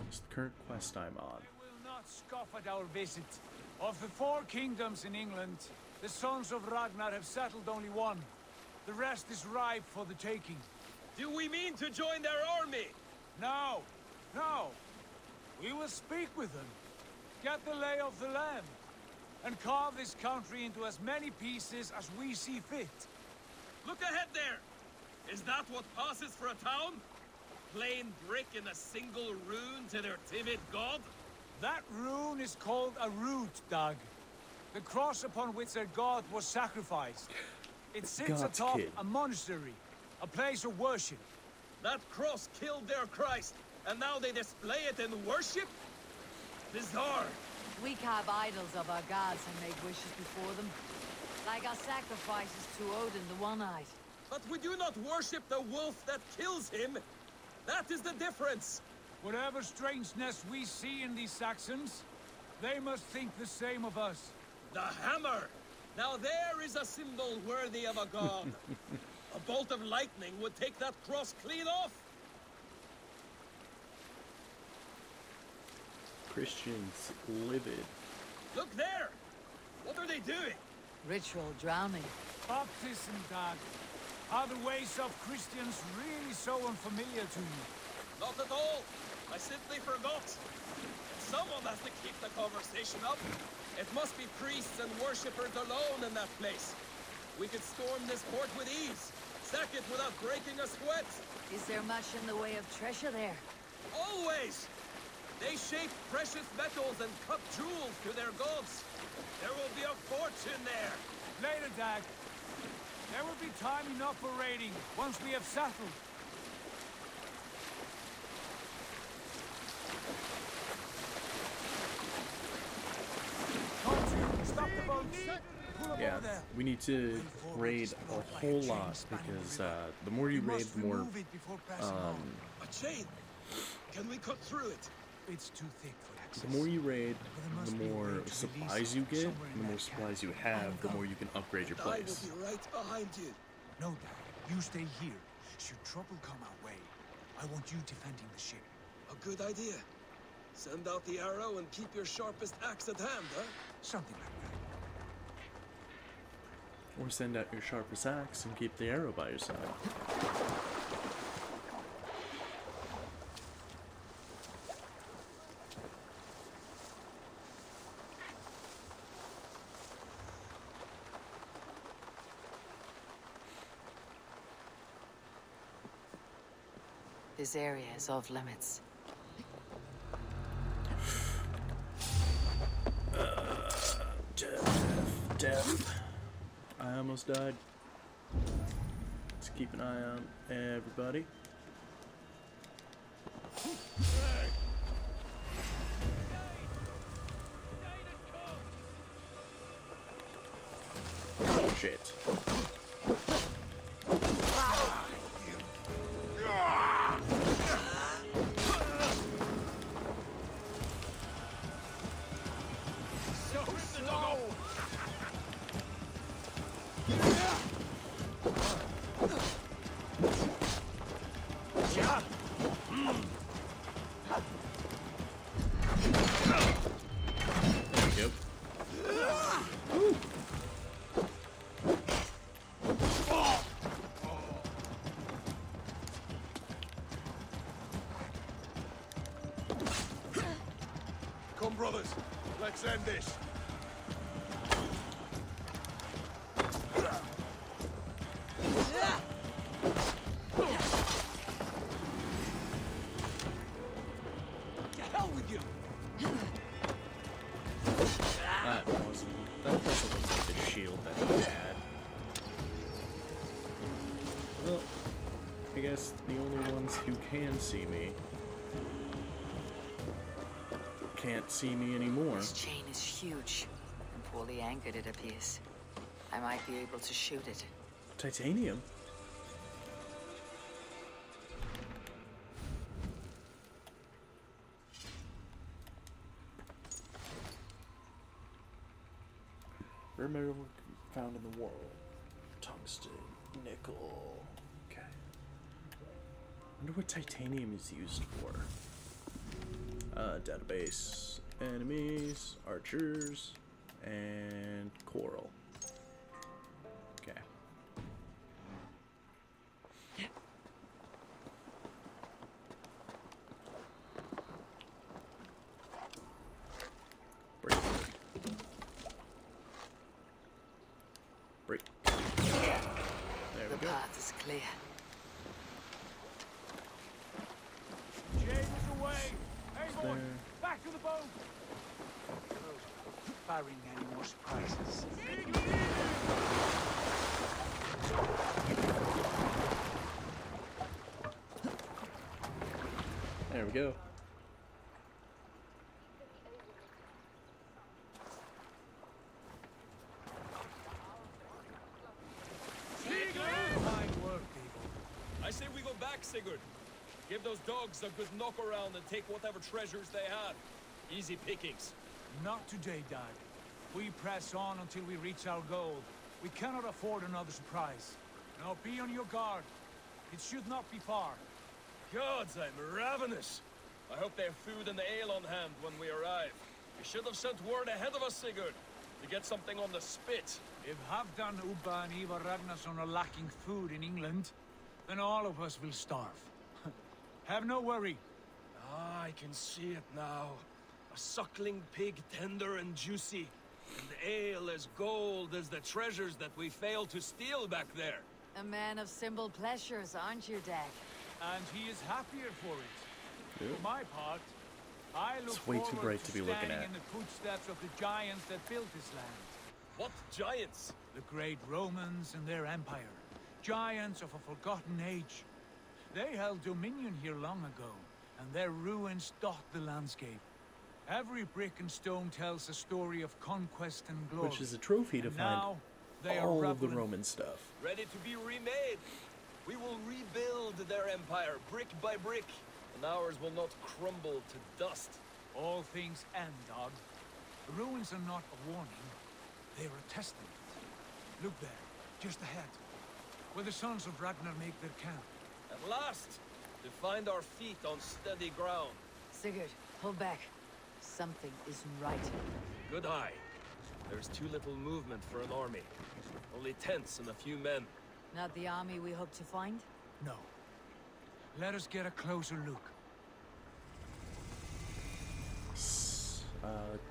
It's the current quest I'm on. We will not scoff at our visit. Of the 4 kingdoms in England, the sons of Ragnar have settled only one. The rest is ripe for the taking. Do we mean to join their army? No, no. We will speak with them, get the lay of the land, and carve this country into as many pieces as we see fit. Look ahead there! Is that what passes for a town? Plain brick in a single rune to their timid god? That rune is called a root, Doug. The cross upon which their god was sacrificed. It sits God's atop kid. a monastery, a place of worship. That cross killed their Christ, and now they display it in worship? Bizarre. We carve idols of our gods and make wishes before them. Like our sacrifices to Odin the One-Eyed. But we do not worship the wolf that kills him. That is the difference. Whatever strangeness we see in these Saxons, they must think the same of us. The hammer! Now there is a symbol worthy of a god. A bolt of lightning would take that cross clean off. Christians livid. Look there! What are they doing? Ritual drowning. Baptism, Dad. Are the ways of Christians really so unfamiliar to you? Not at all. I simply forgot. Someone has to keep the conversation up. It must be priests and worshippers alone in that place. We could storm this port with ease. Sack it without breaking a sweat. Is there much in the way of treasure there? Always! They shape precious metals and cut jewels to their gods. There will be a fortune there. Later, Dag. There will be time enough for raiding once we have settled. Stop the boats. Yeah, we need to raid a whole lot because the more you raid, the more. A chain. Can we cut through it? It's too thick for access. The more you raid, the more supplies you get. And the more supplies you have, the more you can upgrade your place. I will be right behind you. No, Dad. You stay here. Should trouble come our way, I want you defending the ship. A good idea. Send out the arrow and keep your sharpest axe at hand, huh? Something like that. Or send out your sharpest axe and keep the arrow by your side. This area is off limits. Death. I almost died. Let's keep an eye on everybody. Shit. Come, brothers. Let's end this. To hell with you! That doesn't look like the shield that he had. Well, I guess the only ones who can see me can't see me anymore. This chain is huge and poorly anchored, it appears. I might be able to shoot it. Titanium? Rare metal found in the world. Tungsten, nickel. Okay. Wonder what titanium is used for. Database. Enemies, archers, and coral. Okay. Break. Break. There we go. The path is clear. James is away! Hey, boy! Back to the boat! Barring any more surprises. There we go. I say we go back, Sigurd. Give those dogs a good knock around and take whatever treasures they have. Easy pickings. Not today, Dad. We press on until we reach our goal. We cannot afford another surprise. Now be on your guard. It should not be far. Gods, I'm ravenous. I hope they have food and ale on hand when we arrive. You should have sent word ahead of us, Sigurd, to get something on the spit. If Halfdan, Ubba, and Ivar Ragnarsson are lacking food in England, then all of us will starve. Have no worry. Ah, I can see it now. A suckling pig, tender and juicy. And ale as gold as the treasures that we failed to steal back there. A man of simple pleasures, aren't you, Dag? And he is happier for it. Yep. For my part, I look It's way too forward bright to be looking standing at. in the footsteps of the giants that built this land. What giants? The great Romans and their empire. Giants of a forgotten age. They held dominion here long ago, and their ruins dot the landscape. Every brick and stone tells a story of conquest and glory. Which is a trophy to And find now they are all of the reveling. Roman stuff. Ready to be remade. We will rebuild their empire, brick by brick, and ours will not crumble to dust. All things end, Dog. The ruins are not a warning. They are a testament. Look there, just ahead, where the sons of Ragnar make their camp. At last, to find our feet on steady ground. Sigurd, hold back. Something isn't right. Good eye. There's too little movement for an army. Only tents and a few men. Not the army we hope to find? No. Let us get a closer look.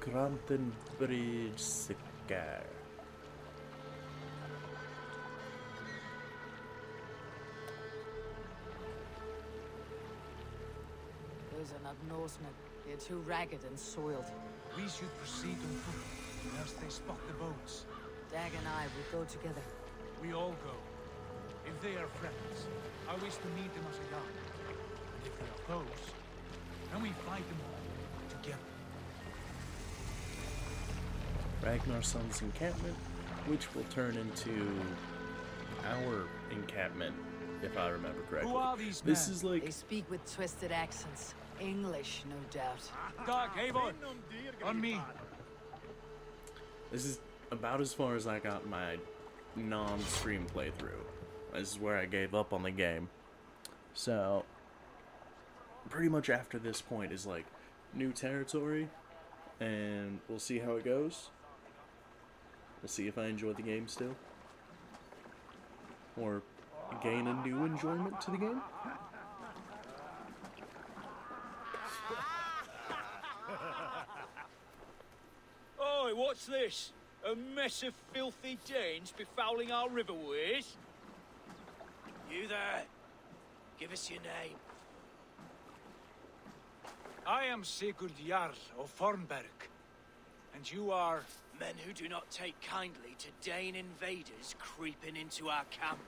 Krantenbridge Sikkar. Those are not Norsemen. They're too ragged and soiled. We should proceed on foot, lest they spot the boats. Dag and I will go together. We all go. If they are friends, I wish to meet them as a young. And if they are foes, then we fight them all together. Ragnarsson's encampment, which will turn into our encampment, if I remember correctly. Who are these This men? is like They speak with twisted accents. English, no doubt. Dog, Eivor, on me. This is about as far as I got my non-stream playthrough. This is where I gave up on the game. So, pretty much after this point is like new territory, and we'll see how it goes. We'll see if I enjoy the game still, or gain a new enjoyment to the game. Oi, what's this? A mess of filthy Danes befouling our riverways? You there? Give us your name. I am Sigurd Jarl of Fornberg. And you are... Men who do not take kindly to Dane invaders creeping into our camp.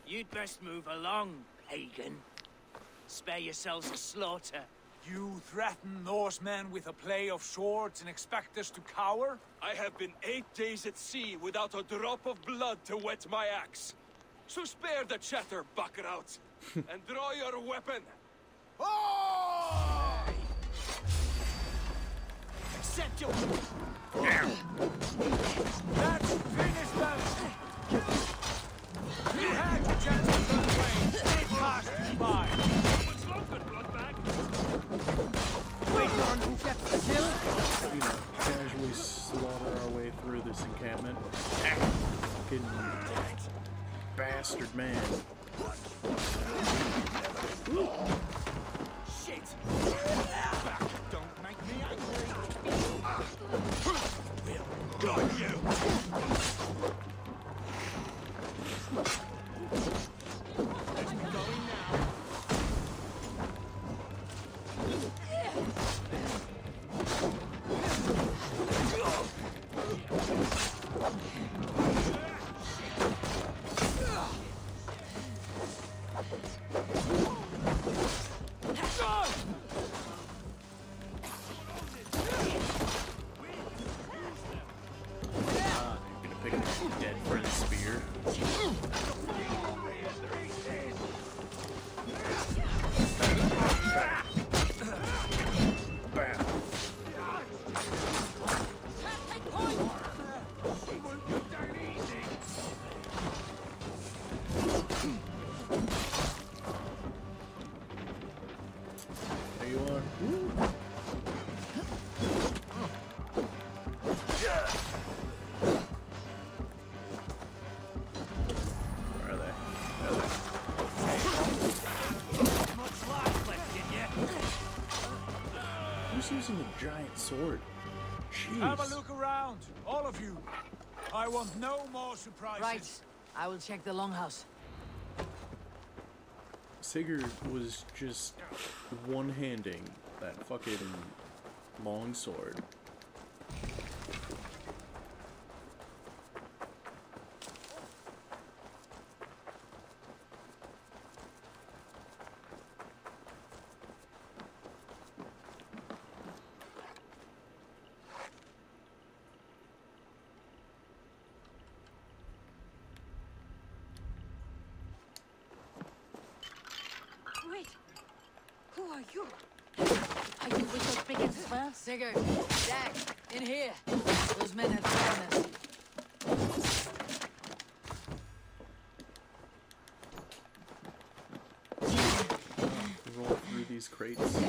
You'd best move along, pagan. Spare yourselves a slaughter. You threaten Norsemen with a play of swords and expect us to cower? I have been 8 days at sea without a drop of blood to wet my axe. So spare the chatter, buckerouts, and draw your weapon. Oh! Accept your... That's finished them! You had your chance to turn away. Passed you by. What's wrong with Bloodbag? Wait on who gets the kill. You know, casually slaughter our way through this encampment. Fucking bastard man. Shit! Don't make me angry. We'll got you. Let's be going now. Gonna pick up your dead friend's spear. There you are. Where are they? Much life left in you. Who's using a giant sword? Jeez. Have a look around, all of you. I want no more surprises. Right. I will check the longhouse. Sigurd was just one-handing that fucking longsword. Wait. Who are you? Are you with those brigands as well? Sigurd, Jack, in here. Those men have found us. Roll through these crates.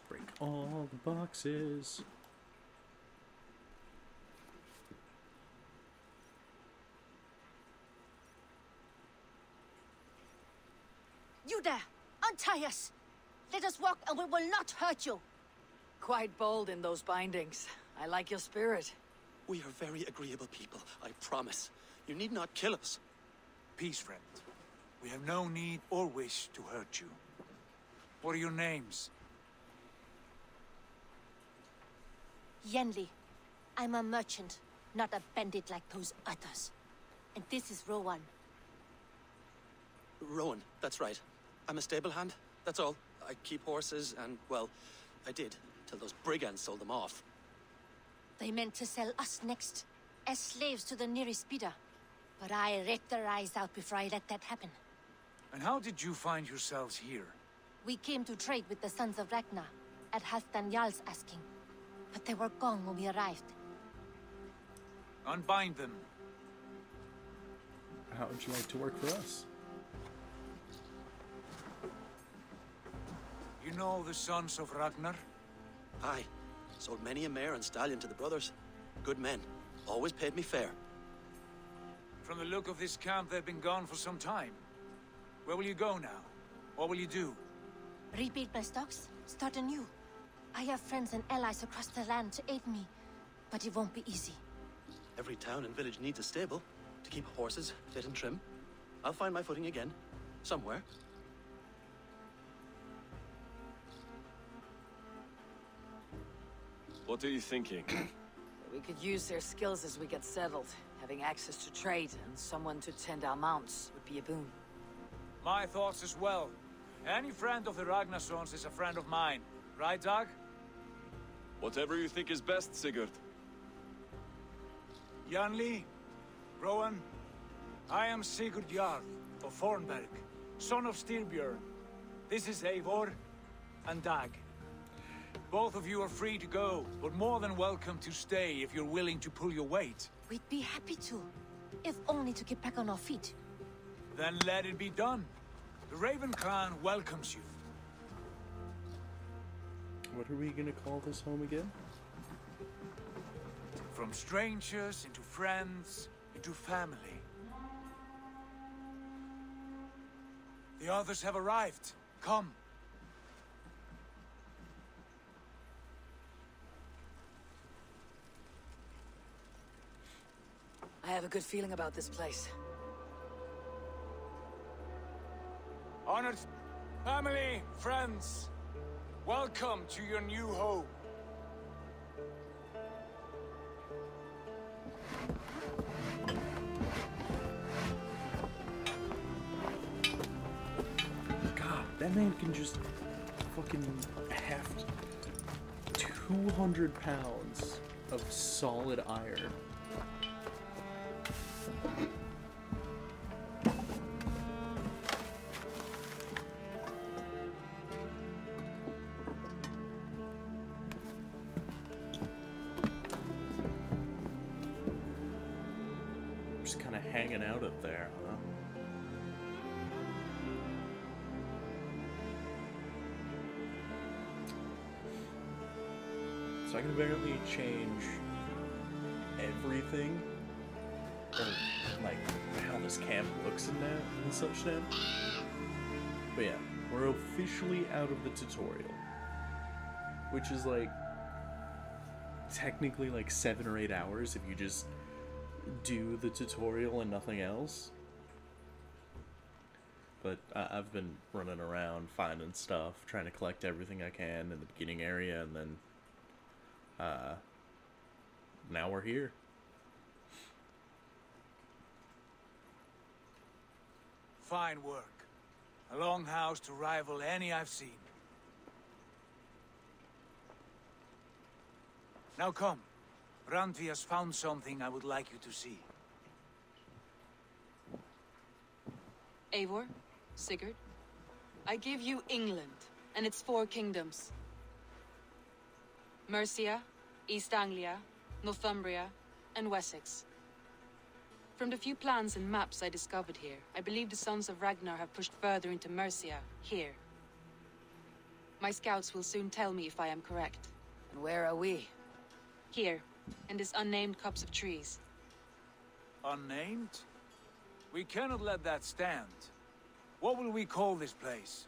Break all the boxes. You there! Untie us! Let us walk and we will not hurt you! Quite bold in those bindings. I like your spirit. We are very agreeable people, I promise. You need not kill us. Peace, friend. We have no need or wish to hurt you. What are your names? Yenli. I'm a merchant, not a bandit like those others. And this is Rowan. Rowan, that's right. I'm a stable hand, that's all. I keep horses and, well, I did, till those brigands sold them off. They meant to sell us next, as slaves to the nearest bidder. But I ripped their eyes out before I let that happen. And how did you find yourselves here? We came to trade with the Sons of Ragnar, at Halfdan Jarl's asking. But they were gone when we arrived. Unbind them. How would you like to work for us? You know the Sons of Ragnar? Aye. Sold many a mare and stallion to the brothers. Good men. Always paid me fair. From the look of this camp, they've been gone for some time. Where will you go now? What will you do? Rebuild my stocks, start anew. I have friends and allies across the land to aid me, but it won't be easy. Every town and village needs a stable to keep horses fit and trim. I'll find my footing again, somewhere. What are you thinking? We could use their skills as we get settled. Having access to trade and someone to tend our mounts would be a boon. My thoughts as well. Any friend of the Ragnarsons is a friend of mine. Right, Doug? Whatever you think is best, Sigurd. Janli, Rowan, I am Sigurd Jarl of Fornberg, son of Styrbjörn. This is Eivor and Dag. Both of you are free to go, but more than welcome to stay if you're willing to pull your weight. We'd be happy to, if only to get back on our feet. Then let it be done. The Raven clan welcomes you. What are we gonna call this home again? From strangers into friends into family. The others have arrived. Come. I have a good feeling about this place. Honored family, friends, welcome to your new home. God, that man can just fucking heft 200 pounds of solid iron. Just kind of hanging out up there, huh? So I can apparently change everything, or like how this camp looks in that and such now. But yeah, we're officially out of the tutorial, which is like technically like 7 or 8 hours if you just do the tutorial and nothing else. But I've been running around finding stuff, trying to collect everything I can in the beginning area, and then now we're here. Fine work. A longhouse to rival any I've seen. Now come. Randvi has found something I would like you to see. Eivor, Sigurd, I give you England and its 4 kingdoms. Mercia, East Anglia, Northumbria, and Wessex. From the few plans and maps I discovered here, I believe the Sons of Ragnar have pushed further into Mercia, here. My scouts will soon tell me if I am correct. And where are we? Here, in this unnamed copse of trees. Unnamed? We cannot let that stand. What will we call this place?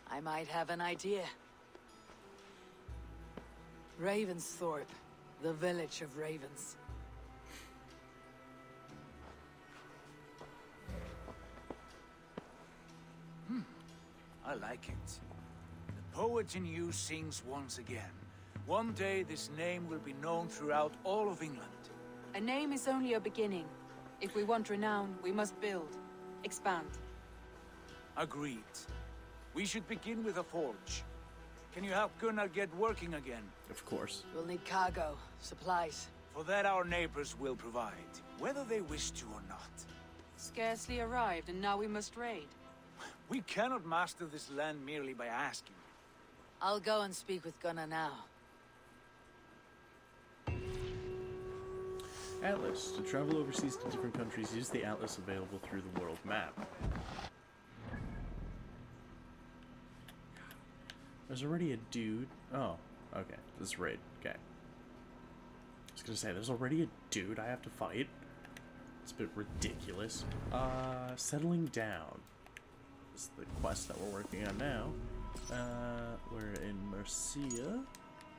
I might have an idea. Ravensthorpe, the village of ravens. I like it. The poet in you sings once again. One day this name will be known throughout all of England. A name is only a beginning. If we want renown, we must build, expand. Agreed. We should begin with a forge. Can you help Gunnar get working again? Of course. We'll need cargo, supplies. For that our neighbors will provide, whether they wish to or not. Scarcely arrived, and now we must raid. We cannot master this land merely by asking. I'll go and speak with Gunnar now. Atlas. To travel overseas to different countries, use the atlas available through the world map. There's already a dude. Oh, okay. This is raid. Okay. I was gonna say, there's already a dude I have to fight. It's a bit ridiculous. Settling down is the quest that we're working on now. We're in Mercia.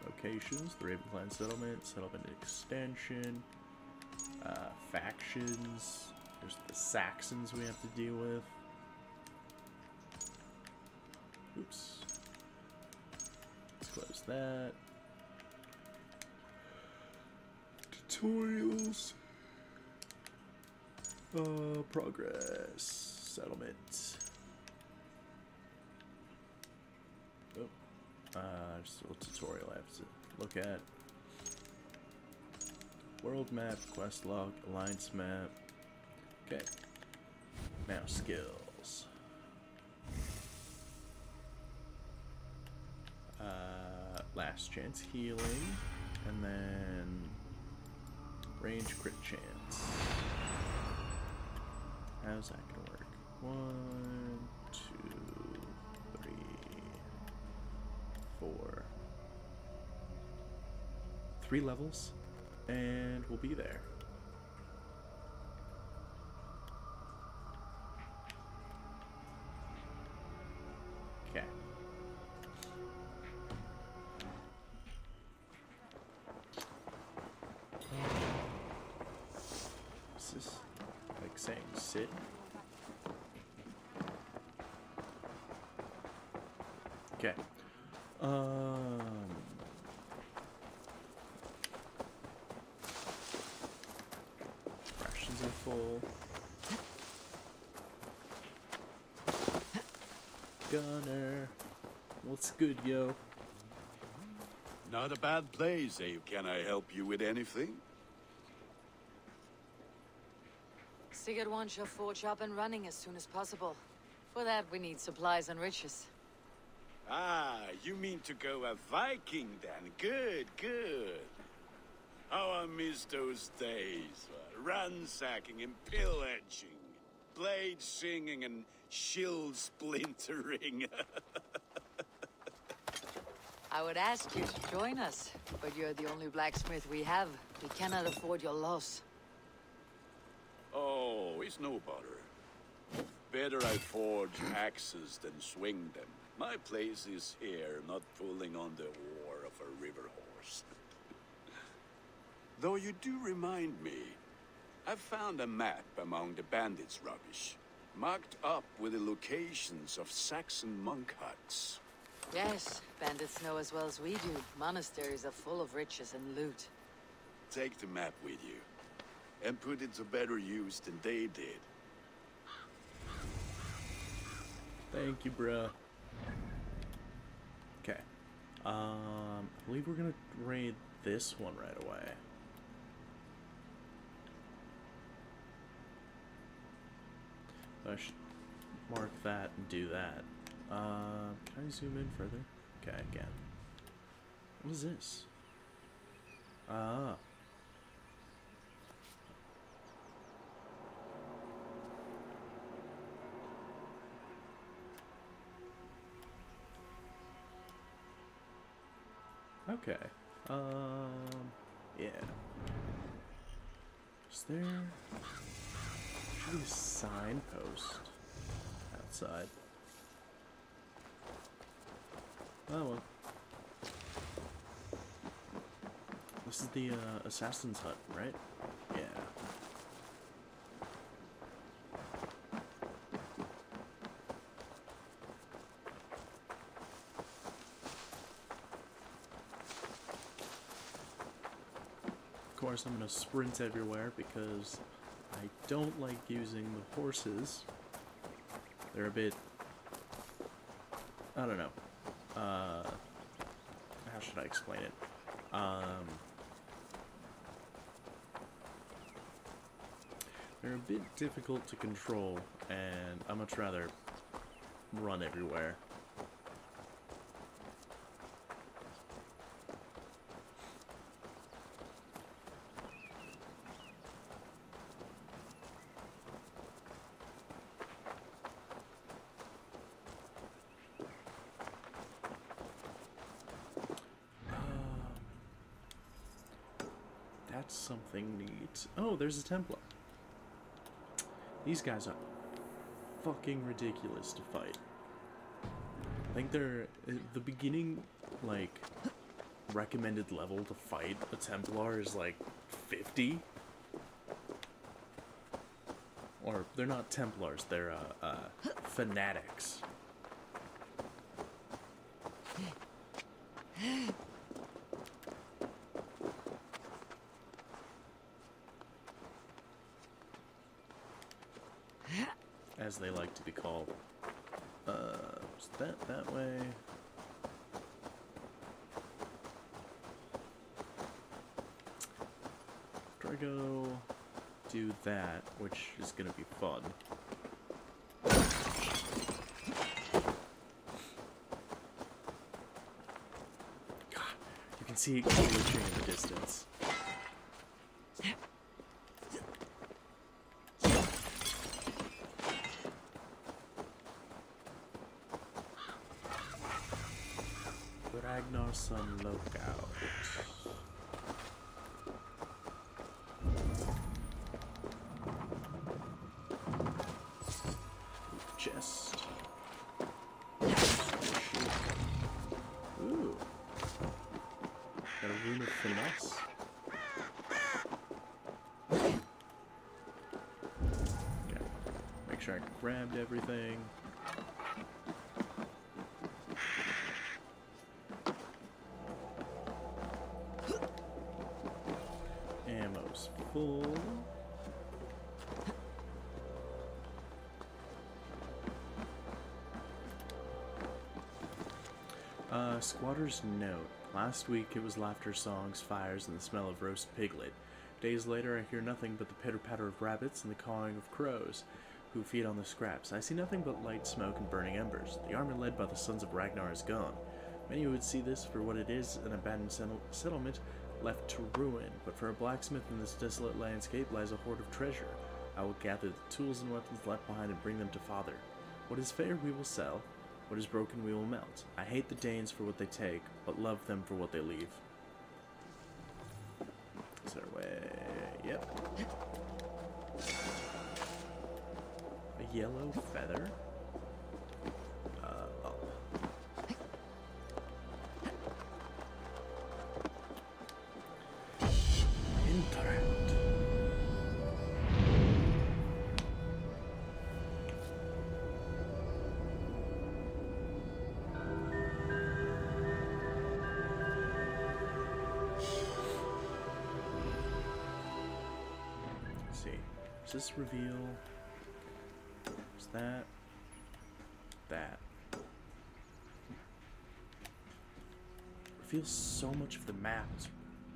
Locations, the Raven Clan settlement, settlement extension, factions. There's the Saxons we have to deal with. Oops. Let's close that. Tutorials. Progress. Settlement. Oh. Just a little tutorial I have to look at. World map, quest log, alliance map. Okay. Now skills. Last chance healing, and then range crit chance. How's that gonna work? 1, 2, 3, 4. 3 levels, and we'll be there. Okay. Is this like saying sit? Okay. Rations are full. Gunner. What's good, yo? Not a bad place, eh? Can I help you with anything? Sigurd wants your forge up and running as soon as possible. For that, we need supplies and riches. Ah, you mean to go a Viking then? Good, good. How I miss those days. Ransacking and pillaging. Blade singing and shield splintering. I would ask you to join us, but you're the only blacksmith we have. We cannot afford your loss. Oh, it's no bother. Better I forge axes than swing them. My place is here, not pulling on the oar of a river horse. Though you do remind me, I've found a map among the bandits' rubbish, marked up with the locations of Saxon monk huts. Yes, bandits know as well as we do. Monasteries are full of riches and loot. Take the map with you, and put it to better use than they did. Thank you, bruh. Okay. I believe we're gonna raid this one right away. I should mark that and do that. Can I zoom in further? Okay, I can. What is this? Ah. Okay. Yeah. Is there... should be a signpost outside. Oh well. This is the assassin's hut, right? Yeah. Of course, I'm gonna sprint everywhere because I don't like using the horses. They're a bit... I don't know. How should I explain it? They're a bit difficult to control, and I'd much rather run everywhere. That's something neat. Oh, there's a Templar. These guys are fucking ridiculous to fight. I think they're the beginning, like, recommended level to fight a Templar is like 50. Or they're not Templars, they're fanatics. As they like to be called. Is that way? I go do that, which is gonna be fun. God, you can see it glitching in the distance. Ragnar's Son Lookout. Chest. Ooh. Got a rune of finesse. Okay. Make sure I grabbed everything. Ammo's full. Squatter's note. Last week it was laughter, songs, fires, and the smell of roast piglet. Days later I hear nothing but the pitter-patter of rabbits and the cawing of crows, who feed on the scraps. I see nothing but light smoke and burning embers. The army led by the sons of Ragnar is gone. Many would see this for what it is, an abandoned settlement left to ruin, but for a blacksmith in this desolate landscape lies a hoard of treasure. I will gather the tools and weapons left behind and bring them to father. What is fair we will sell. What is broken we will melt. I hate the Danes for what they take, but love them for what they leave. Is there a way? Yep. A yellow feather? Oh. Interact. Does this reveal? Is that? That. Reveals so much of the map. It's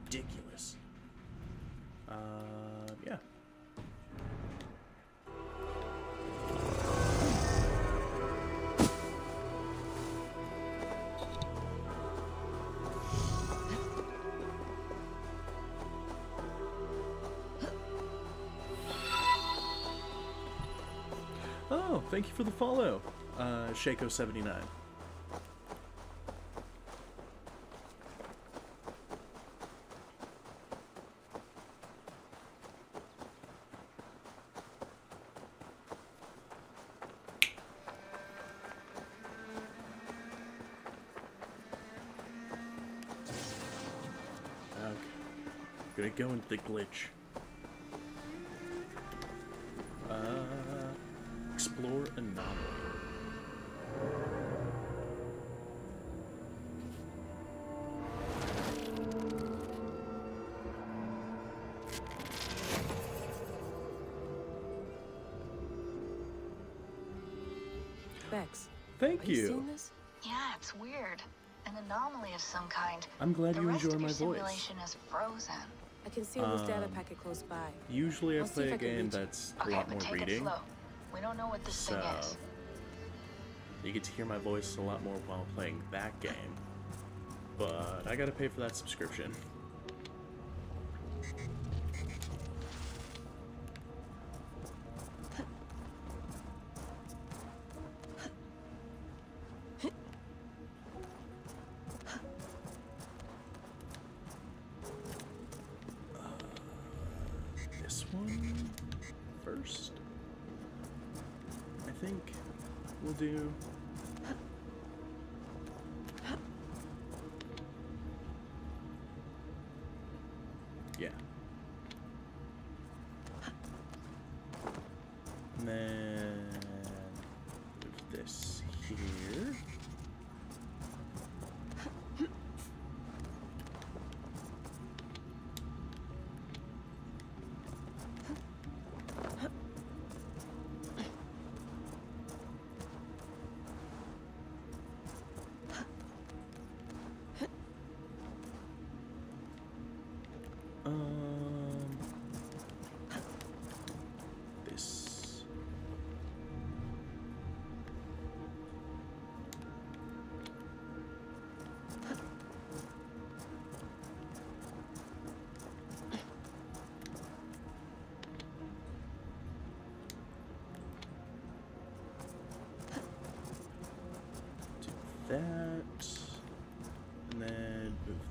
ridiculous. Yeah. Oh, thank you for the follow, Shaco79. Okay, gonna go into the glitch. Explore anomaly. Bex, thank are you you. seeing this? Yeah, it's weird. An anomaly of some kind. I'm glad the you rest enjoy of my your voice. simulation is frozen. I can see this data packet close by. Usually I I'll see play if a I can game reach it. that's a Okay, lot but more take reading. it slow. We don't know what this thing is. You get to hear my voice a lot more while playing that game. But I gotta pay for that subscription. This one first, I think we'll do. Yeah. And then move this here.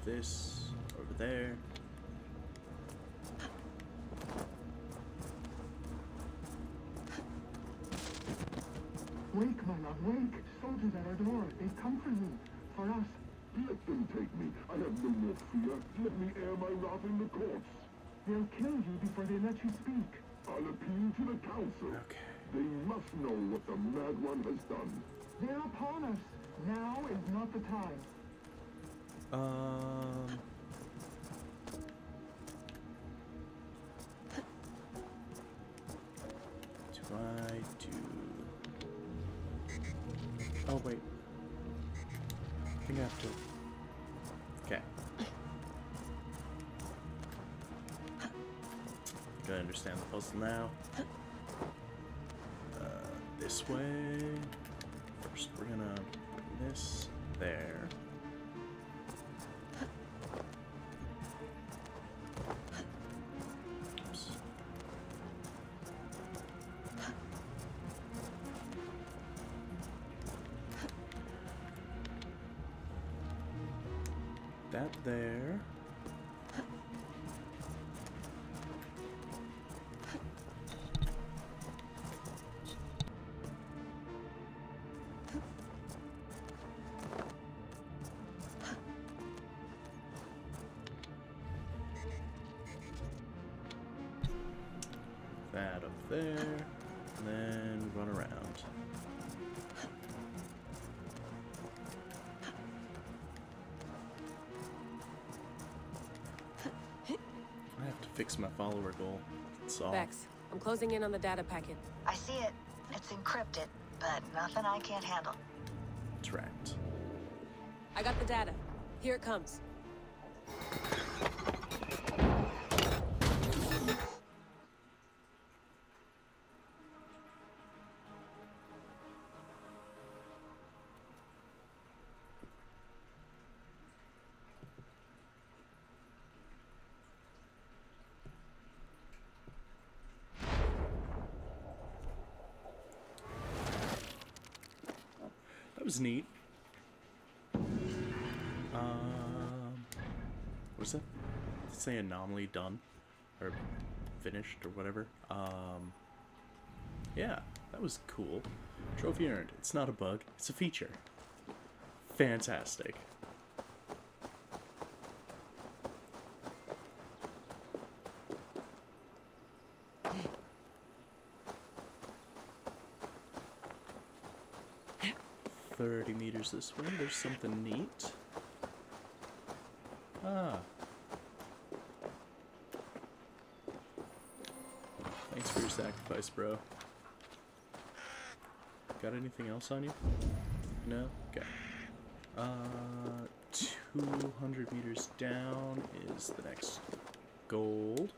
this over there. Wake, my love, wake! Soldiers at our door. They've come for you. For us. Let them take me. I have no more fear. Let me air my wrath in the courts. They'll kill you before they let you speak. I'll appeal to the council. Okay. They must know what the Mad One has done. They're upon us. Now is not the time. Do I do... Oh, wait. I think I have to... Okay. I understand the puzzle now. This way. First, we're gonna bring this there. Oops. That there. That up there, and then run around. I have to fix my follower goal. That's all. Vex, I'm closing in on the data packet. I see it. It's encrypted, but nothing I can't handle. Tracked. I got the data. Here it comes. That was neat. What's that? Did it say anomaly done? Or finished, or whatever? Yeah, that was cool. Trophy earned. It's not a bug, it's a feature. Fantastic. $30 meters this way. There's something neat. Ah. Thanks for your sacrifice, bro. Got anything else on you? No? Okay. 200 meters down is the next gold.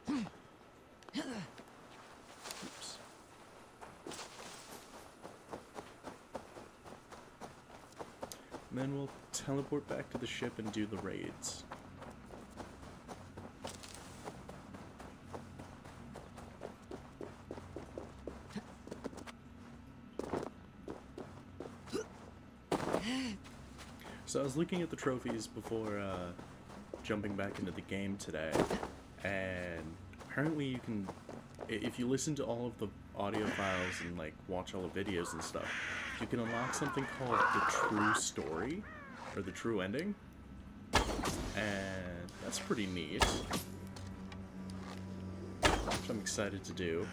Oops. And then we'll teleport back to the ship and do the raids. So I was looking at the trophies before jumping back into the game today, and apparently you can, if you listen to all of the audio files and like watch all the videos and stuff, you can unlock something called the true story, or the true ending, and that's pretty neat, which I'm excited to do.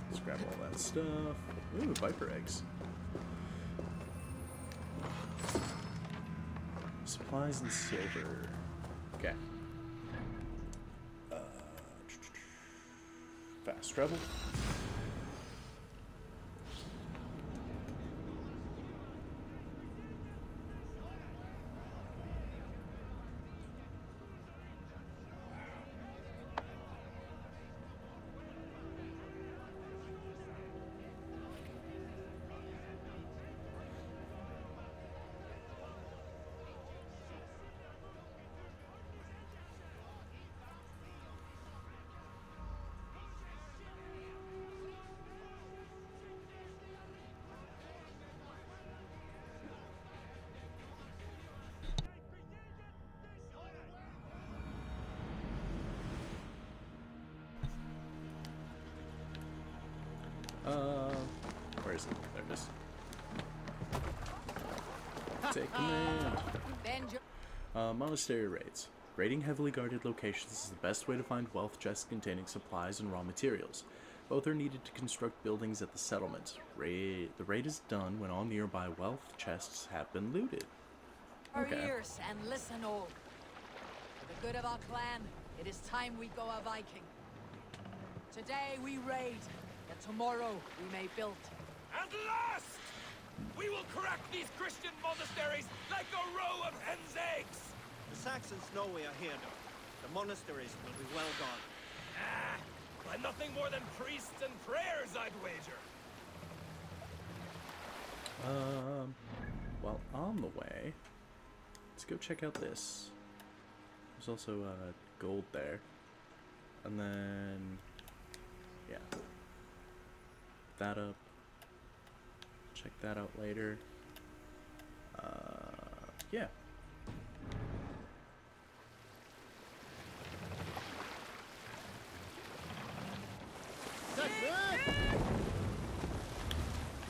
Let's grab all that stuff. Ooh, viper eggs. Supplies and silver. Okay. Fast travel. is it? There it is. Take command. Monastery raids. Raiding heavily guarded locations is the best way to find wealth chests containing supplies and raw materials. Both are needed to construct buildings at the settlement. The raid is done when all nearby wealth chests have been looted. Our ears and listen all. For the good of our clan, it is time we go a Viking. Today we raid, and tomorrow we may build. At last! We will crack these Christian monasteries like a row of hen's eggs! The Saxons know we are here, though. The monasteries will be well gone. Ah, by nothing more than priests and prayers, I'd wager. Well, on the way, let's go check out this. There's also gold there. And then, yeah. That up. Check that out later. Yeah.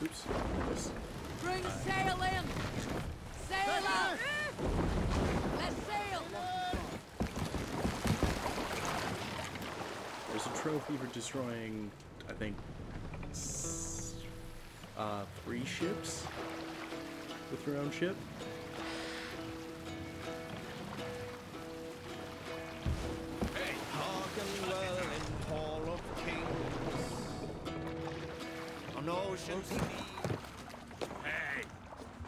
Oops. Bring sail in! Sail out! Let's sail! There's a trophy for destroying, I think, 3 ships with your own ship. Hey, hearken well in Hall of Kings. On ocean sea. Hey,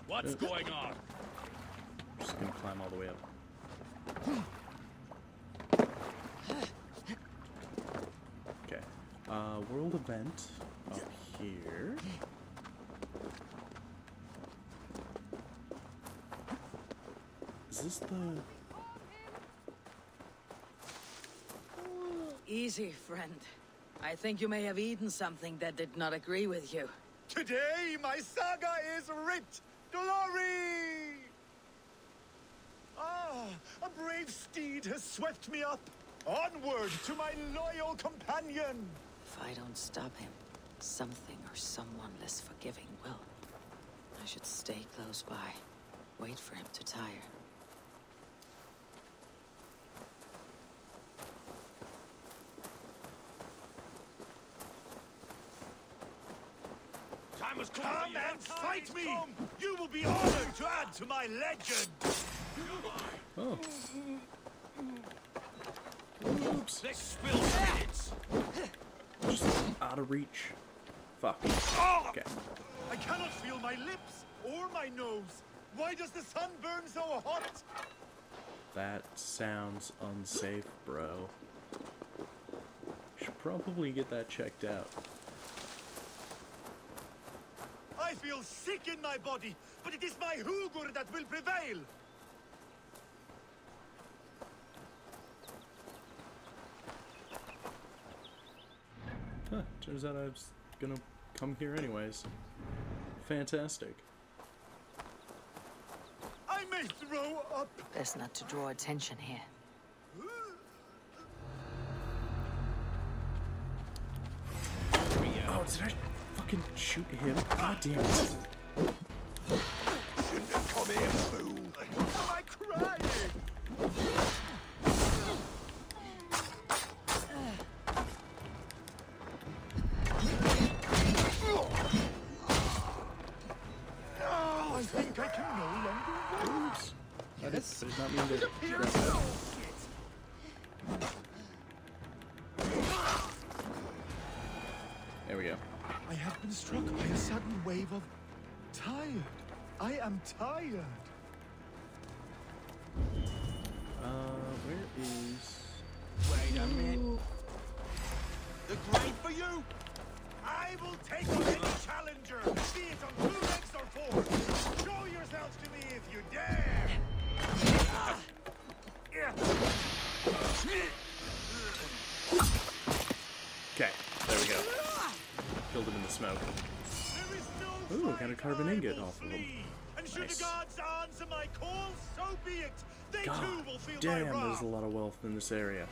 what's going on? Just gonna climb all the way up. Okay. World event up here. Is this the... Easy, friend. I think you may have eaten something that did not agree with you. Today, my saga is writ. Glory! Ah, a brave steed has swept me up. Onward to my loyal companion. If I don't stop him, something or someone less forgiving will. I should stay close by. Wait for him to tire. Come and fight me! You will be honored to add to my legend! Oh. Oops. Let's spill minutes. Just out of reach. Fuck. Okay. I cannot feel my lips or my nose. Why does the sun burn so hot? That sounds unsafe, bro. Should probably get that checked out. I feel sick in my body, but it is my hugur that will prevail. Huh, turns out I was gonna come here anyways. Fantastic. I may throw up. Best not to draw attention here. Oh, did I fucking shoot him? God damn it. Shouldn't have come here, fool. Why am I crying? I think I can no longer Oops. I did not mean to grab that. There we go. I have been struck by a sudden wave of tired. I am tired. Where is... Wait a minute. The grave for you? I will take on any challenger, be it on 2 legs or 4. Show yourselves to me if you dare. Okay, there we go. Killed him in the smoke. Ooh, got a carbon ingot off of him. And should the gods answer my call, so be it. They God too will feel damn, my there's wrath. a lot of wealth in this area.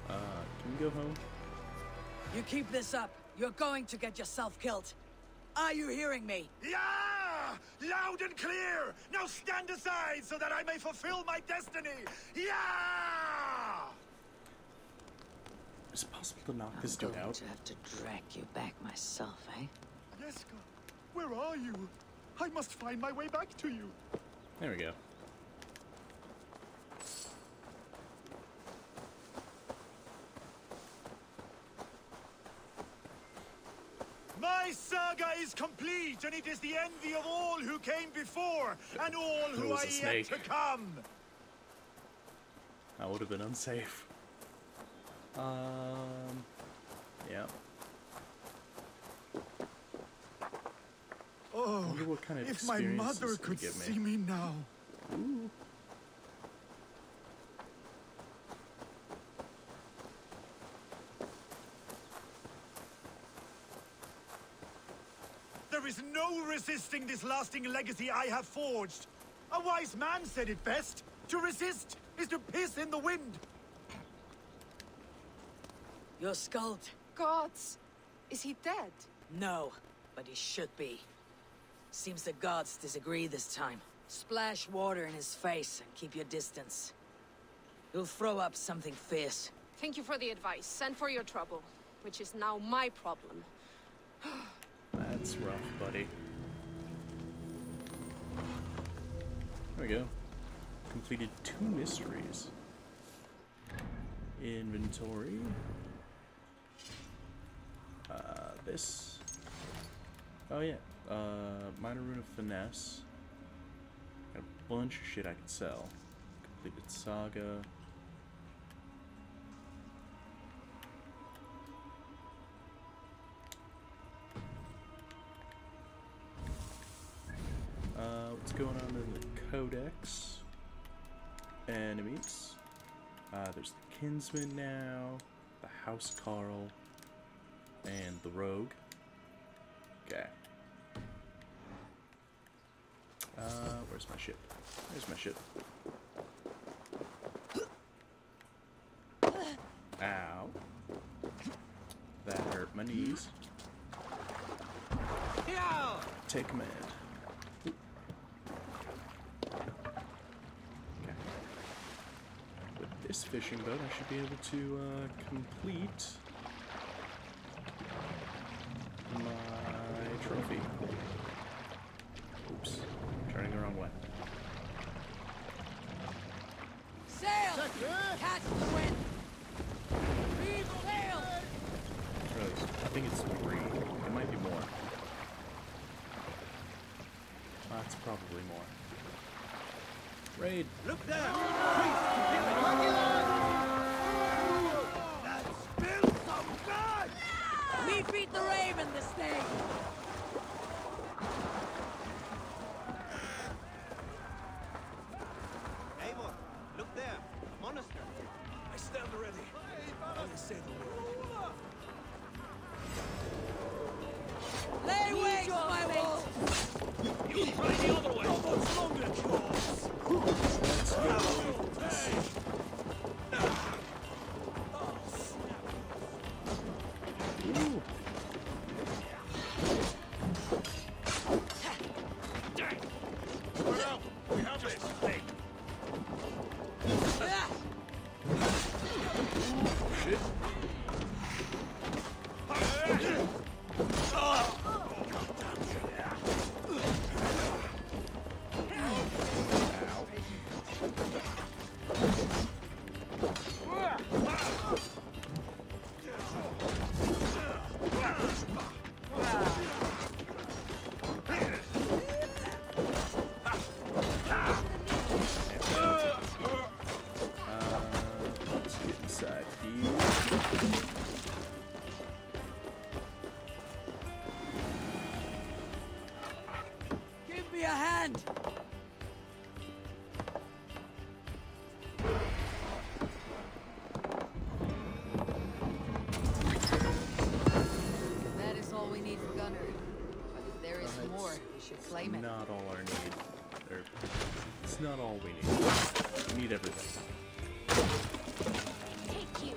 Can we go home? You keep this up, You're going to get yourself killed. Are you hearing me? Yeah! Loud and clear! Now stand aside so that I may fulfill my destiny! Yeah! Is it possible to knock this dude out? I'm going to have to drag you back myself, eh? Jeska, where are you? I must find my way back to you. There we go. My saga is complete, and it is the envy of all who came before, and all who are yet to come. That would have been unsafe. Yeah. Oh, I wonder what kind of if my mother could see me now. Ooh. There is no resisting this lasting legacy I have forged. A wise man said it best. To resist is to piss in the wind. Your Skuld. Gods! Is he dead? No, but he should be. Seems the gods disagree this time. Splash water in his face and keep your distance. He'll throw up something fierce. Thank you for the advice and for your trouble, which is now my problem. That's rough, buddy. There we go. Completed 2 mysteries. Inventory. This. Oh yeah. Minor Rune of Finesse. Got a bunch of shit I could sell. Completed Saga. What's going on in the Codex? Enemies. There's the Kinsman now, the House Carl, and the Rogue. Okay. Where's my ship? There's my ship. Ow. That hurt my knees. Take command. This fishing boat, I should be able to complete my trophy. Oops, turning the wrong way. Sail! Catch the wind! Reef sail! I think it's 3. It might be more. That's probably more. Raid! Look there! That smells so good! We feed the raven this day! Eivor, look there! A monastery! I stand ready. Only say the word. Lay waste, my mate! You try the other way! How much longer, Claws? Let's go. Ooh. Well, we have this. Shit. Let's get inside here. Give me a hand! That is all we need for Gunner. But if there is more, we should claim it. Not all our need. Or, it's not all we need. We need everything. Take you.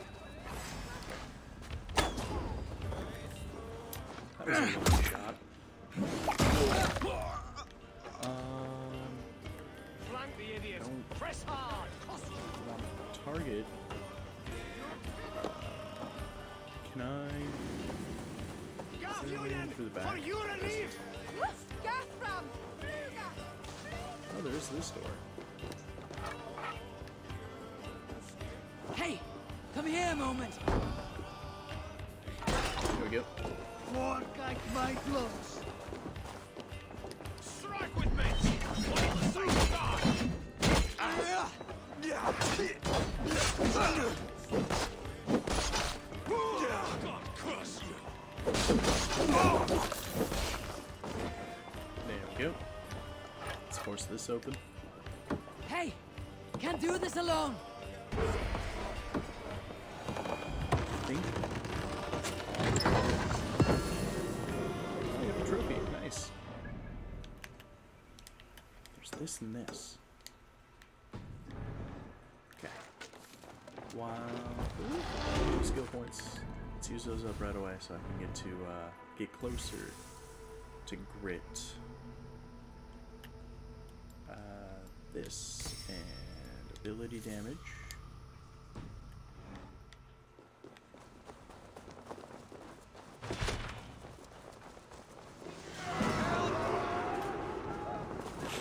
that was a long shot. Flank the idiot. Don't Press hard. want to target. Can I? Through the back. Oh, there's this door. Hey, come here a moment. There we go. More like my gloves. Strike with me! What the same God! God curse you! There we go. Let's force this open. Hey, can't do this alone. Think. Oh, you have a trophy. Nice. There's this and this. Okay. Wow. Ooh, skill points. Let's use those up right away so I can get closer to grit. This and ability damage.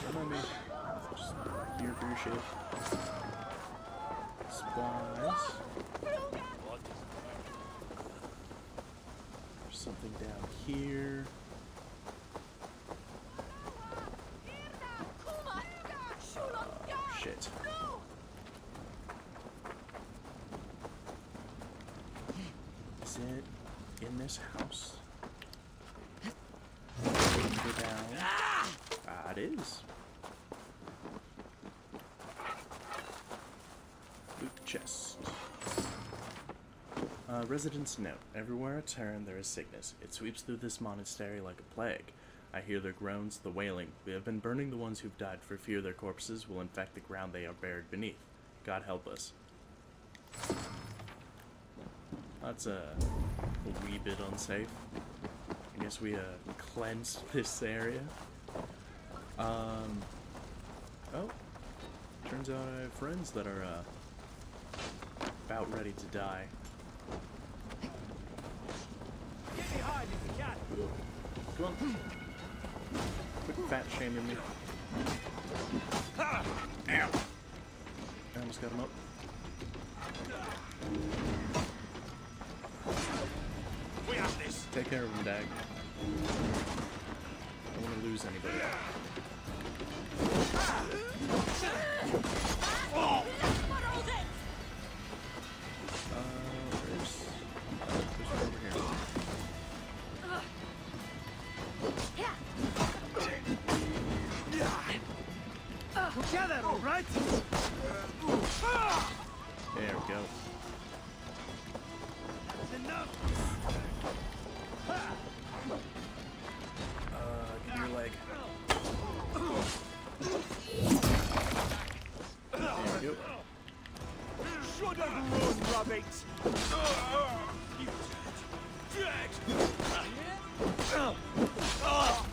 Remind me. Just here for your shit. Supplies. There's something down here. Shit. Is it in this house? Go down. Ah, it is. Loot chest. Residents note, everywhere I turn there is sickness. It sweeps through this monastery like a plague. I hear their groans, the wailing. We have been burning the ones who've died for fear their corpses will infect the ground they are buried beneath. God help us. That's a wee bit unsafe. I guess we cleansed this area. Oh, turns out I have friends that are about ready to die. Get behind if you can. Come on. Quit fat shaming me. Ow! I almost got him up. We have this. Take care of him, Dag. I don't want to lose anybody. There's one over here. Together, all right? There we go. That's enough. Give me your leg. There we go. Should have run, rabbit! You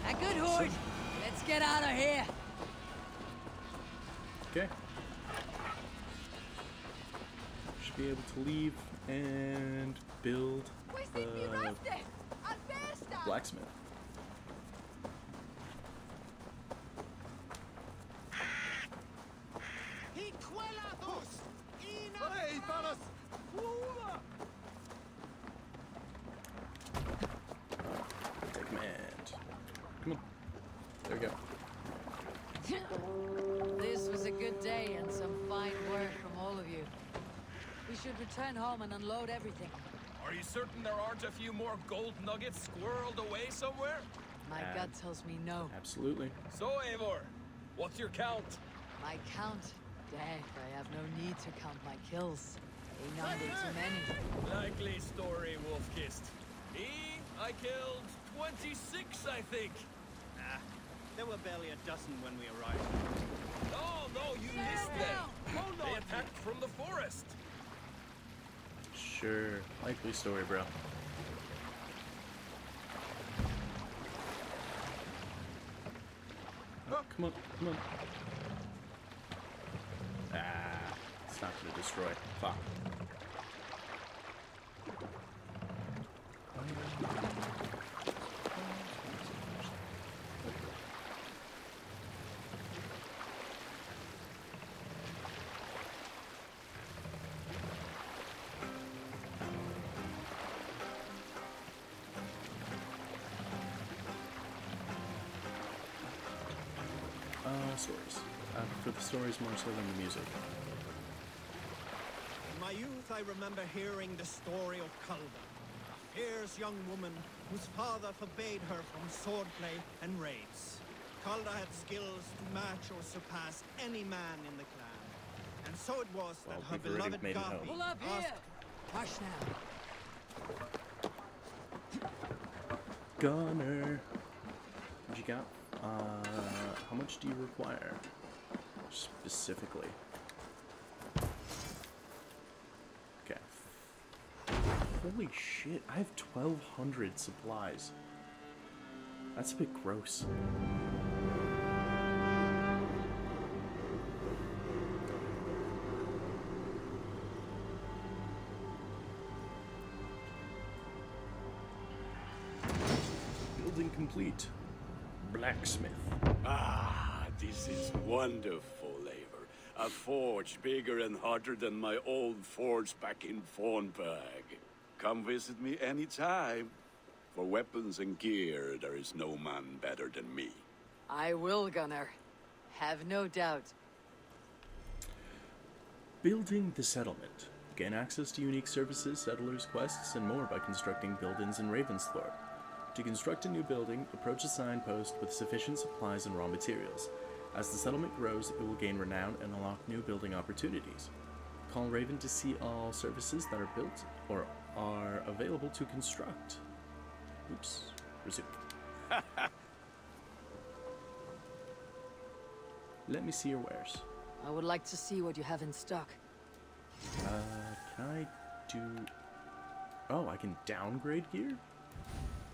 A good horde. Let's get out of here. Okay. Should be able to leave and build the blacksmith. Take command. Come on. There we go. This was a good day and some fine work from all of you. We should return home and unload everything. Are you certain there aren't a few more gold nuggets squirreled away somewhere? My gut tells me no. Absolutely. So, Eivor, what's your count? My count? Dag, I have no need to count my kills. A number too many. Likely story, Wolf-Kissed. Me, I killed 26, I think. Ah, there were barely a dozen when we arrived. No, you missed them. They attacked from the forest. Sure. Likely story, bro. Come on, come on. Ah, it's not gonna destroy. Fuck. Stories. For the stories more so than the music. In my youth, I remember hearing the story of Calda, a fierce young woman whose father forbade her from swordplay and raids. Calda had skills to match or surpass any man in the clan. And so it was that her beloved Gapi Pull up here! Hush now. Gunner. What you got? How much do you require? Specifically. Okay. Holy shit, I have 1,200 supplies. That's a bit gross. Building complete. Blacksmith. Ah, this is wonderful labor. A forge bigger and hotter than my old forge back in Fornburg. Come visit me anytime. For weapons and gear, there is no man better than me. I will, Gunnar. Have no doubt. Building the settlement. Gain access to unique services, settlers, quests, and more by constructing buildings in Ravensthorpe. To construct a new building, approach a signpost with sufficient supplies and raw materials. As the settlement grows, it will gain renown and unlock new building opportunities. Call Raven to see all services that are built or are available to construct. Oops. Resume. Let me see your wares. I would like to see what you have in stock. Can I do... Oh, I can downgrade gear?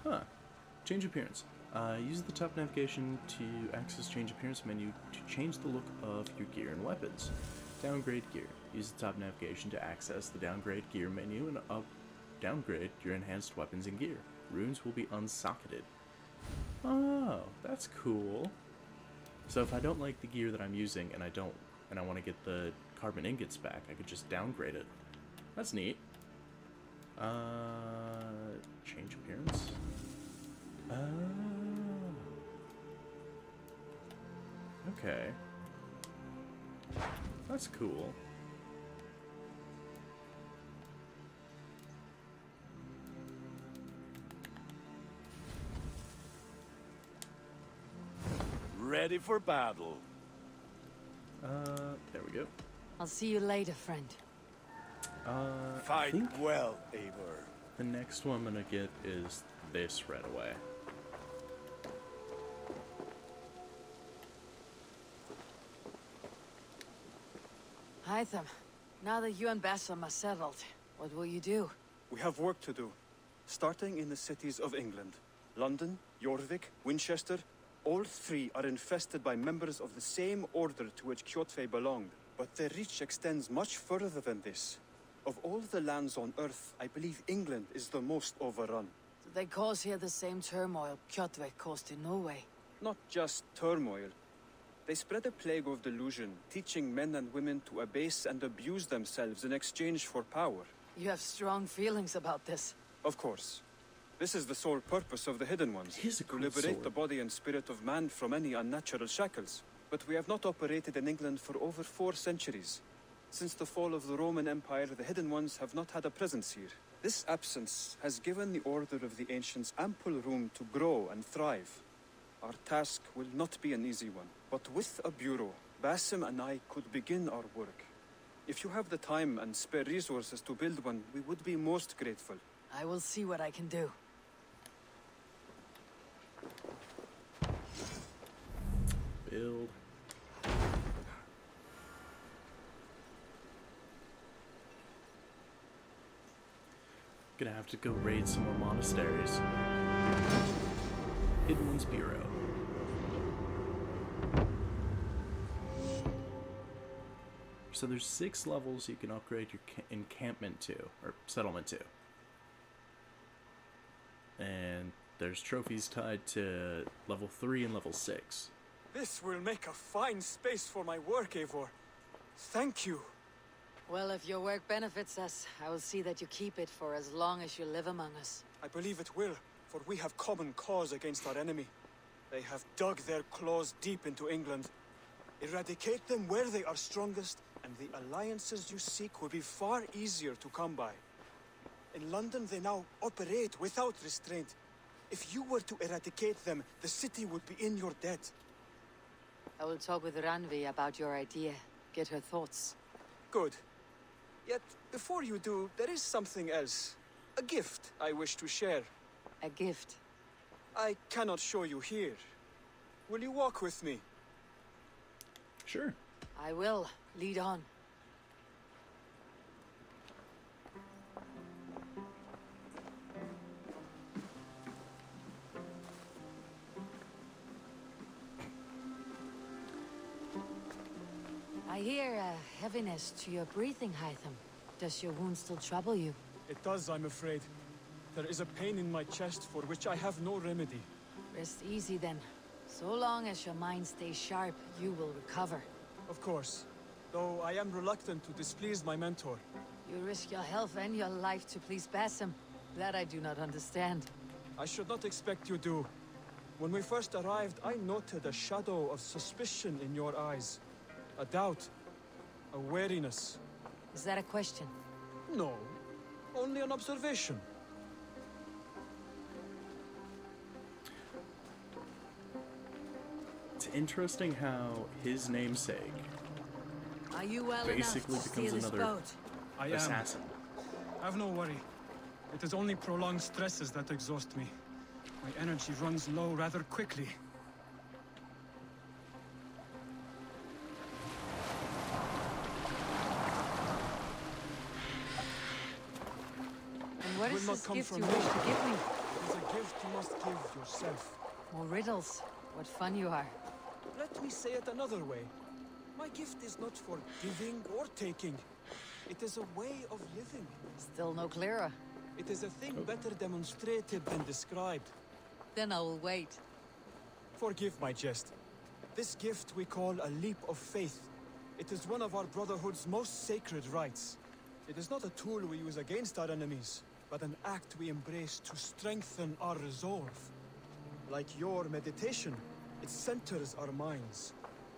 Huh. Change appearance. Use the top navigation to access change appearance menu to change the look of your gear and weapons. Downgrade gear. Use the top navigation to access the downgrade gear menu and downgrade your enhanced weapons and gear. Runes will be unsocketed. Oh, that's cool. So if I don't like the gear that I'm using and I want to get the carbon ingots back, I could just downgrade it. That's neat. Change appearance. Okay. That's cool. Ready for battle. There we go. I'll see you later, friend. Fight well, Eivor. The next one I'm gonna get is this right away. Hytham, now that you and Bassam are settled, what will you do? We have work to do, starting in the cities of England. London, Jorvik, Winchester, all three are infested by members of the same order to which Kjotve belonged. But their reach extends much further than this. Of all the lands on Earth, I believe England is the most overrun. Do they cause here the same turmoil Kjotve caused in Norway? Not just turmoil. They spread a plague of delusion, teaching men and women to abase and abuse themselves in exchange for power. You have strong feelings about this. Of course. This is the sole purpose of the Hidden Ones, to liberate the body and spirit of man from any unnatural shackles. But we have not operated in England for over 4 centuries. Since the fall of the Roman Empire, the Hidden Ones have not had a presence here. This absence has given the Order of the Ancients ample room to grow and thrive. Our task will not be an easy one, but with a bureau, Basim and I could begin our work. If you have the time and spare resources to build one, we would be most grateful. I will see what I can do. Build. Gonna have to go raid some more monasteries. Hidden Ones Bureau. So there's 6 levels you can upgrade your encampment to, or settlement to. And there's trophies tied to level 3 and level 6. This will make a fine space for my work, Eivor. Thank you. Well, if your work benefits us, I will see that you keep it for as long as you live among us. I believe it will, for we have common cause against our enemy. They have dug their claws deep into England. Eradicate them where they are strongest, and the alliances you seek will be far easier to come by. In London, they now operate without restraint. If you were to eradicate them, the city would be in your debt. I will talk with Ranvi about your idea. Get her thoughts. Good. Yet, before you do, there is something else. A gift I wish to share. A gift? I cannot show you here. Will you walk with me? Sure. I will. Lead on. I hear a heaviness to your breathing, Hytham. Does your wound still trouble you? It does, I'm afraid. There is a pain in my chest for which I have no remedy. Rest easy then. So long as your mind stays sharp, you will recover. Of course. Though I am reluctant to displease my mentor. You risk your health and your life to please Basim. That I do not understand. I should not expect you do. When we first arrived, I noted a shadow of suspicion in your eyes. A doubt. A wariness. Is that a question? No. Only an observation. It's interesting how his namesake Are you well basically enough to becomes steer this another boat? I assassin. Have no worry. It is only prolonged stresses that exhaust me. My energy runs low rather quickly. And what is will this not come gift from you me. wish to give me? It is a gift you must give yourself. More riddles. What fun you are. Let me say it another way. My gift is not for giving or taking. It is a way of living. Still no clearer. It is a thing better demonstrated than described. Then I will wait. Forgive my jest. This gift we call a leap of faith. It is one of our Brotherhood's most sacred rites. It is not a tool we use against our enemies, but an act we embrace to strengthen our resolve. Like your meditation, it centers our minds,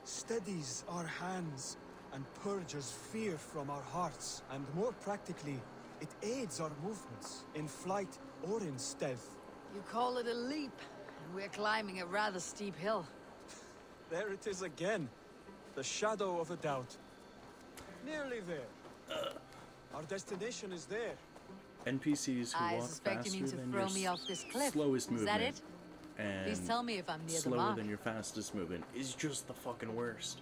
steadies our hands, and purges fear from our hearts. And more practically, it aids our movements, in flight or in stealth. You call it a leap, and we're climbing a rather steep hill. There it is again. The shadow of a doubt. Nearly there. Our destination is there. NPCs who I walk suspect you faster mean to than throw your me off this cliff. slowest Is movement. that it? And Please tell me if I'm near the slower mark. than your fastest movement is just the fucking worst.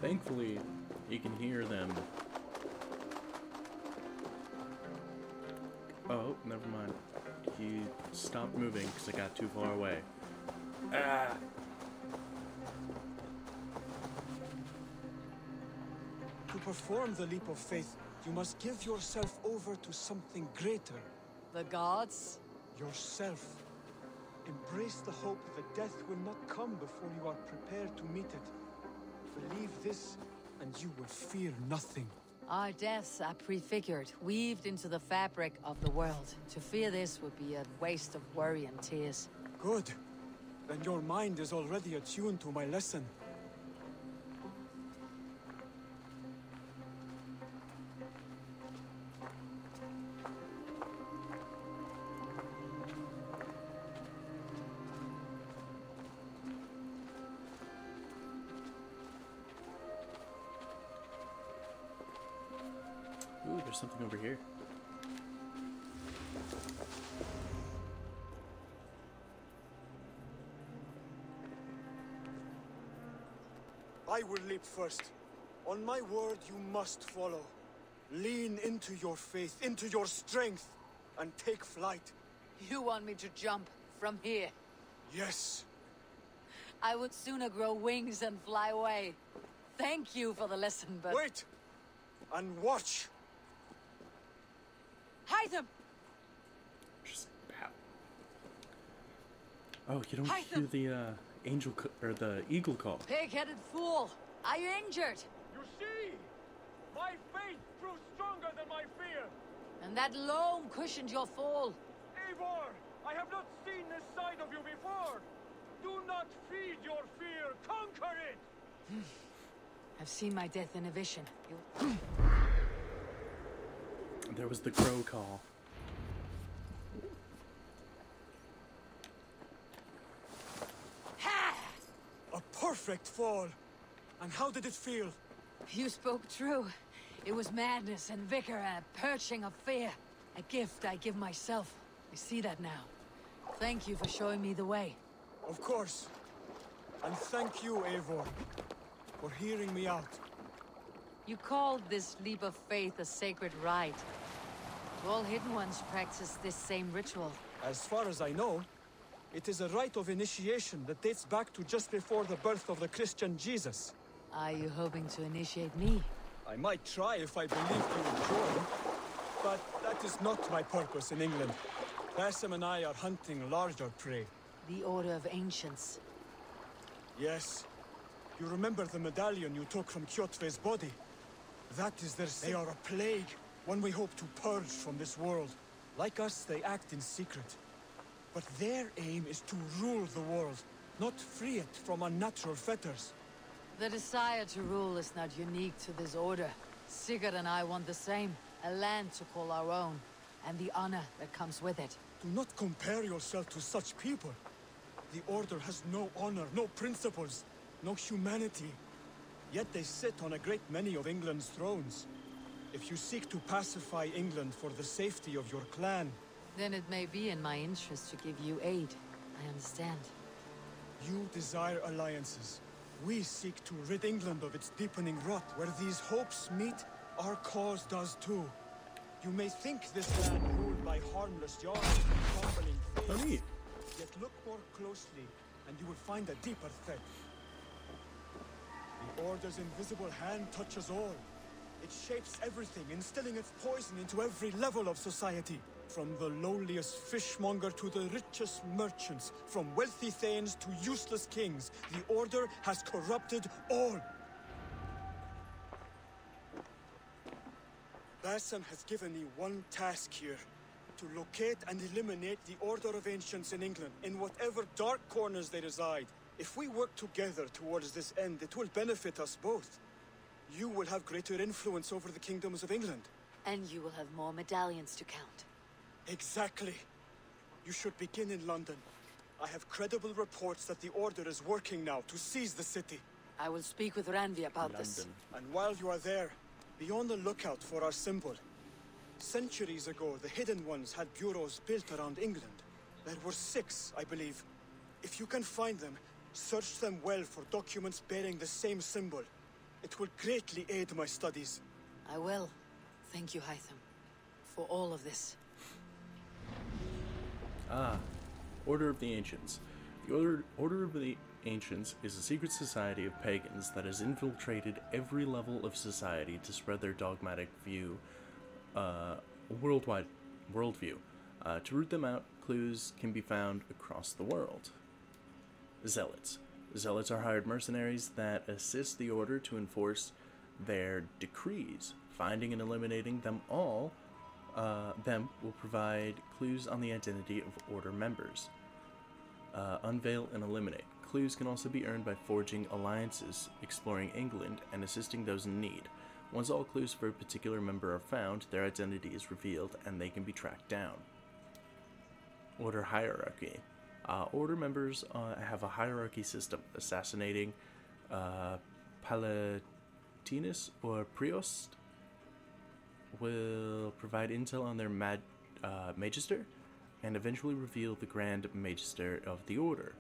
Thankfully, you can hear them. Oh, never mind. He stopped moving because I got too far away. Ah! To perform the leap of faith, you must give yourself over to something greater. The gods? Yourself. Embrace the hope that death will not come before you are prepared to meet it. Believe this, and you will fear nothing. Our deaths are prefigured, weaved into the fabric of the world. To fear this would be a waste of worry and tears. Good. Then your mind is already attuned to my lesson. Ooh, there's something over here. I will leap first. On my word, you must follow. Lean into your faith, into your strength, and take flight. You want me to jump from here? Yes. I would sooner grow wings and fly away. Thank you for the lesson, but... Wait! And watch! Hide them! Just pow. Oh, you don't Hide hear the or the eagle call. Pig-headed fool! Are you injured? You see? My faith proved stronger than my fear. And that loam cushioned your fall. Eivor, I have not seen this side of you before. Do not feed your fear. Conquer it! I've seen my death in a vision. You... There was the crow call. A perfect fall! And how did it feel? You spoke true. It was madness and vigor and a perching of fear. A gift I give myself. I see that now. Thank you for showing me the way. Of course. And thank you, Eivor, for hearing me out. You called this leap of faith a sacred rite. All Hidden Ones practice this same ritual. As far as I know, it is a rite of initiation that dates back to just before the birth of the Christian Jesus. Are you hoping to initiate me? I might try if I believed you would join, but that is not my purpose in England. Basim and I are hunting larger prey. The Order of Ancients. Yes. You remember the medallion you took from Kjotve's body? That is their sin. They are a plague, one we hope to purge from this world. Like us, they act in secret. But their aim is to rule the world, not free it from unnatural fetters. The desire to rule is not unique to this order. Sigurd and I want the same. A land to call our own, and the honor that comes with it. Do not compare yourself to such people. The Order has no honor, no principles, no humanity. Yet they sit on a great many of England's thrones. If you seek to pacify England for the safety of your clan... Then it may be in my interest to give you aid. I understand. You desire alliances. We seek to rid England of its deepening rot. Where these hopes meet, our cause does too. You may think this land ruled by harmless yards and crumbling faiths. Yet look more closely, and you will find a deeper threat. The Order's invisible hand touches all. It shapes everything, instilling its poison into every level of society. From the lowliest fishmonger to the richest merchants, from wealthy thanes to useless kings, the Order has corrupted all. Basim has given me one task here. To locate and eliminate the Order of Ancients in England, in whatever dark corners they reside. If we work together towards this end, it will benefit us both. You will have greater influence over the kingdoms of England. And you will have more medallions to count. Exactly. You should begin in London. I have credible reports that the Order is working now to seize the city. I will speak with Ranvi about this. And while you are there, be on the lookout for our symbol. Centuries ago, the Hidden Ones had bureaus built around England. There were 6, I believe. If you can find them, search them well for documents bearing the same symbol. It will greatly aid my studies. I will. Thank you, Hytham, for all of this. Order of the Ancients. The Order of the Ancients is a secret society of pagans that has infiltrated every level of society to spread their dogmatic view, worldview. To root them out, clues can be found across the world. Zealots. Zealots are hired mercenaries that assist the Order to enforce their decrees. Finding and eliminating them will provide clues on the identity of Order members. Unveil and eliminate. Clues can also be earned by forging alliances, exploring England, and assisting those in need. Once all clues for a particular member are found, their identity is revealed and they can be tracked down. Order hierarchy. Order members have a hierarchy system. Assassinating Palatinus or Priost will provide intel on their Magister and eventually reveal the Grand Magister of the Order.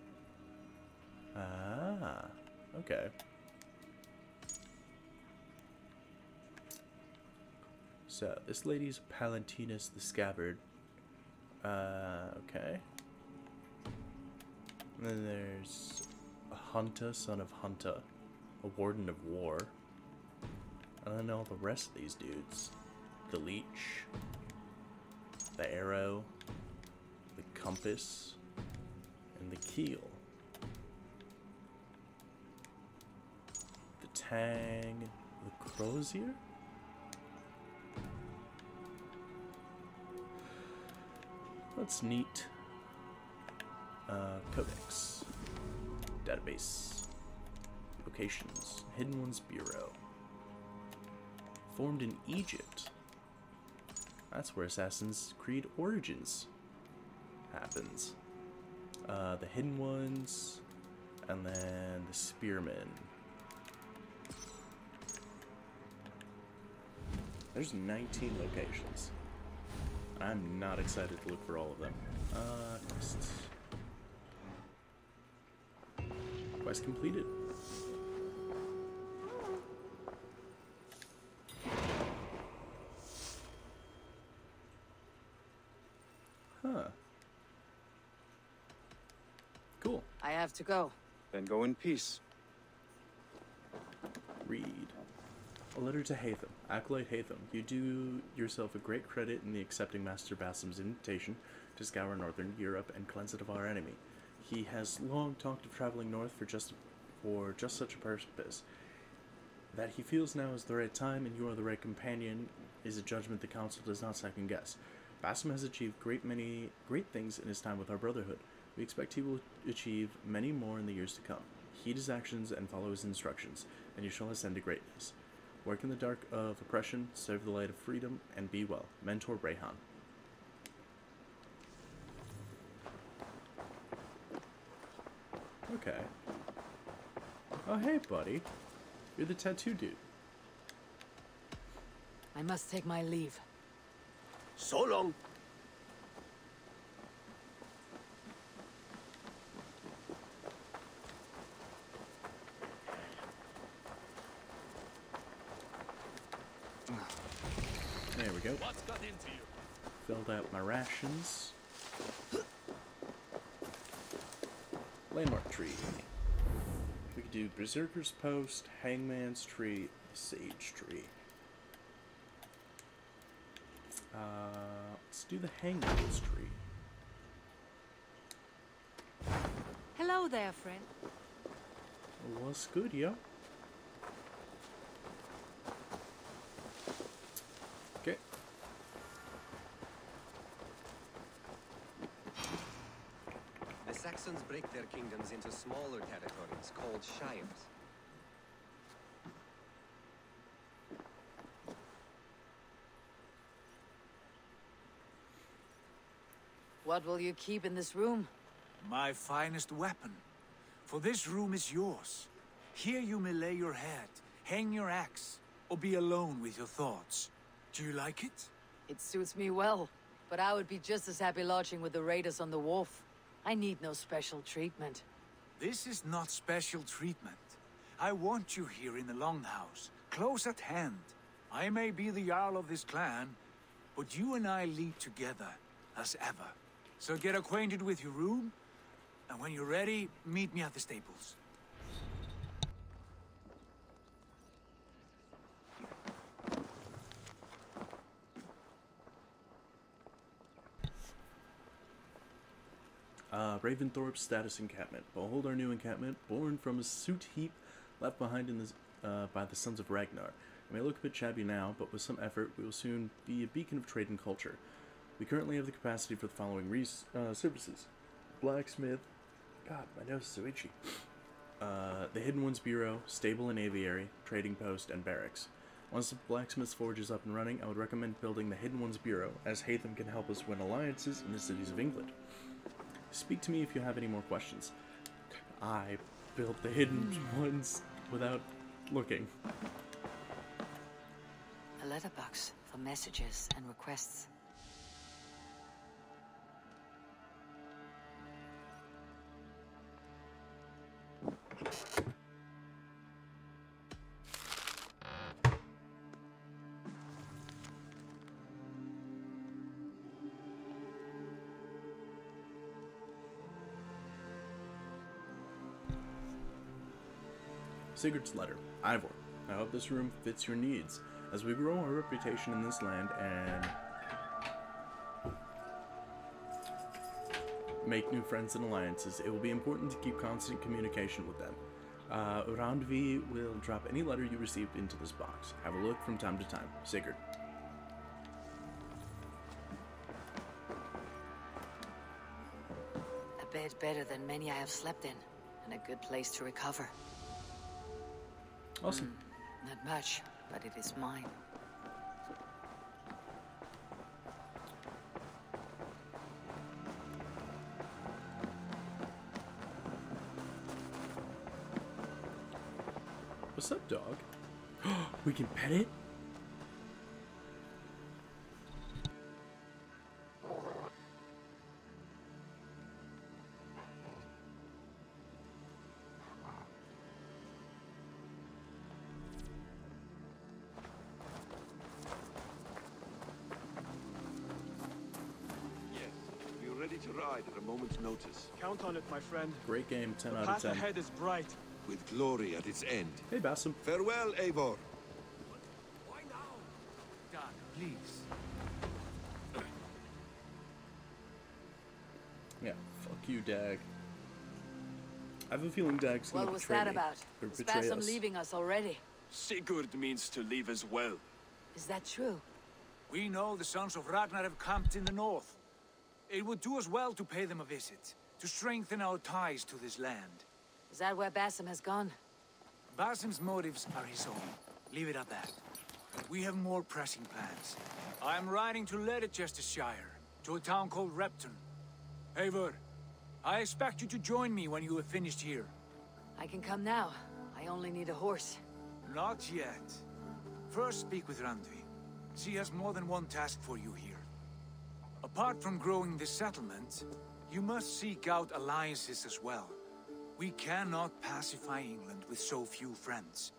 Okay. So, this lady's Palatinus the Scabbard. Okay. And then there's Hunta, son of Hunta, a warden of war. And then all the rest of these dudes. The leech, the arrow, the compass, and the keel. The tang, the crozier? That's neat. Codex. Database. Locations. Hidden Ones Bureau. Formed in Egypt. That's where Assassin's Creed Origins happens. The Hidden Ones, and then the Spearmen. There's 19 locations. I'm not excited to look for all of them. Quests. Quest completed. Huh. Cool. I have to go. Then go in peace. Read. A letter to Hatham. Acolyte Hatham, you do yourself a great credit in the accepting Master Basim's invitation to scour northern Europe and cleanse it of our enemy. He has long talked of traveling north for just such a purpose. That he feels now is the right time and you are the right companion is a judgment the Council does not second guess. Basim has achieved many great things in his time with our Brotherhood. We expect he will achieve many more in the years to come. Heed his actions and follow his instructions, and you shall ascend to greatness. Work in the dark of oppression, serve the light of freedom, and be well. Mentor Rayhan. Okay. Oh, hey, buddy. You're the tattoo dude. I must take my leave. So long. There we go. What's got into you? Filled out my rations. Landmark tree. We could do Berserker's Post, Hangman's Tree, Sage Tree. Let's do the Hangman's Tree. Hello there, friend. What's good, yo? Okay. The Saxons break their kingdoms into smaller territories called shires. What will you keep in this room? My finest weapon. For this room is yours. Here you may lay your head, hang your axe, or be alone with your thoughts. Do you like it? It suits me well, but I would be just as happy lodging with the raiders on the wharf. I need no special treatment. This is not special treatment. I want you here in the Longhouse, close at hand. I may be the Jarl of this clan, but you and I lead together, as ever. So get acquainted with your room, and when you're ready, meet me at the stables. Raventhorpe's status encampment. Behold our new encampment, born from a soot heap left behind in by the sons of Ragnar. It may look a bit shabby now, but with some effort, we will soon be a beacon of trade and culture. We currently have the capacity for the following services. Blacksmith. God, my nose is so itchy. The Hidden Ones Bureau, Stable and Aviary, Trading Post, and Barracks. Once the Blacksmith's Forge is up and running, I would recommend building the Hidden Ones Bureau, as Hatham can help us win alliances in the cities of England. Speak to me if you have any more questions. I built the Hidden Ones without looking. A letterbox for messages and requests. Sigurd's letter. Ivor, I hope this room fits your needs. As we grow our reputation in this land and make new friends and alliances, it will be important to keep constant communication with them. Randvi will drop any letter you received into this box. Have a look from time to time. Sigurd. A bed better than many I have slept in, and a good place to recover. Awesome. Not much, but it is mine. What's up, dog? We can pet it? Yes, we're ready to ride at a moment's notice. Count on it, my friend. Great game, 10 The out of path 10. ahead is bright. With glory at its end. Hey, Bassam. Farewell, Eivor. Doc, please. Yeah, fuck you, Dag. I have a feeling Dag's gonna What was betray that me. about? Or Is betray Bassam us. leaving us already? Sigurd means to leave as well. Is that true? We know the sons of Ragnar have camped in the north. It would do us well to pay them a visit, to strengthen our ties to this land. Is that where Bassam has gone? Bassam's motives are his own. Leave it at that. We have more pressing plans. I'm riding to Leicestershire, to a town called Repton. Eivor, I expect you to join me when you have finished here. I can come now. I only need a horse. Not yet. First speak with Randvi. She has more than one task for you here. Apart from growing this settlement, you must seek out alliances as well. We cannot pacify England with so few friends.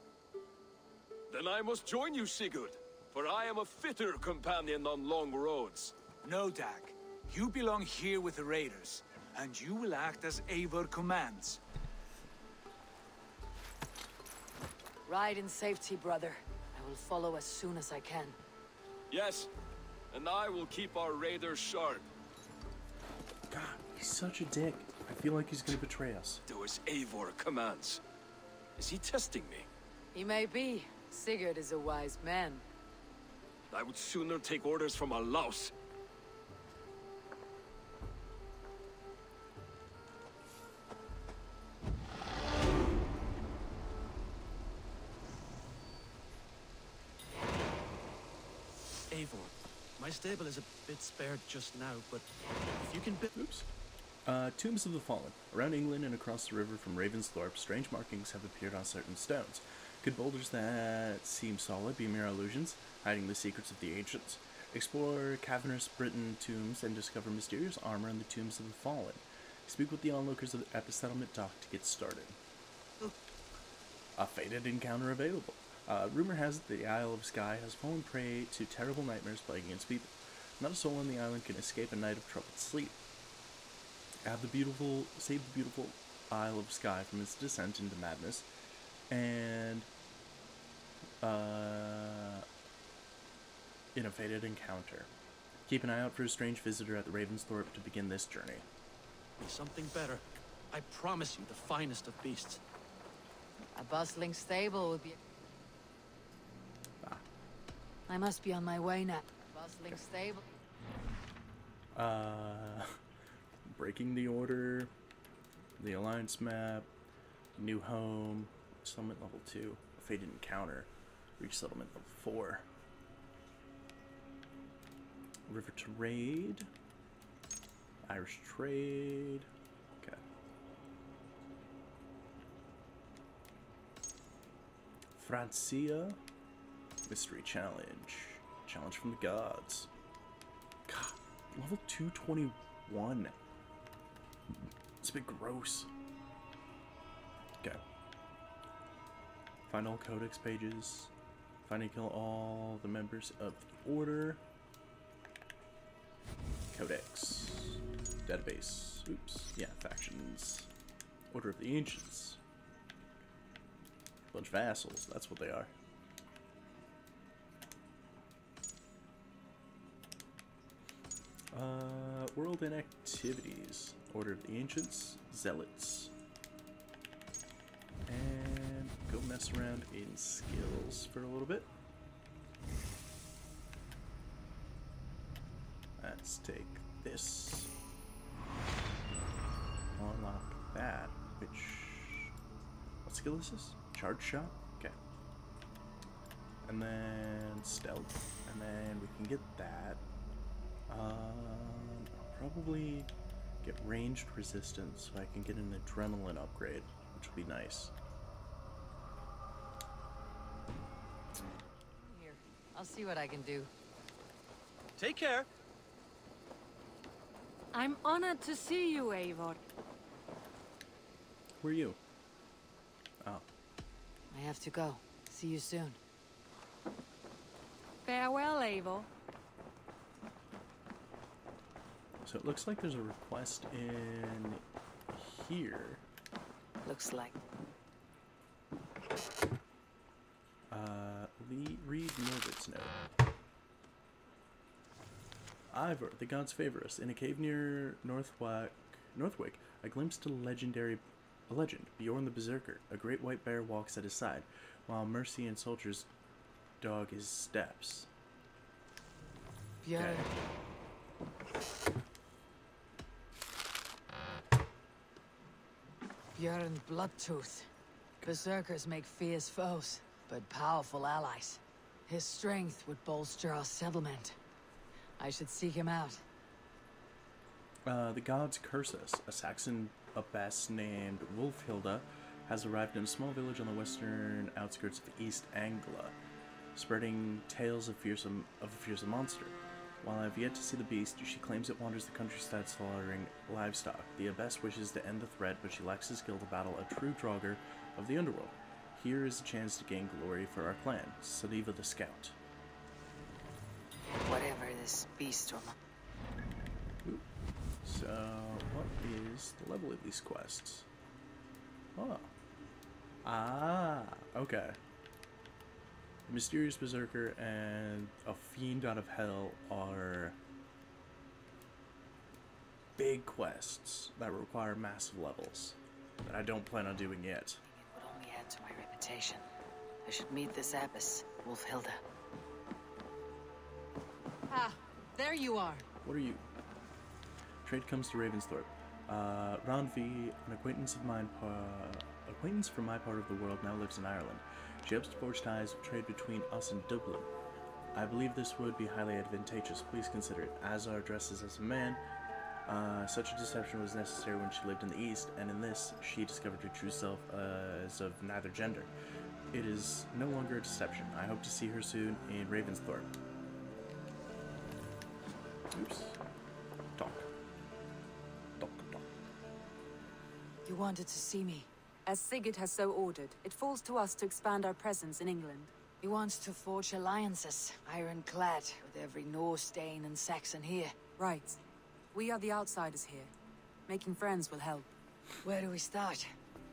Then I must join you, Sigurd, for I am a fitter companion on long roads. No, Dag. You belong here with the raiders, and you will act as Eivor commands. Ride in safety, brother. I will follow as soon as I can. Yes, and I will keep our raiders sharp. God, he's such a dick. I feel like he's gonna betray us. Do as Eivor commands. Is he testing me? He may be. Sigurd is a wise man. I would sooner take orders from a louse. Eivor, my stable is a bit spared just now, but if you can Oops. Tombs of the Fallen. Around England and across the river from Ravensthorpe, strange markings have appeared on certain stones. Could boulders that seem solid be mere illusions, hiding the secrets of the ancients? Explore cavernous Britain tombs and discover mysterious armor in the Tombs of the Fallen. Speak with the onlookers at the settlement dock to get started. A fated encounter available. Rumor has it the Isle of Skye has fallen prey to terrible nightmares plaguing its people. Not a soul on the island can escape a night of troubled sleep. Save the beautiful Isle of Skye from its descent into madness, and in a fated encounter. Keep an eye out for a strange visitor at the Ravensthorpe to begin this journey. be something better. I promise you the finest of beasts. A bustling stable would be... I must be on my way now. Bustling stable. Breaking the Order, the Alliance map, new home, settlement level 2, a fated encounter, reach settlement level 4. River to raid, Irish trade, okay. Francia, mystery challenge, challenge from the gods. God, level 221. It's a bit gross. Okay. Find all codex pages. Find and kill all the members of the order. Codex. Database. Oops. Yeah, factions. Order of the Ancients. Bunch of assholes, that's what they are. World and activities. Order of the Ancients, Zealots. And go mess around in skills for a little bit. Let's take this. Unlock that, which... What skill is this? Charge shot? Okay. And then stealth. And then we can get that. Probably get ranged resistance so I can get an adrenaline upgrade, which will be nice. Here, I'll see what I can do. Take care. I'm honored to see you, Eivor. Who are you? Oh. I have to go. See you soon. Farewell, Eivor. So it looks like there's a request in here. Looks like. Read Norbert's note. Ivor, the gods favor us. In a cave near Northwick, I glimpsed a legend. Bjorn the Berserker. A great white bear walks at his side, while Mercy and soldiers dog his steps. Bjorn. Okay. Bjorn Bloodtooth. Berserkers make fierce foes, but powerful allies. His strength would bolster our settlement. I should seek him out. The gods curse us. A Saxon abbess named Wulfhilda has arrived in a small village on the western outskirts of East Anglia, spreading tales of a fearsome monster. While I have yet to see the beast, she claims it wanders the countryside slaughtering livestock. The abbess wishes to end the threat, but she lacks the skill to battle a true draugr of the underworld. Here is a chance to gain glory for our clan. Sadiva the Scout. Whatever this beast or... Ooh. So, what is the level of these quests? Oh. Ah, okay. The Mysterious Berserker and a Fiend out of Hell are big quests that require massive levels that I don't plan on doing yet. It would only add to my reputation. I should meet this abbess, Wulfhilda. Ah, there you are. What are you? Trade comes to Ravensthorpe. Ranvi, an acquaintance from my part of the world, now lives in Ireland. She hopes to forge ties of trade between us and Dublin. I believe this would be highly advantageous. Please consider it. Azar dresses as a man. Such a deception was necessary when she lived in the East, and in this, she discovered her true self as of neither gender. It is no longer a deception. I hope to see her soon in Ravensthorpe. Oops. Talk. You wanted to see me. As Sigurd has so ordered, it falls to us to expand our presence in England. He wants to forge alliances, ironclad, with every Norse, Dane, and Saxon here. Right. We are the outsiders here. Making friends will help. Where do we start?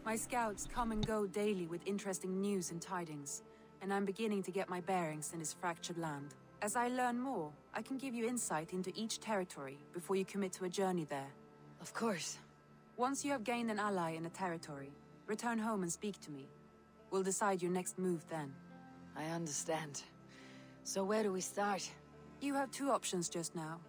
My scouts come and go daily with interesting news and tidings, and I'm beginning to get my bearings in this fractured land. As I learn more, I can give you insight into each territory before you commit to a journey there. Of course. Once you have gained an ally in a territory, return home and speak to me. We'll decide your next move then. I understand. So where do we start? You have two options just now.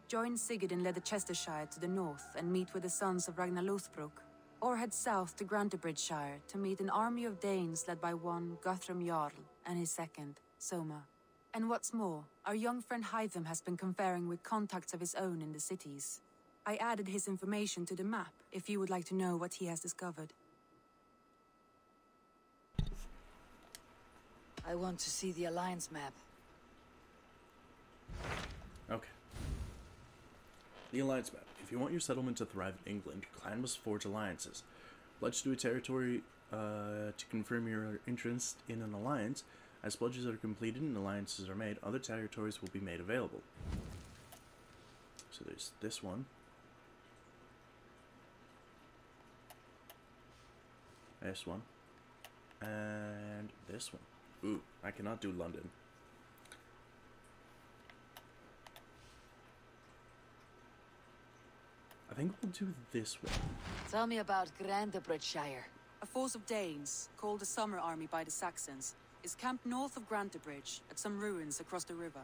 Join Sigurd in Leicestershire to the north and meet with the sons of Ragnar Lothbrok, or head south to Grantebridgeshire to meet an army of Danes led by one Guthrum Jarl and his second, Soma. And what's more, our young friend Hytham has been conferring with contacts of his own in the cities. I added his information to the map if you would like to know what he has discovered. I want to see the Alliance map. Okay. The Alliance map. If you want your settlement to thrive in England, your clan must forge alliances. Pledge to a territory to confirm your interest in an alliance. As pledges are completed and alliances are made, other territories will be made available. So there's this one. This one. And this one. Ooh, I cannot do London. I think we'll do this one. Tell me about Grantebridgeshire. A force of Danes, called the Summer Army by the Saxons, is camped north of Grantebridge at some ruins across the river.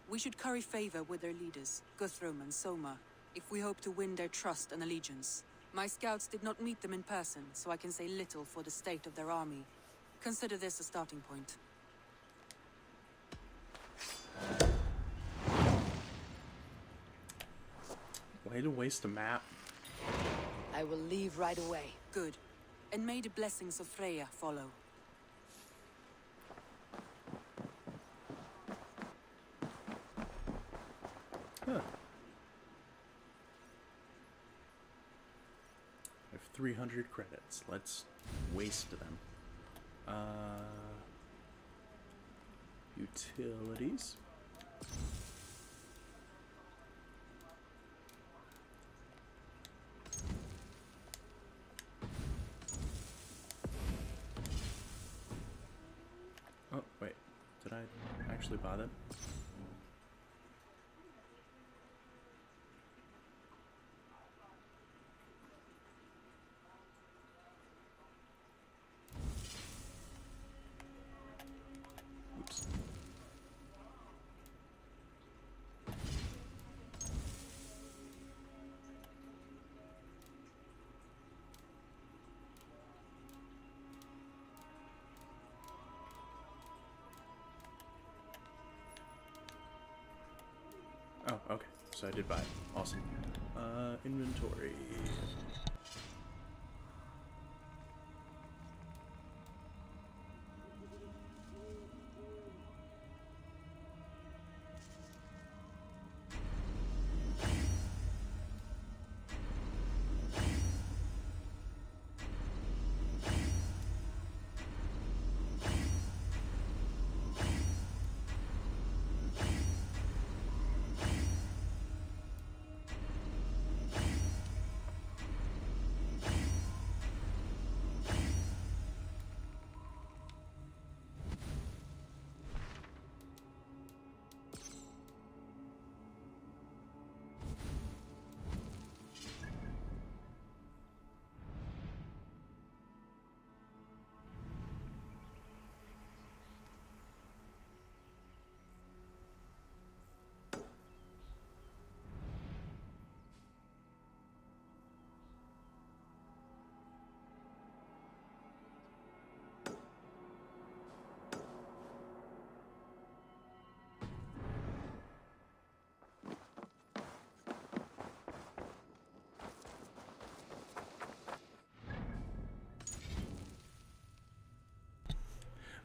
We should curry favor with their leaders, Guthrum and Soma, if we hope to win their trust and allegiance. My scouts did not meet them in person, so I can say little for the state of their army. Consider this a starting point. Way to waste a map. I will leave right away. Good. And may the blessings of Freya follow. Huh. I have 300 credits. Let's waste them. Utilities. Oh, wait. Did I actually buy them? Oops. Oh, okay. So I did buy it. Awesome. Inventory.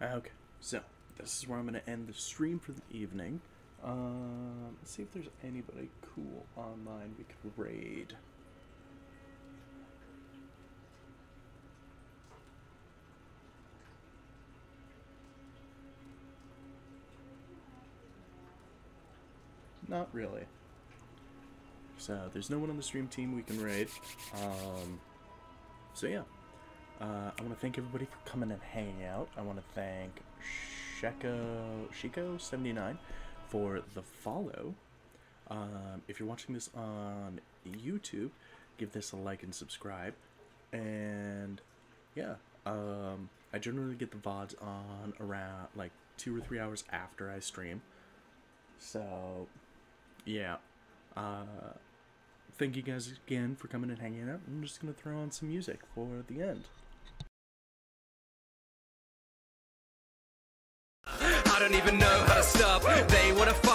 Okay, so this is where I'm going to end the stream for the evening. Let's see if there's anybody cool online we could raid. Not really. So there's no one on the stream team we can raid. So yeah. I want to thank everybody for coming and hanging out. I want to thank Shiko79 for the follow. If you're watching this on YouTube, give this a like and subscribe. And yeah, I generally get the VODs on around like 2 or 3 hours after I stream. So yeah, thank you guys again for coming and hanging out. I'm just gonna throw on some music for the end. I don't even know how to stop. They wanna fight.